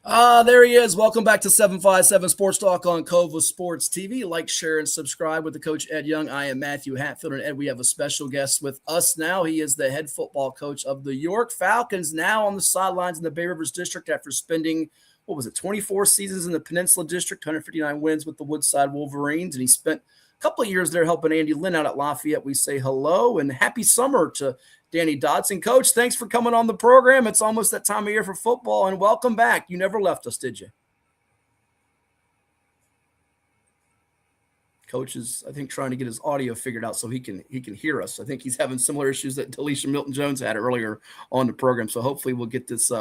There he is. Welcome back to 757 Sports Talk on Cova Sports TV. Like, share, and subscribe with the Coach Ed Young. I am Matthew Hatfield, and Ed, we have a special guest with us now. He is the head football coach of the York Falcons, now on the sidelines in the Bay Rivers District after spending, 24 seasons in the Peninsula District, 159 wins with the Woodside Wolverines, and he spent a couple of years there helping Andy Lynn out at Lafayette. We say hello and happy summer to Danny Dodson. Coach, thanks for coming on the program. It's almost that time of year for football, and welcome back. You never left us, did you? Coach is, I think, trying to get his audio figured out so he can hear us. I think he's having similar issues that DeLisha Milton-Jones had earlier on the program. So hopefully we'll get this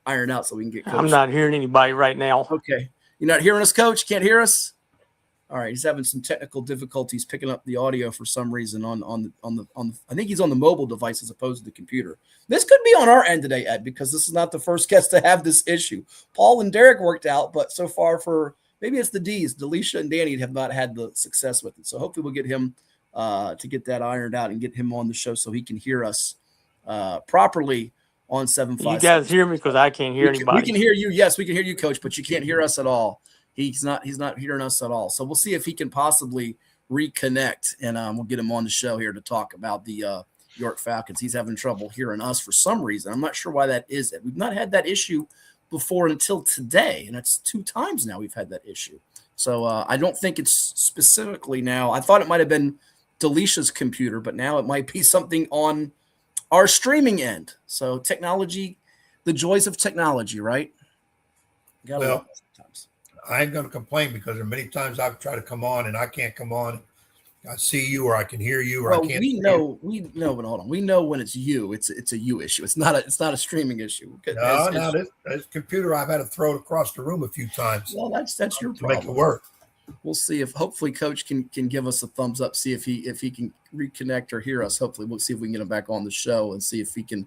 ironed out so we can get Coach. I'm not hearing anybody right now. Okay. You're not hearing us, Coach? Can't hear us? All right, he's having some technical difficulties picking up the audio for some reason on the I think he's on the mobile device as opposed to the computer. This could be on our end today, Ed, because this is not the first guest to have this issue. Paul and Derek worked out, but so far for maybe it's the D's, DeLisha and Danny have not had the success with it. So hopefully we'll get him to get that ironed out and get him on the show so he can hear us properly on 757. You guys hear me because I can't hear anybody. We can hear you. Yes, we can hear you, Coach, but you can't hear us at all. He's not hearing us at all. So we'll see if he can possibly reconnect, and we'll get him on the show here to talk about the York Falcons. He's having trouble hearing us for some reason. I'm not sure why that is. We've not had that issue before until today, and it's 2 times now we've had that issue. So I don't think it's specifically now. I thought it might have been DeLisha's computer, but now it might be something on our streaming end. So technology, the joys of technology, right? Well, I ain't going to complain because there are many times I've tried to come on and I can't come on. I see you or I can hear you or I can't. We know, but hold on. We know when it's you. It's a you issue. It's not a streaming issue. No, this computer I've had to throw it across the room a few times. Well, that's your to problem. make it work. We'll see if hopefully Coach can give us a thumbs up. See if he can reconnect or hear us. Hopefully, we'll see if we can get him back on the show and see if he can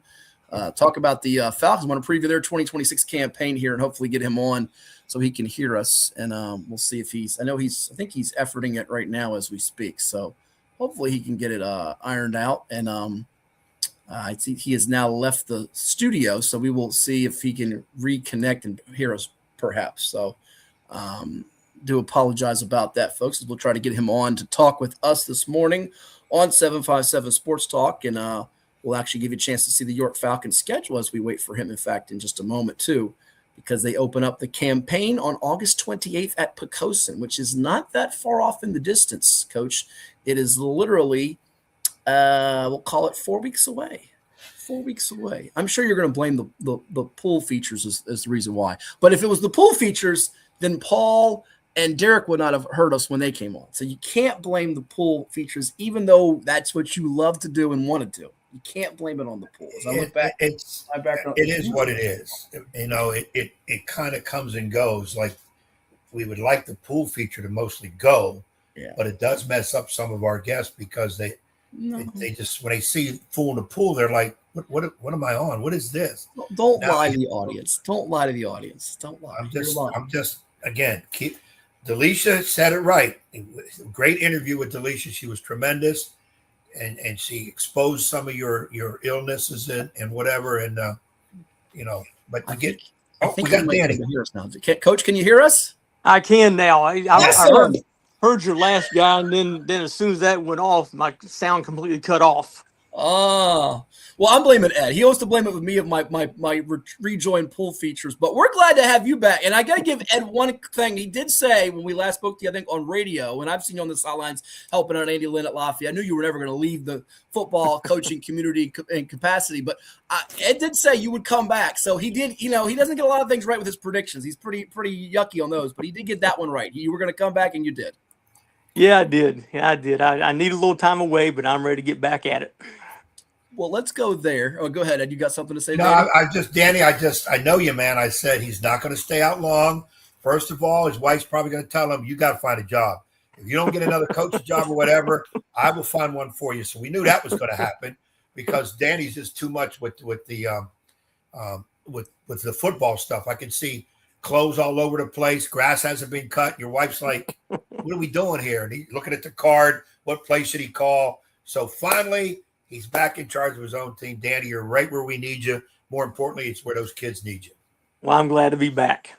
talk about the Falcons. I want to preview their 2026 campaign here and hopefully get him on so he can hear us. And we'll see if I think he's efforting it right now as we speak. So hopefully he can get it ironed out. And I see he has now left the studio. So we will see if he can reconnect and hear us perhaps. So do apologize about that, folks. We'll try to get him on to talk with us this morning on 757 Sports Talk. And we'll actually give you a chance to see the York Falcons schedule as we wait for him, in fact, in just a moment, too, because they open up the campaign on August 28th at Poquoson, which is not that far off in the distance, Coach. It is literally, we'll call it 4 weeks away. 4 weeks away. I'm sure you're going to blame the pool features as the reason why. But if it was the pool features, then Paul and Derek would not have heard us when they came on. So you can't blame the pool features, even though that's what you love to do and want to do. You can't blame it on the pool. As I look back, it is what it is. You know, it kind of comes and goes. Like we would like the pool feature to mostly go, but it does mess up some of our guests because they just when they see full in the pool, they're like, "What am I on? What is this?" Don't lie to the audience. Don't lie to the audience. Don't lie. I'm just again keep. DeLisha said it right. Great interview with DeLisha. She was tremendous. And she exposed some of your illnesses and whatever. And, but we got Danny. Hear us now. Coach, can you hear us? I can now. I heard your last guy, and then as soon as that went off, my sound completely cut off. Oh, well, I'm blaming Ed. He wants to blame it with me of my rejoined pool features, but we're glad to have you back. And I got to give Ed one thing. He did say when we last spoke to you, I think on radio, and I've seen you on the sidelines helping out Andy Lynn at Lafayette. I knew you were never going to leave the football coaching community in capacity, but Ed did say you would come back. So he did, he doesn't get a lot of things right with his predictions. He's pretty yucky on those, but he did get that one right. You were going to come back and you did. Yeah, I did. I need a little time away, but I'm ready to get back at it. Well, let's go there. Oh, go ahead, Ed. You got something to say? No, Danny? I know you, man. I said he's not going to stay out long. First of all, his wife's probably going to tell him, you got to find a job. If you don't get another coaching job or whatever, I will find one for you. So we knew that was going to happen because Danny's just too much with the football stuff. I can see clothes all over the place. Grass hasn't been cut. Your wife's like, what are we doing here? And he's looking at the card. What play should he call? So finally, he's back in charge of his own team. Danny, you're right where we need you. More importantly, it's where those kids need you. Well, I'm glad to be back.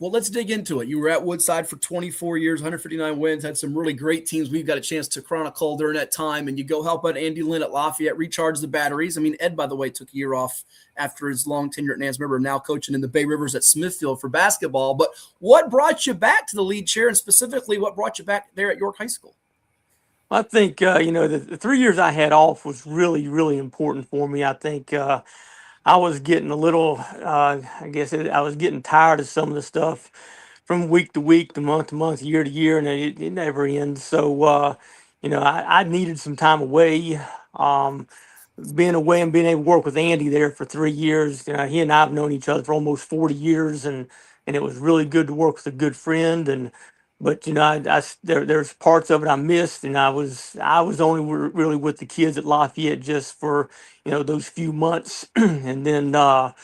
Well, let's dig into it. You were at Woodside for 24 years, 159 wins, had some really great teams we've got a chance to chronicle during that time, and you go help out Andy Lynn at Lafayette, recharge the batteries. I mean, Ed, by the way, took a year off after his long tenure at Nance. Remember, now coaching in the Bay Rivers at Smithfield for basketball. But what brought you back to the lead chair, and specifically what brought you back there at York High School? I think, the 3 years I had off was really, really important for me. I think I was getting a little, I was getting tired of some of the stuff from week to week, to month, year to year, and it never ends. So, I needed some time away. Being away and being able to work with Andy there for 3 years, he and I have known each other for almost 40 years, and it was really good to work with a good friend. But there's parts of it I missed, and I was only really with the kids at Lafayette just for those few months, and then I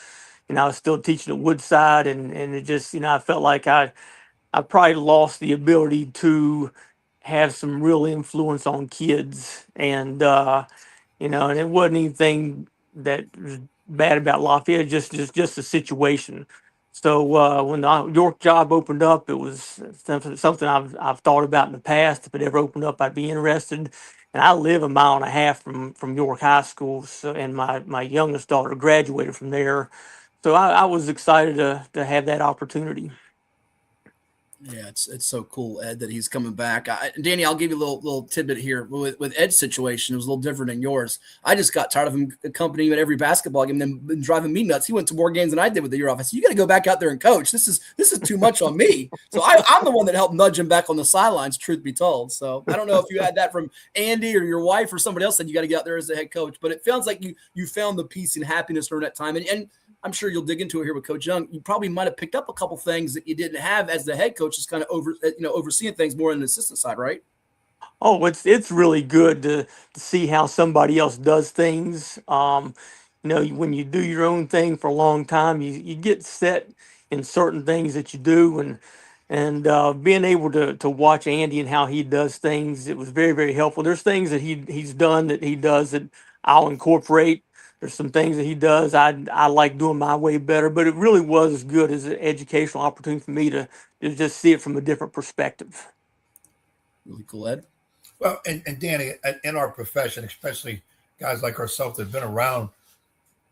was still teaching at Woodside, and it just I felt like I probably lost the ability to have some real influence on kids, and and it wasn't anything that was bad about Lafayette, just the situation. So when the York job opened up, it was something I've thought about in the past. If it ever opened up, I'd be interested. And I live a mile and a half from York High School, so, and my youngest daughter graduated from there. So I was excited to have that opportunity. Yeah, it's so cool, Ed, that he's coming back. Danny, I'll give you a little tidbit here. With Ed's situation, it was a little different than yours. I just got tired of him accompanying me at every basketball game and then driving me nuts. He went to more games than I did with the year off. I said, you got to go back out there and coach. This is too much on me. So I'm the one that helped nudge him back on the sidelines, truth be told. So I don't know if you had that from Andy or your wife or somebody else said you got to get out there as the head coach. But it sounds like you found the peace and happiness during that time. And I'm sure you'll dig into it here with Coach Young. You probably might have picked up a couple things that you didn't have as the head coach, just kind of overseeing things more on the assistant side, right? Oh, it's really good to see how somebody else does things. When you do your own thing for a long time, you get set in certain things that you do, and being able to watch Andy and how he does things, it was very, very helpful. There's things that he's done that he does that I'll incorporate. There's some things that he does I like doing my way better, but it really was as good as an educational opportunity for me to just see it from a different perspective. Really cool, Ed. Well, and Danny, in our profession, especially guys like ourselves that have been around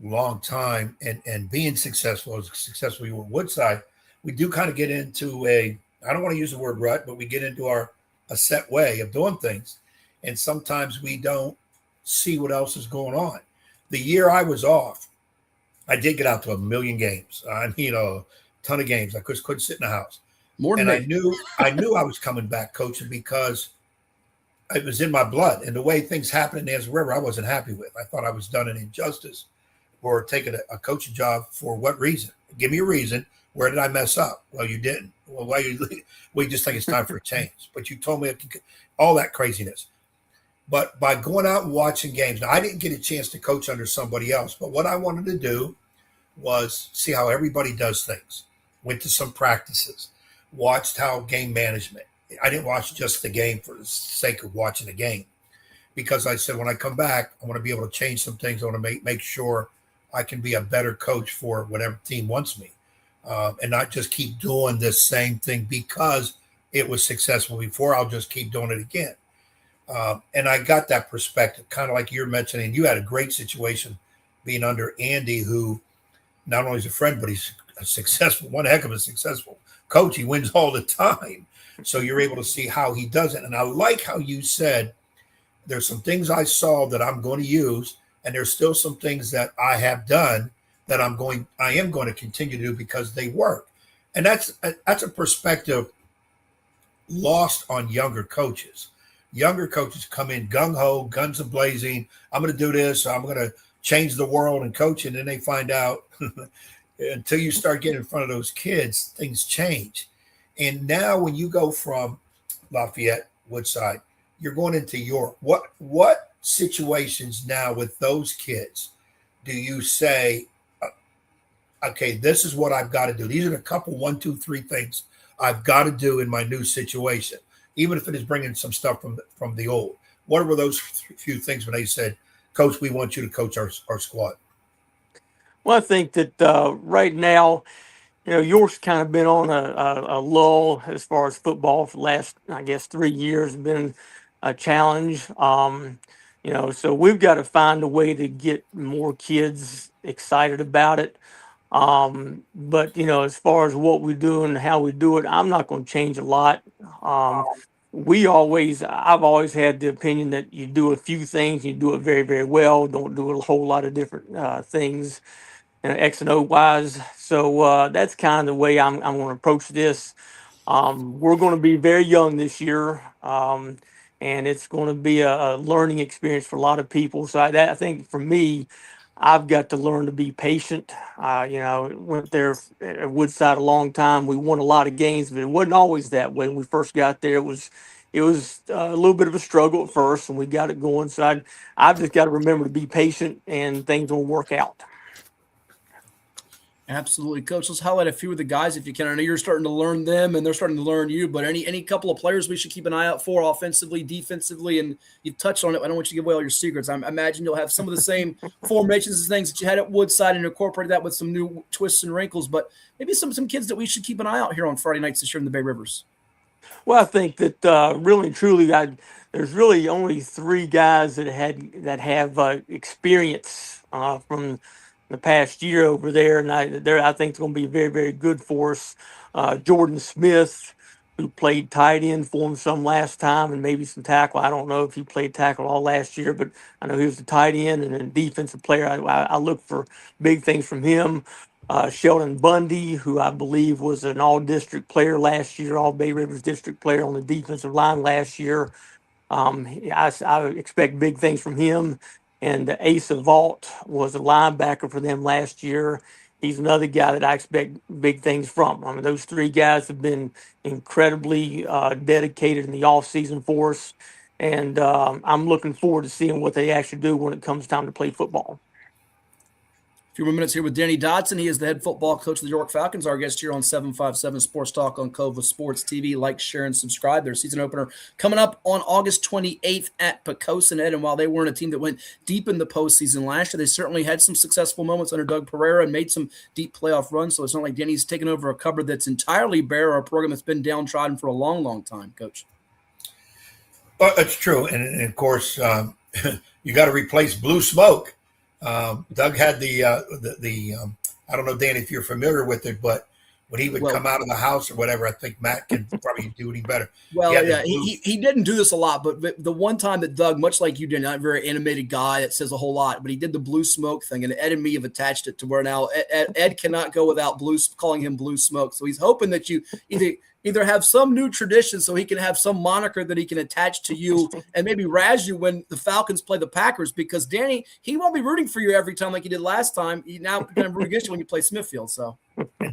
a long time and being successful, as successful with Woodside, we do kind of get into I don't want to use the word rut, but we get into a set way of doing things. And sometimes we don't see what else is going on. The year I was off, I did get out to 1 million games. A ton of games. I couldn't sit in the house. More than I knew I was coming back coaching because it was in my blood. And the way things happened in Nance River, I wasn't happy with. I thought I was done an injustice for taking a coaching job. For what reason? Give me a reason. Where did I mess up? Well, you didn't. Well, why we just think it's time for a change. But you told me all that craziness. But by going out and watching games, now I didn't get a chance to coach under somebody else, but what I wanted to do was see how everybody does things. Went to some practices, watched how game management. I didn't watch just the game for the sake of watching the game, because I said when I come back, I want to be able to change some things. I want to make sure I can be a better coach for whatever team wants me, and not just keep doing this same thing because it was successful before. I'll just keep doing it again. And I got that perspective, kind of like you're mentioning. You had a great situation being under Andy, who not only is a friend, but he's a successful, one heck of a successful coach. He wins all the time. So you're able to see how he does it. And I like how you said there's some things I saw that I'm going to use, and there's still some things that I have done that I am going to continue to do because they work. And that's a perspective lost on younger coaches. younger coaches come in gung-ho, guns a-blazing. I'm going to do this. I'm going to change the world and coach. And then they find out until you start getting in front of those kids, things change. And now when you go from Lafayette, Woodside, you're going into York. What situations now with those kids do you say, okay, this is what I've got to do? These are a couple, 1, 2, 3 things I've got to do in my new situation, even if it is bringing some stuff from the old. What were those few things when they said, Coach, we want you to coach our squad? Well, I think that right now, York's kind of been on a lull as far as football for the last, I guess, 3 years. Been a challenge. So we've got to find a way to get more kids excited about it. But as far as what we do and how we do it, I'm not going to change a lot. I've always had the opinion that you do a few things, you do it very, very well. Don't do a whole lot of different things, X and O wise. So that's kind of the way I'm going to approach this. We're going to be very young this year, and it's going to be a learning experience for a lot of people. So I think for me, I've got to learn to be patient. Went there at Woodside a long time. We won a lot of games, but it wasn't always that way. When we first got there, it was a little bit of a struggle at first, and we got it going. So I've just got to remember to be patient, and things will work out. Absolutely, Coach. Let's highlight a few of the guys if you can. I know you're starting to learn them, and they're starting to learn you. But any couple of players we should keep an eye out for, offensively, defensively, and you've touched on it. I don't want you to give away all your secrets. I imagine you'll have some of the same formations and things that you had at Woodside, and incorporate that with some new twists and wrinkles. But maybe some kids that we should keep an eye out here on Friday nights this year in the Bay Rivers. Well, I think that really and truly, there's really only 3 guys that have experience from the past year over there, and I think it's going to be very, very good for us. Jordan Smith, who played tight end for him some last time, and maybe some tackle. I don't know if he played tackle all last year, but I know he was a tight end and a defensive player. I look for big things from him. Sheldon Bundy, who I believe was an all-district player last year, all Bay Rivers district player on the defensive line last year. I expect big things from him. And Asa Vault was a linebacker for them last year. He's another guy that I expect big things from. I mean, those 3 guys have been incredibly dedicated in the offseason for us. And I'm looking forward to seeing what they actually do when it comes time to play football. A few more minutes here with Danny Dodson. He is the head football coach of the York Falcons, our guest here on 757 Sports Talk on Cova Sports TV. Like, share, and subscribe. Their season opener coming up on August 28th at Pocosin Ed. And while they weren't a team that went deep in the postseason last year, they certainly had some successful moments under Doug Pereira and made some deep playoff runs. So it's not like Danny's taken over a cupboard that's entirely bare or a program that's been downtrodden for a long, long time, Coach. Well, that's true. And of course, you got to replace Blue Smoke. Doug had the I don't know, Dan, if you're familiar with it, but when he would come out of the house or whatever, I think Matt can probably do any better. Well, he didn't do this a lot, but the one time that Doug, much like you did, not a very animated guy that says a whole lot, but he did the blue smoke thing, and Ed and me have attached it to where now Ed cannot go without calling him Blue Smoke. So he's hoping that you either have some new tradition so he can have some moniker that he can attach to you and maybe razz you when the Falcons play the Packers, because Danny, he won't be rooting for you every time like he did last time. He now going to root against you when you play Smithfield. So,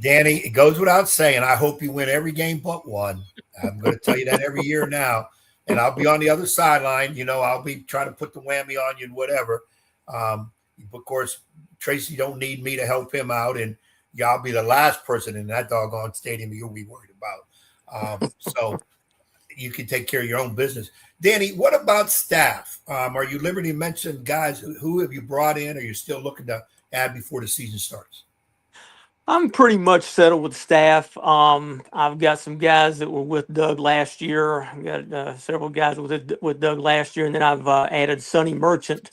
Danny, it goes without saying, I hope you win every game but one. I'm going to tell you that every year now. And I'll be on the other sideline. I'll be trying to put the whammy on you and whatever. Of course, Tracy don't need me to help him out. And y'all be the last person in that doggone stadium you'll be worried about. So you can take care of your own business. Danny, what about staff? Are you liberty to mention guys? Who have you brought in? Or are you still looking to add before the season starts? I'm pretty much settled with staff. I've got some guys that were with Doug last year. I've got several guys with Doug last year, and then I've added Sonny Merchant,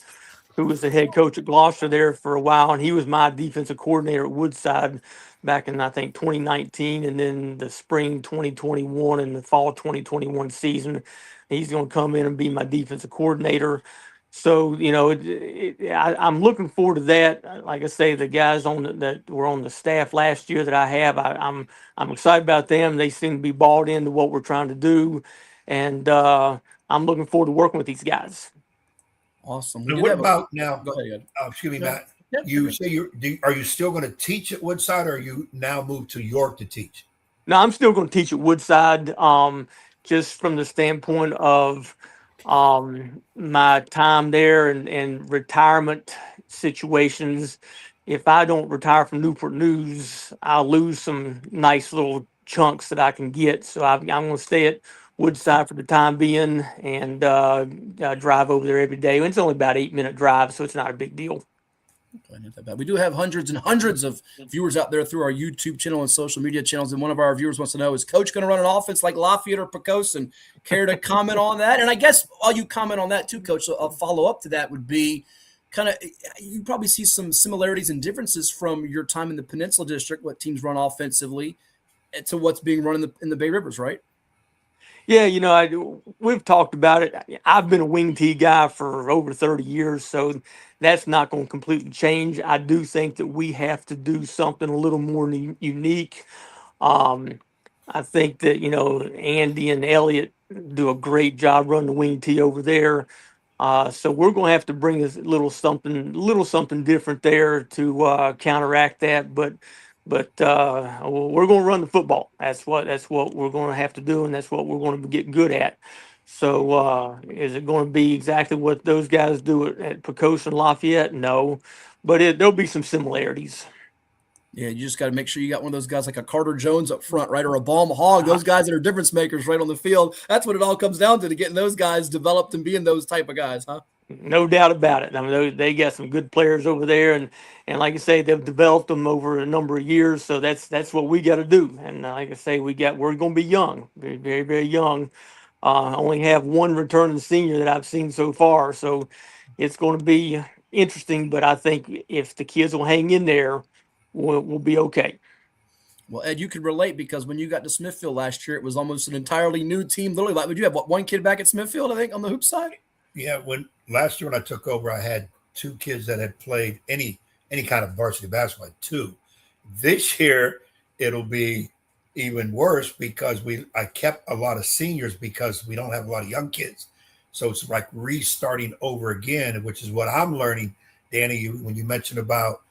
who was the head coach at Gloucester there for a while, and he was my defensive coordinator at Woodside back in, I think, 2019, and then the spring 2021 and the fall 2021 season. He's going to come in and be my defensive coordinator. So, I'm looking forward to that. Like I say, the guys that were on the staff last year that I have, I'm excited about them. They seem to be bought into what we're trying to do. And I'm looking forward to working with these guys. Awesome. And what about now? Go ahead. Excuse me, No. Matt. Yep. You say are you still going to teach at Woodside, or are you now moved to York to teach? No, I'm still going to teach at Woodside, just from the standpoint of my time there and retirement situations. If I don't retire from Newport News, I'll lose some nice little chunks that I can get. So I'm going to stay at Woodside for the time being and drive over there every day. It's only about 8-minute drive, so it's not a big deal. Not that bad. We do have hundreds and hundreds of viewers out there through our YouTube channel and social media channels. And one of our viewers wants to know, is Coach going to run an offense like Lafayette or Pecos? And care to comment on that? And I guess while you comment on that too, Coach, a follow-up to that would be kind of, you probably see some similarities and differences from your time in the Peninsula District, what teams run offensively, to what's being run in the Bay Rivers, right? Yeah, we've talked about it. I've been a wing tee guy for over 30 years, so that's not going to completely change. I do think that we have to do something a little more unique. I think that, Andy and Elliot do a great job running the wing tee over there. So we're going to have to bring a little something different there to counteract that. But we're going to run the football. That's what we're going to have to do, and that's what we're going to get good at. So is it going to be exactly what those guys do at Pecos and Lafayette? No, but there'll be some similarities. Yeah, you just got to make sure you got one of those guys like a Carter Jones up front, right, or a Balm Hogg. Those guys that are difference makers right on the field. That's what it all comes down to getting those guys developed and being those type of guys, huh? No doubt about it. I mean, they got some good players over there, and like I say, they've developed them over a number of years. So that's what we got to do. And like I say, we're going to be young, very, very, very young. Only have one returning senior that I've seen so far, so it's going to be interesting. But I think if the kids will hang in there, we'll be okay. Well, Ed, you can relate because when you got to Smithfield last year, it was almost an entirely new team. Literally, would you have one kid back at Smithfield, I think, on the hoop side? Yeah, when last year when I took over, I had 2 kids that had played any kind of varsity basketball. 2. This year it'll be even worse because I kept a lot of seniors because we don't have a lot of young kids. So it's like restarting over again, which is what I'm learning, Danny. When you mentioned about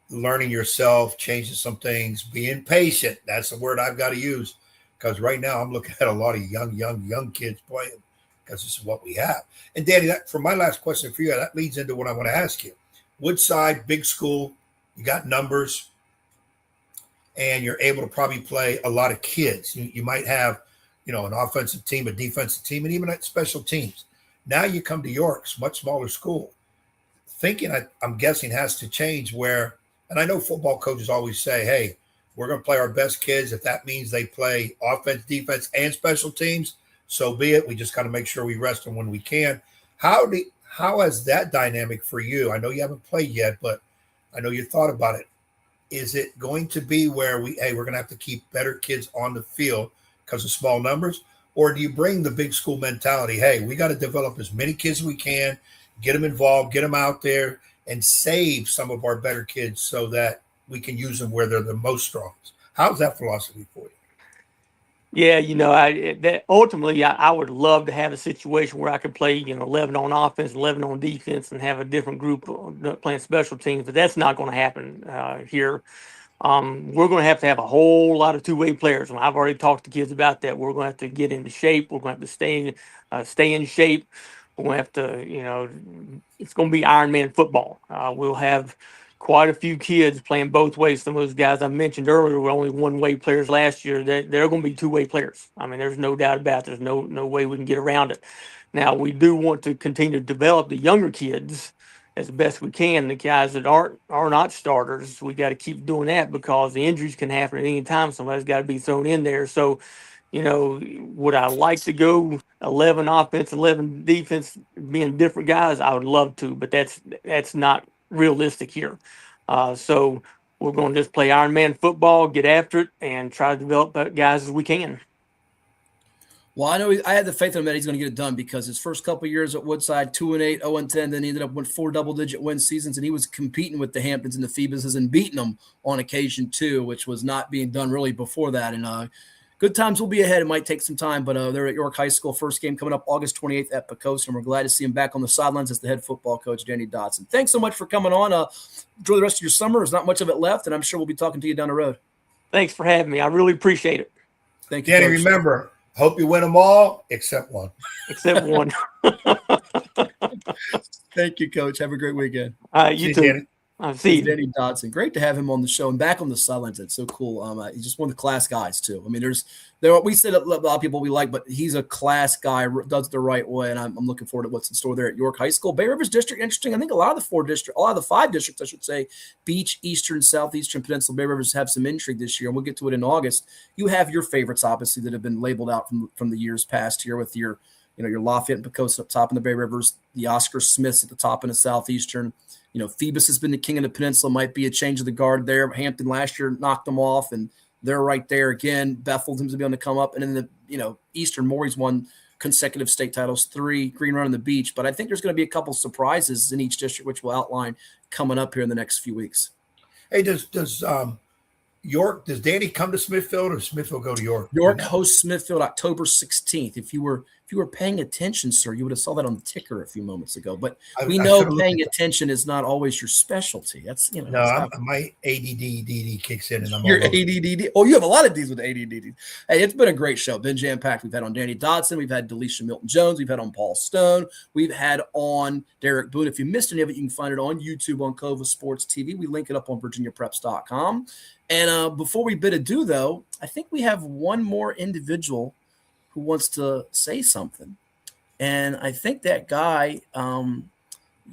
learning yourself, changing some things, being patient. That's the word I've got to use because right now I'm looking at a lot of young kids playing because this is what we have. And Danny, for my last question for you, that leads into what I want to ask you. Woodside, big school, you got numbers, and you're able to probably play a lot of kids. You might have, an offensive team, a defensive team, and even at special teams. Now you come to York's much smaller school. Thinking, I'm guessing, has to change where, and I know football coaches always say, hey, we're going to play our best kids. If that means they play offense, defense, and special teams, so be it. We just got to make sure we rest them when we can. How is that dynamic for you? I know you haven't played yet, but I know you thought about it. Is it going to be where we're going to have to keep better kids on the field because of small numbers? Or do you bring the big school mentality? Hey, we got to develop as many kids as we can, get them involved, get them out there, and save some of our better kids so that we can use them where they're the most strongest. How's that philosophy for you? Yeah, ultimately, I would love to have a situation where I could play, 11 on offense, 11 on defense, and have a different group playing special teams. But that's not going to happen here. We're going to have a whole lot of two-way players. And I've already talked to kids about that. We're going to have to get into shape. We're going to have to stay in shape. We're going to have to, it's going to be Ironman football. We'll have quite a few kids playing both ways. Some of those guys I mentioned earlier were only one-way players last year. They're going to be two-way players. I mean, there's no doubt about it. There's no way we can get around it. Now, we do want to continue to develop the younger kids as best we can. The guys that are not starters, we got to keep doing that because the injuries can happen at any time. Somebody's got to be thrown in there. So, would I like to go 11 offense, 11 defense, being different guys? I would love to, but that's not realistic here. So we're going to just play Ironman football, get after it, and try to develop guys as we can. Well, I know I had the faith in him that he's going to get it done because his first couple of years at Woodside, 2-8, 0-10, then he ended up with 4 double-digit win seasons, and he was competing with the Hamptons and the Phoebuses and beating them on occasion too, which was not being done really before that. And good times will be ahead. It might take some time, but they're at York High School. First game coming up August 28th at Pocosin, and we're glad to see him back on the sidelines as the head football coach, Danny Dodson. Thanks so much for coming on. Enjoy the rest of your summer. There's not much of it left, and I'm sure we'll be talking to you down the road. Thanks for having me. I really appreciate it. Thank you, Danny, Coach. remember, hope you win them all except one. Except one. Thank you, Coach. Have a great weekend. You too. Danny. I'll see you. Danny Dodson. Great to have him on the show and back on the sidelines. It's so cool. He's just one of the class guys, too. I mean, we said a lot of people we like, but he's a class guy, does it the right way, and I'm looking forward to what's in store there at York High School. Bay Rivers District, interesting. I think a lot of the 5 districts, I should say, Beach, Eastern, Southeastern, Peninsula, Bay Rivers have some intrigue this year, and we'll get to it in August. You have your favorites, obviously, that have been labeled out from the years past here with your Lafayette and Pocosin up top in the Bay Rivers, the Oscar Smiths at the top in the Southeastern. Phoebus has been the king of the peninsula, might be a change of the guard there. Hampton last year knocked them off, and they're right there again. Bethel seems to be on the come up. And in the, Eastern, Maury's won consecutive state titles, 3, Green Run on the Beach. But I think there's going to be a couple surprises in each district, which we'll outline coming up here in the next few weeks. Hey, does Danny come to Smithfield or Smithfield go to York? York hosts Smithfield October 16th. If you were paying attention, sir, you would have saw that on the ticker a few moments ago. But we know paying attention is not always your specialty. That's my ADD kicks in, and I'm your ADD. Oh, you have a lot of D's with ADD. Hey, it's been a great show. Been jam packed. We've had on Danny Dodson. We've had DeLisha Milton-Jones. We've had on Paul Stone. We've had on Derek Boone. If you missed any of it, you can find it on YouTube on Cova Sports TV. We link it up on VirginiaPreps.com. And before we bid adieu, though, I think we have one more individual who wants to say something. And I think that guy,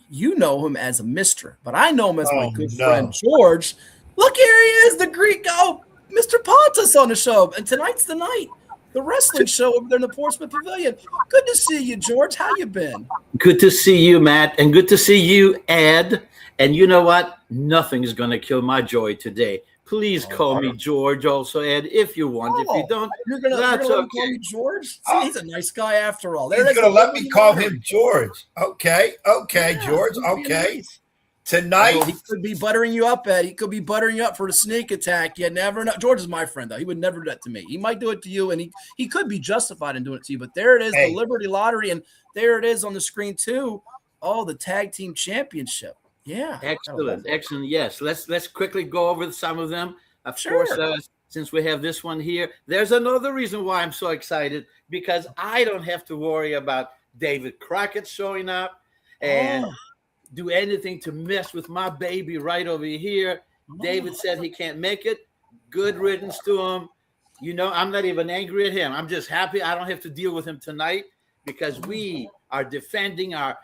you know him as a mister, but I know him as my good friend, George. Look, here he is, the Greek. Oh, Mr. Pontus on the show. And tonight's the night, the wrestling show over there in the Portsmouth Pavilion. Good to see you, George. How you been? Good to see you, Matt, and good to see you, Ed. And you know what? Nothing is going to kill my joy today. Please call me George also, Ed, if you want. If you don't, you're gonna that's call okay. me George? See, he's a nice guy after all. He's going to let me call him George. Okay, George, okay. Nice. Tonight. He could be buttering you up, Ed. He could be buttering you up for the sneak attack. You never know. George is my friend, though. He would never do that to me. He might do it to you, and he could be justified in doing it to you. But there it is, the Liberty Lottery, and there it is on the screen, too. Oh, the Tag Team Championship. Yeah. Excellent. Yes, let's quickly go over some of them. Of course, since we have this one here, there's another reason why I'm so excited, because I don't have to worry about David Crockett showing up and do anything to mess with my baby right over here. David said he can't make it. Good riddance to him. I'm not even angry at him. I'm just happy I don't have to deal with him tonight, because we are defending our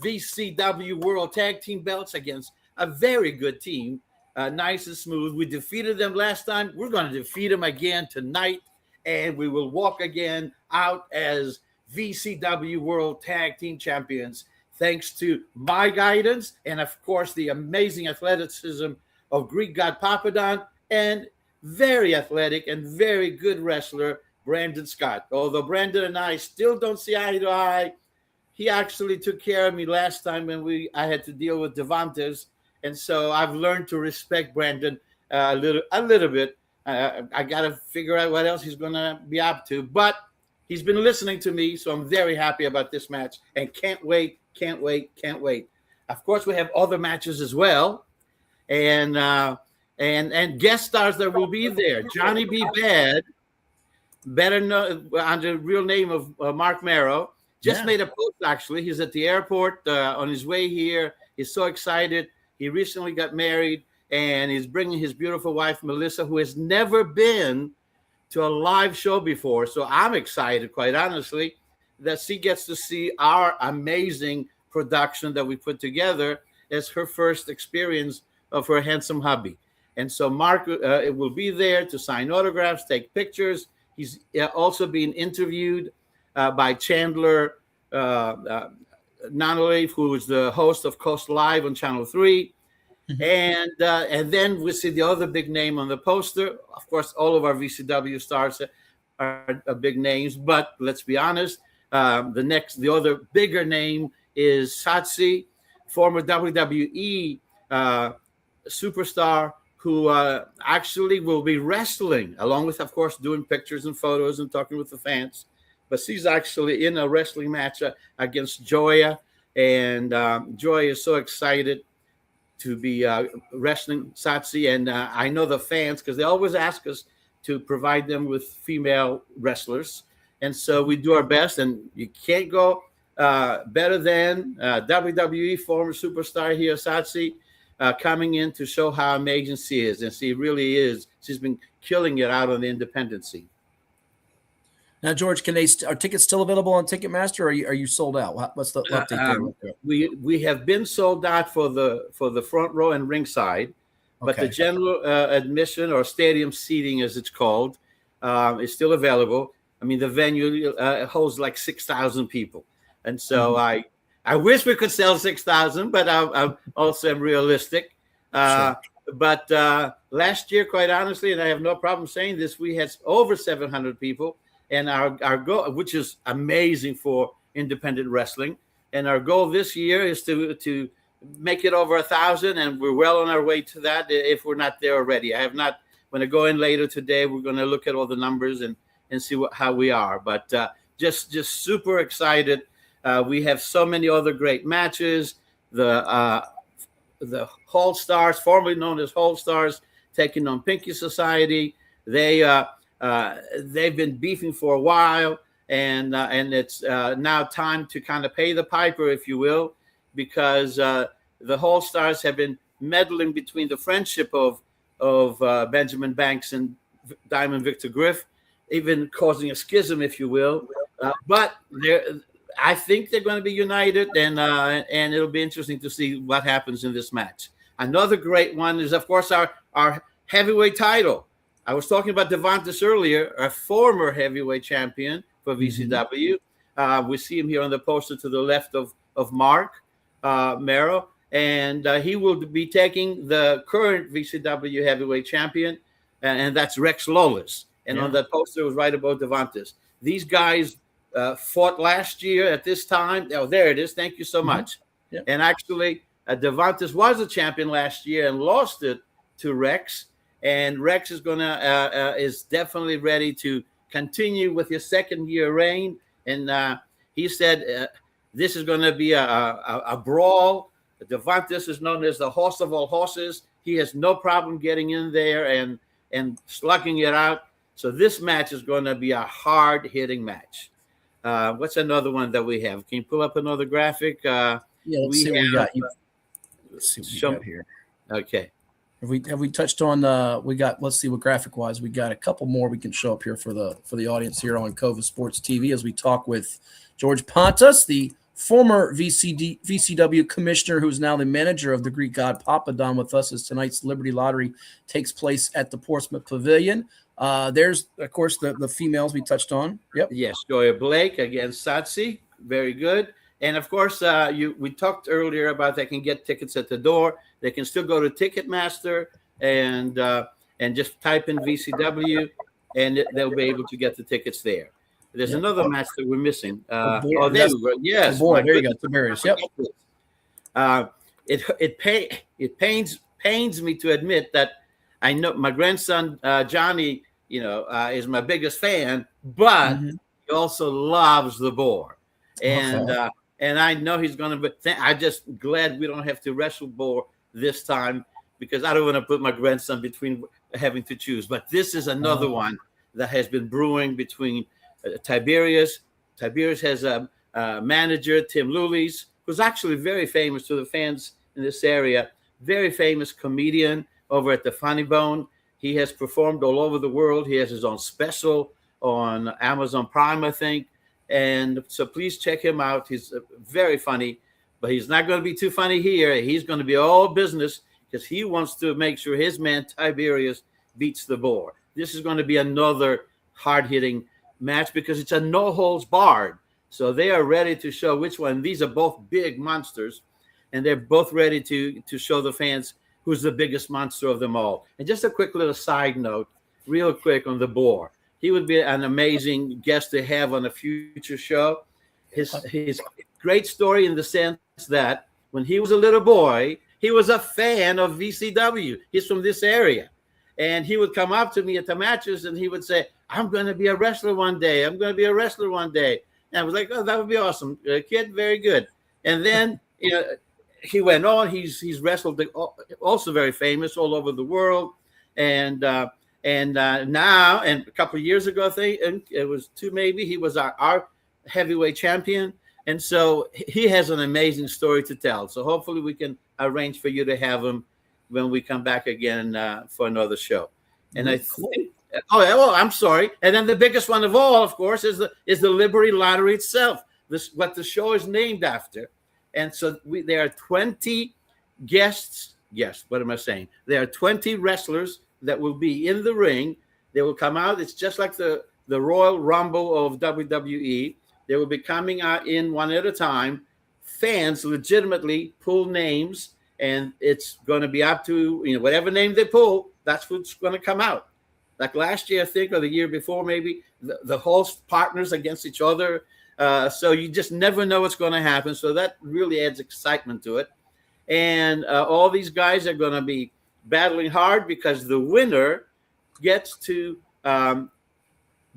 VCW World Tag Team belts against a very good team. Nice and smooth. We defeated them last time. We're going to defeat them again tonight, and we will walk again out as VCW World Tag Team Champions, thanks to my guidance and, of course, the amazing athleticism of Greek God Papadon and very athletic and very good wrestler Brandon Scott. Although Brandon and I still don't see eye to eye, he actually took care of me last time when I had to deal with Devonta's. And so I've learned to respect Brandon a little bit. I got to figure out what else he's going to be up to. But he's been listening to me, so I'm very happy about this match and can't wait. Of course, we have other matches as well, and guest stars that will be there. Johnny B. Bad, better known under the real name of Mark Merrow, just made a post. Actually, he's at the airport on his way here. He's so excited. He recently got married, and he's bringing his beautiful wife, Melissa, who has never been to a live show before. So I'm excited, quite honestly, that she gets to see our amazing production that we put together as her first experience of her handsome hubby. And so Mark will be there to sign autographs, take pictures. He's also being interviewed by Chandler Nanolave, who is the host of Coast Live on Channel 3. And then we see the other big name on the poster. Of course, all of our VCW stars are big names, but let's be honest, the other bigger name is Satsi, former WWE superstar who actually will be wrestling, along with, of course, doing pictures and photos and talking with the fans. But she's actually in a wrestling match against Joya, and Joya is so excited to be wrestling Satsi. And I know the fans, because they always ask us to provide them with female wrestlers. And so we do our best, and you can't go better than WWE former superstar here, Satsi, coming in to show how amazing she is. And she really is. She's been killing it out on the independent scene. Now, George, are tickets still available on Ticketmaster, or are you sold out? What's the update there? We have been sold out for the front row and ringside, but the general admission or stadium seating, as it's called, is still available. I mean, the venue holds like 6,000 people, and so I wish we could sell 6,000, but I also am realistic. Sure. But last year, quite honestly, and I have no problem saying this, we had over 700 people. And our goal, which is amazing for independent wrestling, and our goal this year is to make it over 1,000, and we're well on our way to that. If we're not there already, I have not. When I go in later today, we're going to look at all the numbers and see how we are. But just super excited. We have so many other great matches. The Hall Stars, formerly known as Hall Stars, taking on Pinky Society. They've been beefing for a while, and it's now time to kind of pay the piper, if you will, because the Hall Stars have been meddling between the friendship of Benjamin Banks and Diamond Victor Griff, even causing a schism, if you will. But I think they're going to be united, and it'll be interesting to see what happens in this match. Another great one is, of course, our heavyweight title. I was talking about Devontis earlier, a former heavyweight champion for VCW. We see him here on the poster to the left of Mark Merrow, and he will be taking the current VCW heavyweight champion, and that's Rex Lawless. And on that poster, it was right above Devontis. These guys fought last year at this time. Oh, there it is. Thank you so much. Yep. And actually, Devontis was a champion last year and lost it to Rex. And Rex is is definitely ready to continue with his second-year reign. And he said this is going to be a brawl. Devontis is known as the horse of all horses. He has no problem getting in there and slugging it out. So this match is going to be a hard-hitting match. What's another one that we have? Can you pull up another graphic? Let's see what we got. Let's see what we got here. Okay. Have we touched on let's see what graphic wise we got a couple more we can show up here for the audience here on Cova Sports TV as we talk with George Pontus, the former VCW commissioner who's now the manager of the Greek God Papadon, with us as tonight's Liberty Lottery takes place at the Portsmouth Pavilion. There's of course the females we touched on. Yep. Yes, Joya Blake against Satsi. Very good. And of course, we talked earlier about they can get tickets at the door. They can still go to Ticketmaster and just type in VCW, and they'll be able to get the tickets there. There's another match that we're missing. There we go. Yes, there you go. Tiberius. Yep. It pains me to admit that I know my grandson Johnny, is my biggest fan, but he also loves the boar, and I know he's going to be. I'm just glad we don't have to wrestle boar this time, because I don't want to put my grandson between having to choose. But this is another one that has been brewing between Tiberius. Tiberius has a manager, Tim Lulis, who's actually very famous to the fans in this area. Very famous comedian over at the Funny Bone. He has performed all over the world. He has his own special on Amazon Prime, I think. And so please check him out. He's very funny, but he's not going to be too funny here. He's going to be all business, because he wants to make sure his man Tiberius beats the boar. This is going to be another hard-hitting match, because it's a no-holds-barred. So they are ready to show which one. These are both big monsters, and they're both ready to show the fans who's the biggest monster of them all. And just a quick little side note, real quick, on the boar. He would be an amazing guest to have on a future show. His great story in the sense that when he was a little boy, he was a fan of VCW. He's from this area. And he would come up to me at the matches and he would say, I'm going to be a wrestler one day. I'm going to be a wrestler one day. And I was like, oh, that would be awesome. Kid, very good. And then he went on. He's wrestled, also very famous all over the world. And now, and a couple of years ago, I think, and it was 2 maybe, he was our heavyweight champion. And so he has an amazing story to tell. So hopefully we can arrange for you to have him when we come back again for another show. And I think, I'm sorry. And then the biggest one of all, of course, is the Liberty Lottery itself. What the show is named after. And so there are 20 guests. Yes, what am I saying? There are 20 wrestlers that will be in the ring. They will come out. It's just like the Royal Rumble of WWE. They will be coming out in one at a time. Fans legitimately pull names, and it's going to be up to whatever name they pull. That's what's going to come out. Like last year, I think, or the year before, maybe the host partners against each other. So you just never know what's going to happen. So that really adds excitement to it. And all these guys are going to be battling hard because the winner gets to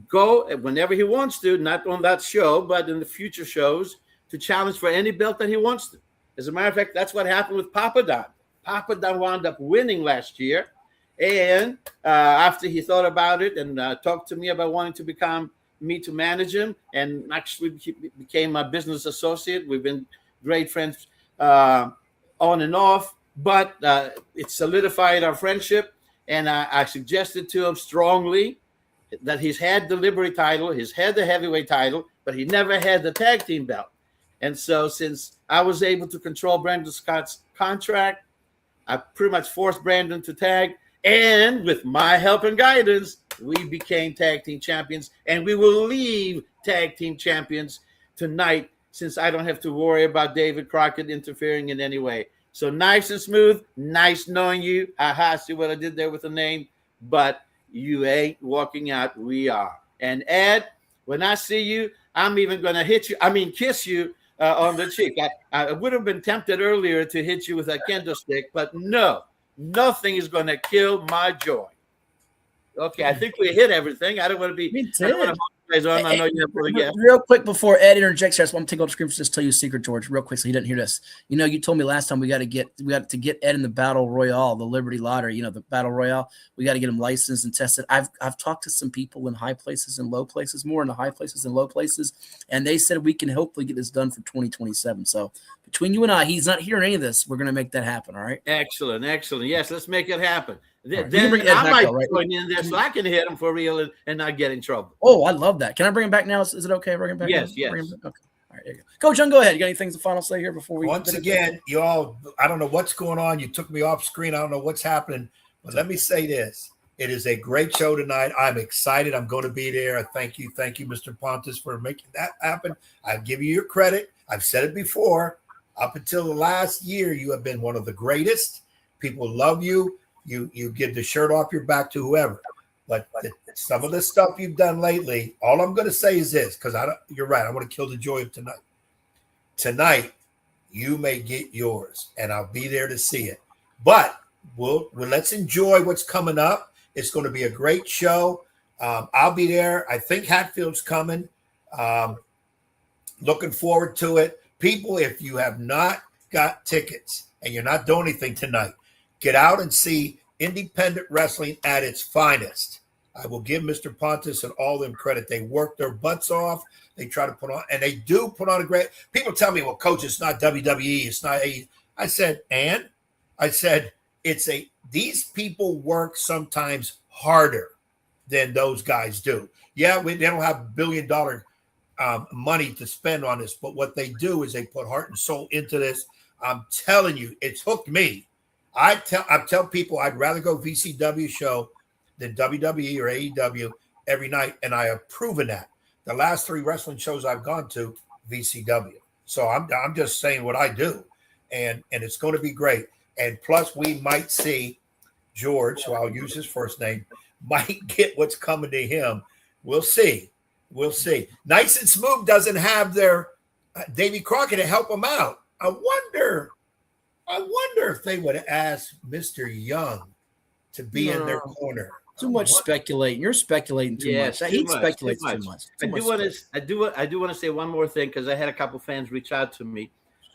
go whenever he wants to, not on that show, but in the future shows, to challenge for any belt that he wants to. As a matter of fact, that's what happened with Papa Don. Papa Don wound up winning last year. And after he thought about it and talked to me about wanting to become me to manage him, and actually he became my business associate. We've been great friends on and off, but it solidified our friendship. And I suggested to him strongly that he's had the Liberty title, he's had the heavyweight title, but he never had the tag team belt. And so since I was able to control Brandon Scott's contract, I pretty much forced Brandon to tag. And with my help and guidance, we became tag team champions. And we will leave tag team champions tonight, since I don't have to worry about David Crockett interfering in any way. So nice and smooth, nice knowing you. Aha, see what I did there with the name. But you ain't walking out, we are. And Ed, when I see you, I'm even going to kiss you on the cheek. I would have been tempted earlier to hit you with a kendo stick, but no, nothing is going to kill my joy. Okay, I think we hit everything. I don't want to be. I don't want to I know you have to get. Real quick before Ed interjects here, I just want to take off the screen for just tell you a secret, George, real quick, so he didn't hear this. You told me last time we got to get Ed in the Battle Royale, the Liberty Lottery. The Battle Royale. We got to get him licensed and tested. I've talked to some people in high places and low places, more in the high places and low places, and they said we can hopefully get this done for 2027. So between you and I, he's not hearing any of this. We're going to make that happen. All right. Excellent. Yes, let's make it happen. Right. Then I might join in there so I can hit him for real and not get in trouble. Oh, I love that. Can I bring him back now? Is it okay? Bring him back? Yes. Okay. All right, there you go. Coach, John, go ahead. You got anything to final say here before we once again, you all, I don't know what's going on. You took me off screen. I don't know what's happening. But let me say this. It is a great show tonight. I'm excited. I'm going to be there. Thank you, Mr. Pontus, for making that happen. I give you your credit. I've said it before. Up until the last year, you have been one of the greatest. People love you. You give the shirt off your back to whoever. But some of the stuff you've done lately, all I'm going to say is this, because you're right. I want to kill the joy of tonight. Tonight, you may get yours, and I'll be there to see it. But let's enjoy what's coming up. It's going to be a great show. I'll be there. I think Hatfield's coming. Looking forward to it. People, if you have not got tickets and you're not doing anything tonight, get out and see independent wrestling at its finest. I will give Mr. Pontus and all them credit. They work their butts off. They try to put on, and they do put on a great. People tell me, well, Coach, it's not WWE. It's not AEW. I said, these people work sometimes harder than those guys do. Yeah, they don't have $1 billion money to spend on this, but what they do is they put heart and soul into this. I'm telling you, it's hooked me. I tell people I'd rather go VCW show than WWE or AEW every night, and I have proven that. The last 3 wrestling shows I've gone to, VCW. So I'm just saying what I do, and it's going to be great. And plus, we might see George, so I'll use his first name, might get what's coming to him. We'll see. Nice and Smooth doesn't have their Davy Crockett to help him out. I wonder wonder if they would ask Mr. Young to be in their corner. Too much speculating. You're speculating too much. He speculates too much. I do want to say one more thing, because I had a couple fans reach out to me.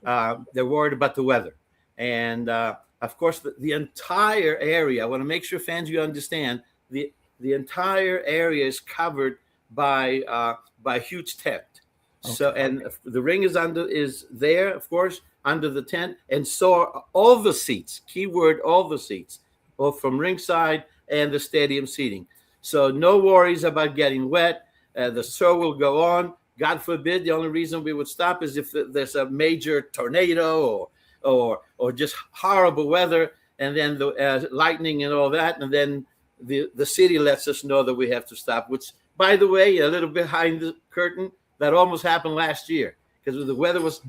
They're worried about the weather, and of course the entire area. I want to make sure fans, you understand the entire area is covered by a huge tent. Okay. So, and the ring is there, of course, under the tent, and so are all the seats. Keyword: all the seats, both from ringside and the stadium seating. So no worries about getting wet. The show will go on. God forbid, the only reason we would stop is if there's a major tornado or just horrible weather, and then the lightning and all that, and then the city lets us know that we have to stop. Which, by the way, a little behind the curtain, that almost happened last year, because the weather was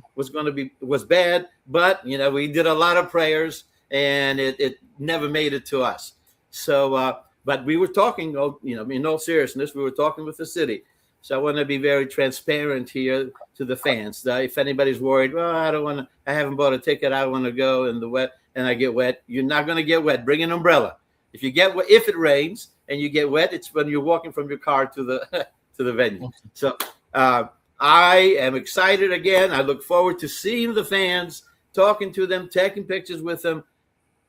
bad, but we did a lot of prayers, and it never made it to us. So, but we were talking, in all seriousness, we were talking with the city. So I want to be very transparent here to the fans. If anybody's worried, well, I haven't bought a ticket, I want to go in the wet, and I get wet. You're not going to get wet. Bring an umbrella. If it rains and you get wet, it's when you're walking from your car to the venue. So I am excited again. I look forward to seeing the fans, talking to them, taking pictures with them.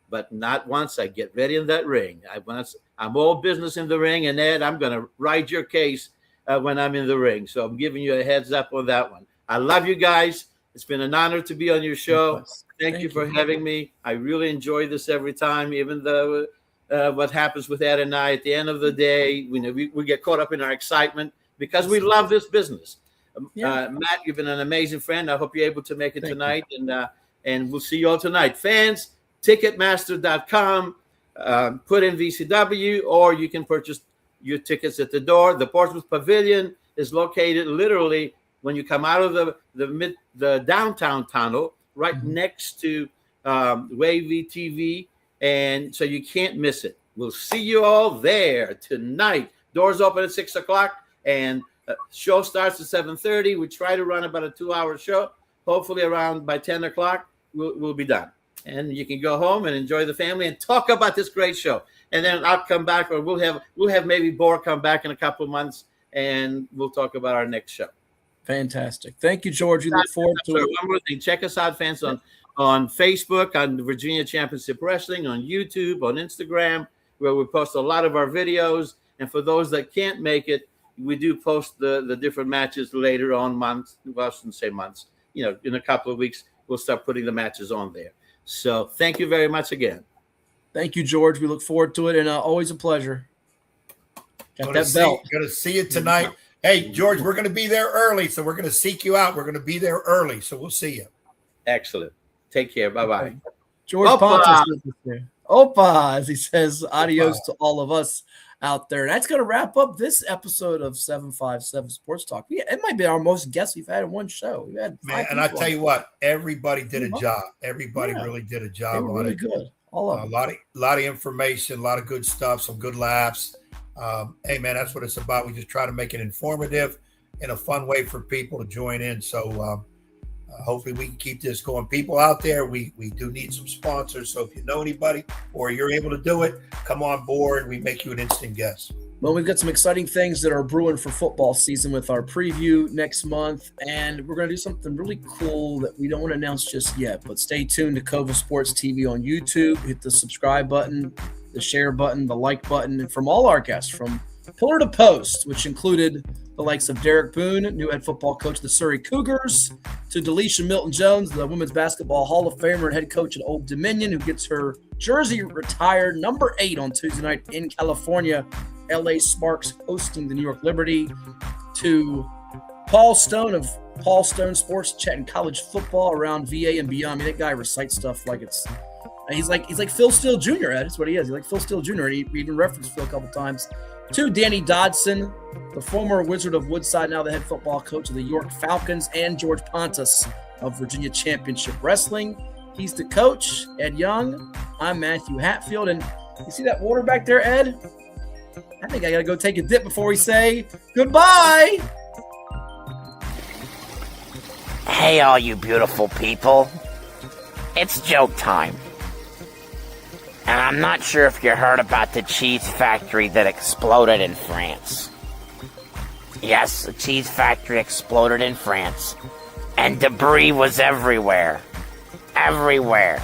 But not once I get ready in that ring. I'm all business in the ring, and Ed, I'm going to ride your case when I'm in the ring. So I'm giving you a heads up on that one. I love you guys. It's been an honor to be on your show. Thank you for having me. I really enjoy this every time, even though what happens with Ed and I at the end of the day, we get caught up in our excitement because we love this business. Matt, you've been an amazing friend. I hope you're able to make it tonight, and we'll see you all tonight. Fans, Ticketmaster.com, put in VCW, or you can purchase your tickets at the door. The Portsmouth Pavilion is located literally when you come out of the downtown tunnel, right next to Wavy TV, and so you can't miss it. We'll see you all there tonight. Doors open at 6:00, and show starts at 7:30. We try to run about a 2-hour show. Hopefully, around by 10:00, we'll be done. And you can go home and enjoy the family and talk about this great show. And then I'll come back, or we'll have maybe Boar come back in a couple of months, and we'll talk about our next show. Fantastic. Thank you, George. We look forward to it. One more thing. Check us out, fans, on Facebook, on the Virginia Championship Wrestling, on YouTube, on Instagram, where we post a lot of our videos. And for those that can't make it, we do post the different matches later on months. Well, I shouldn't say months. In a couple of weeks, we'll start putting the matches on there. So thank you very much again. Thank you, George. We look forward to it, and always a pleasure. Got that belt. Going to see you tonight. Hey, George, we're going to be there early, so we're going to seek you out. We're going to be there early, so we'll see you. Excellent. Take care. Bye-bye. George Pontus, Opa, as he says, adios to all of us out there. And that's going to wrap up this episode of 757 Sports Talk. It might be our most guests we've had in one show. We've had and I tell you what, everybody did a job. Everybody really did a job on really it. Good. All of them. A lot of information, a lot of good stuff, some good laughs. Hey, man, that's what it's about. We just try to make it informative in a fun way for people to join in. So hopefully we can keep this going. People out there, we do need some sponsors. So if you know anybody or you're able to do it, come on board. We make you an instant guest. Well, we've got some exciting things that are brewing for football season with our preview next month. And we're going to do something really cool that we don't want to announce just yet. But stay tuned to Cova Sports TV on YouTube. Hit the subscribe button, the share button, the like button. And from all our guests, from pillar to post, which included the likes of Derek Boone, new head football coach of the Surry Cougars, to DeLisha Milton-Jones, the women's basketball Hall of Famer and head coach at Old Dominion, who gets her jersey retired, number 8 on Tuesday night in California. LA Sparks hosting the New York Liberty, to Paul Stone of Paul Stone Sports, chatting college football around VA and beyond. I mean, that guy recites stuff like it's he's like Phil Steele Jr. Ed. That's what he is. He's like Phil Steele Jr. And he even referenced Phil a couple times. To Danny Dodson, the former Wizard of Woodside, now the head football coach of the York Falcons, and George Pontus of Virginia Championship Wrestling. He's the coach, Ed Young. I'm Matthew Hatfield, and you see that water back there, Ed? I think I got to go take a dip before we say goodbye. Hey, all you beautiful people. It's joke time. And I'm not sure if you heard about the cheese factory that exploded in France. Yes, the cheese factory exploded in France. And debris was everywhere. Everywhere.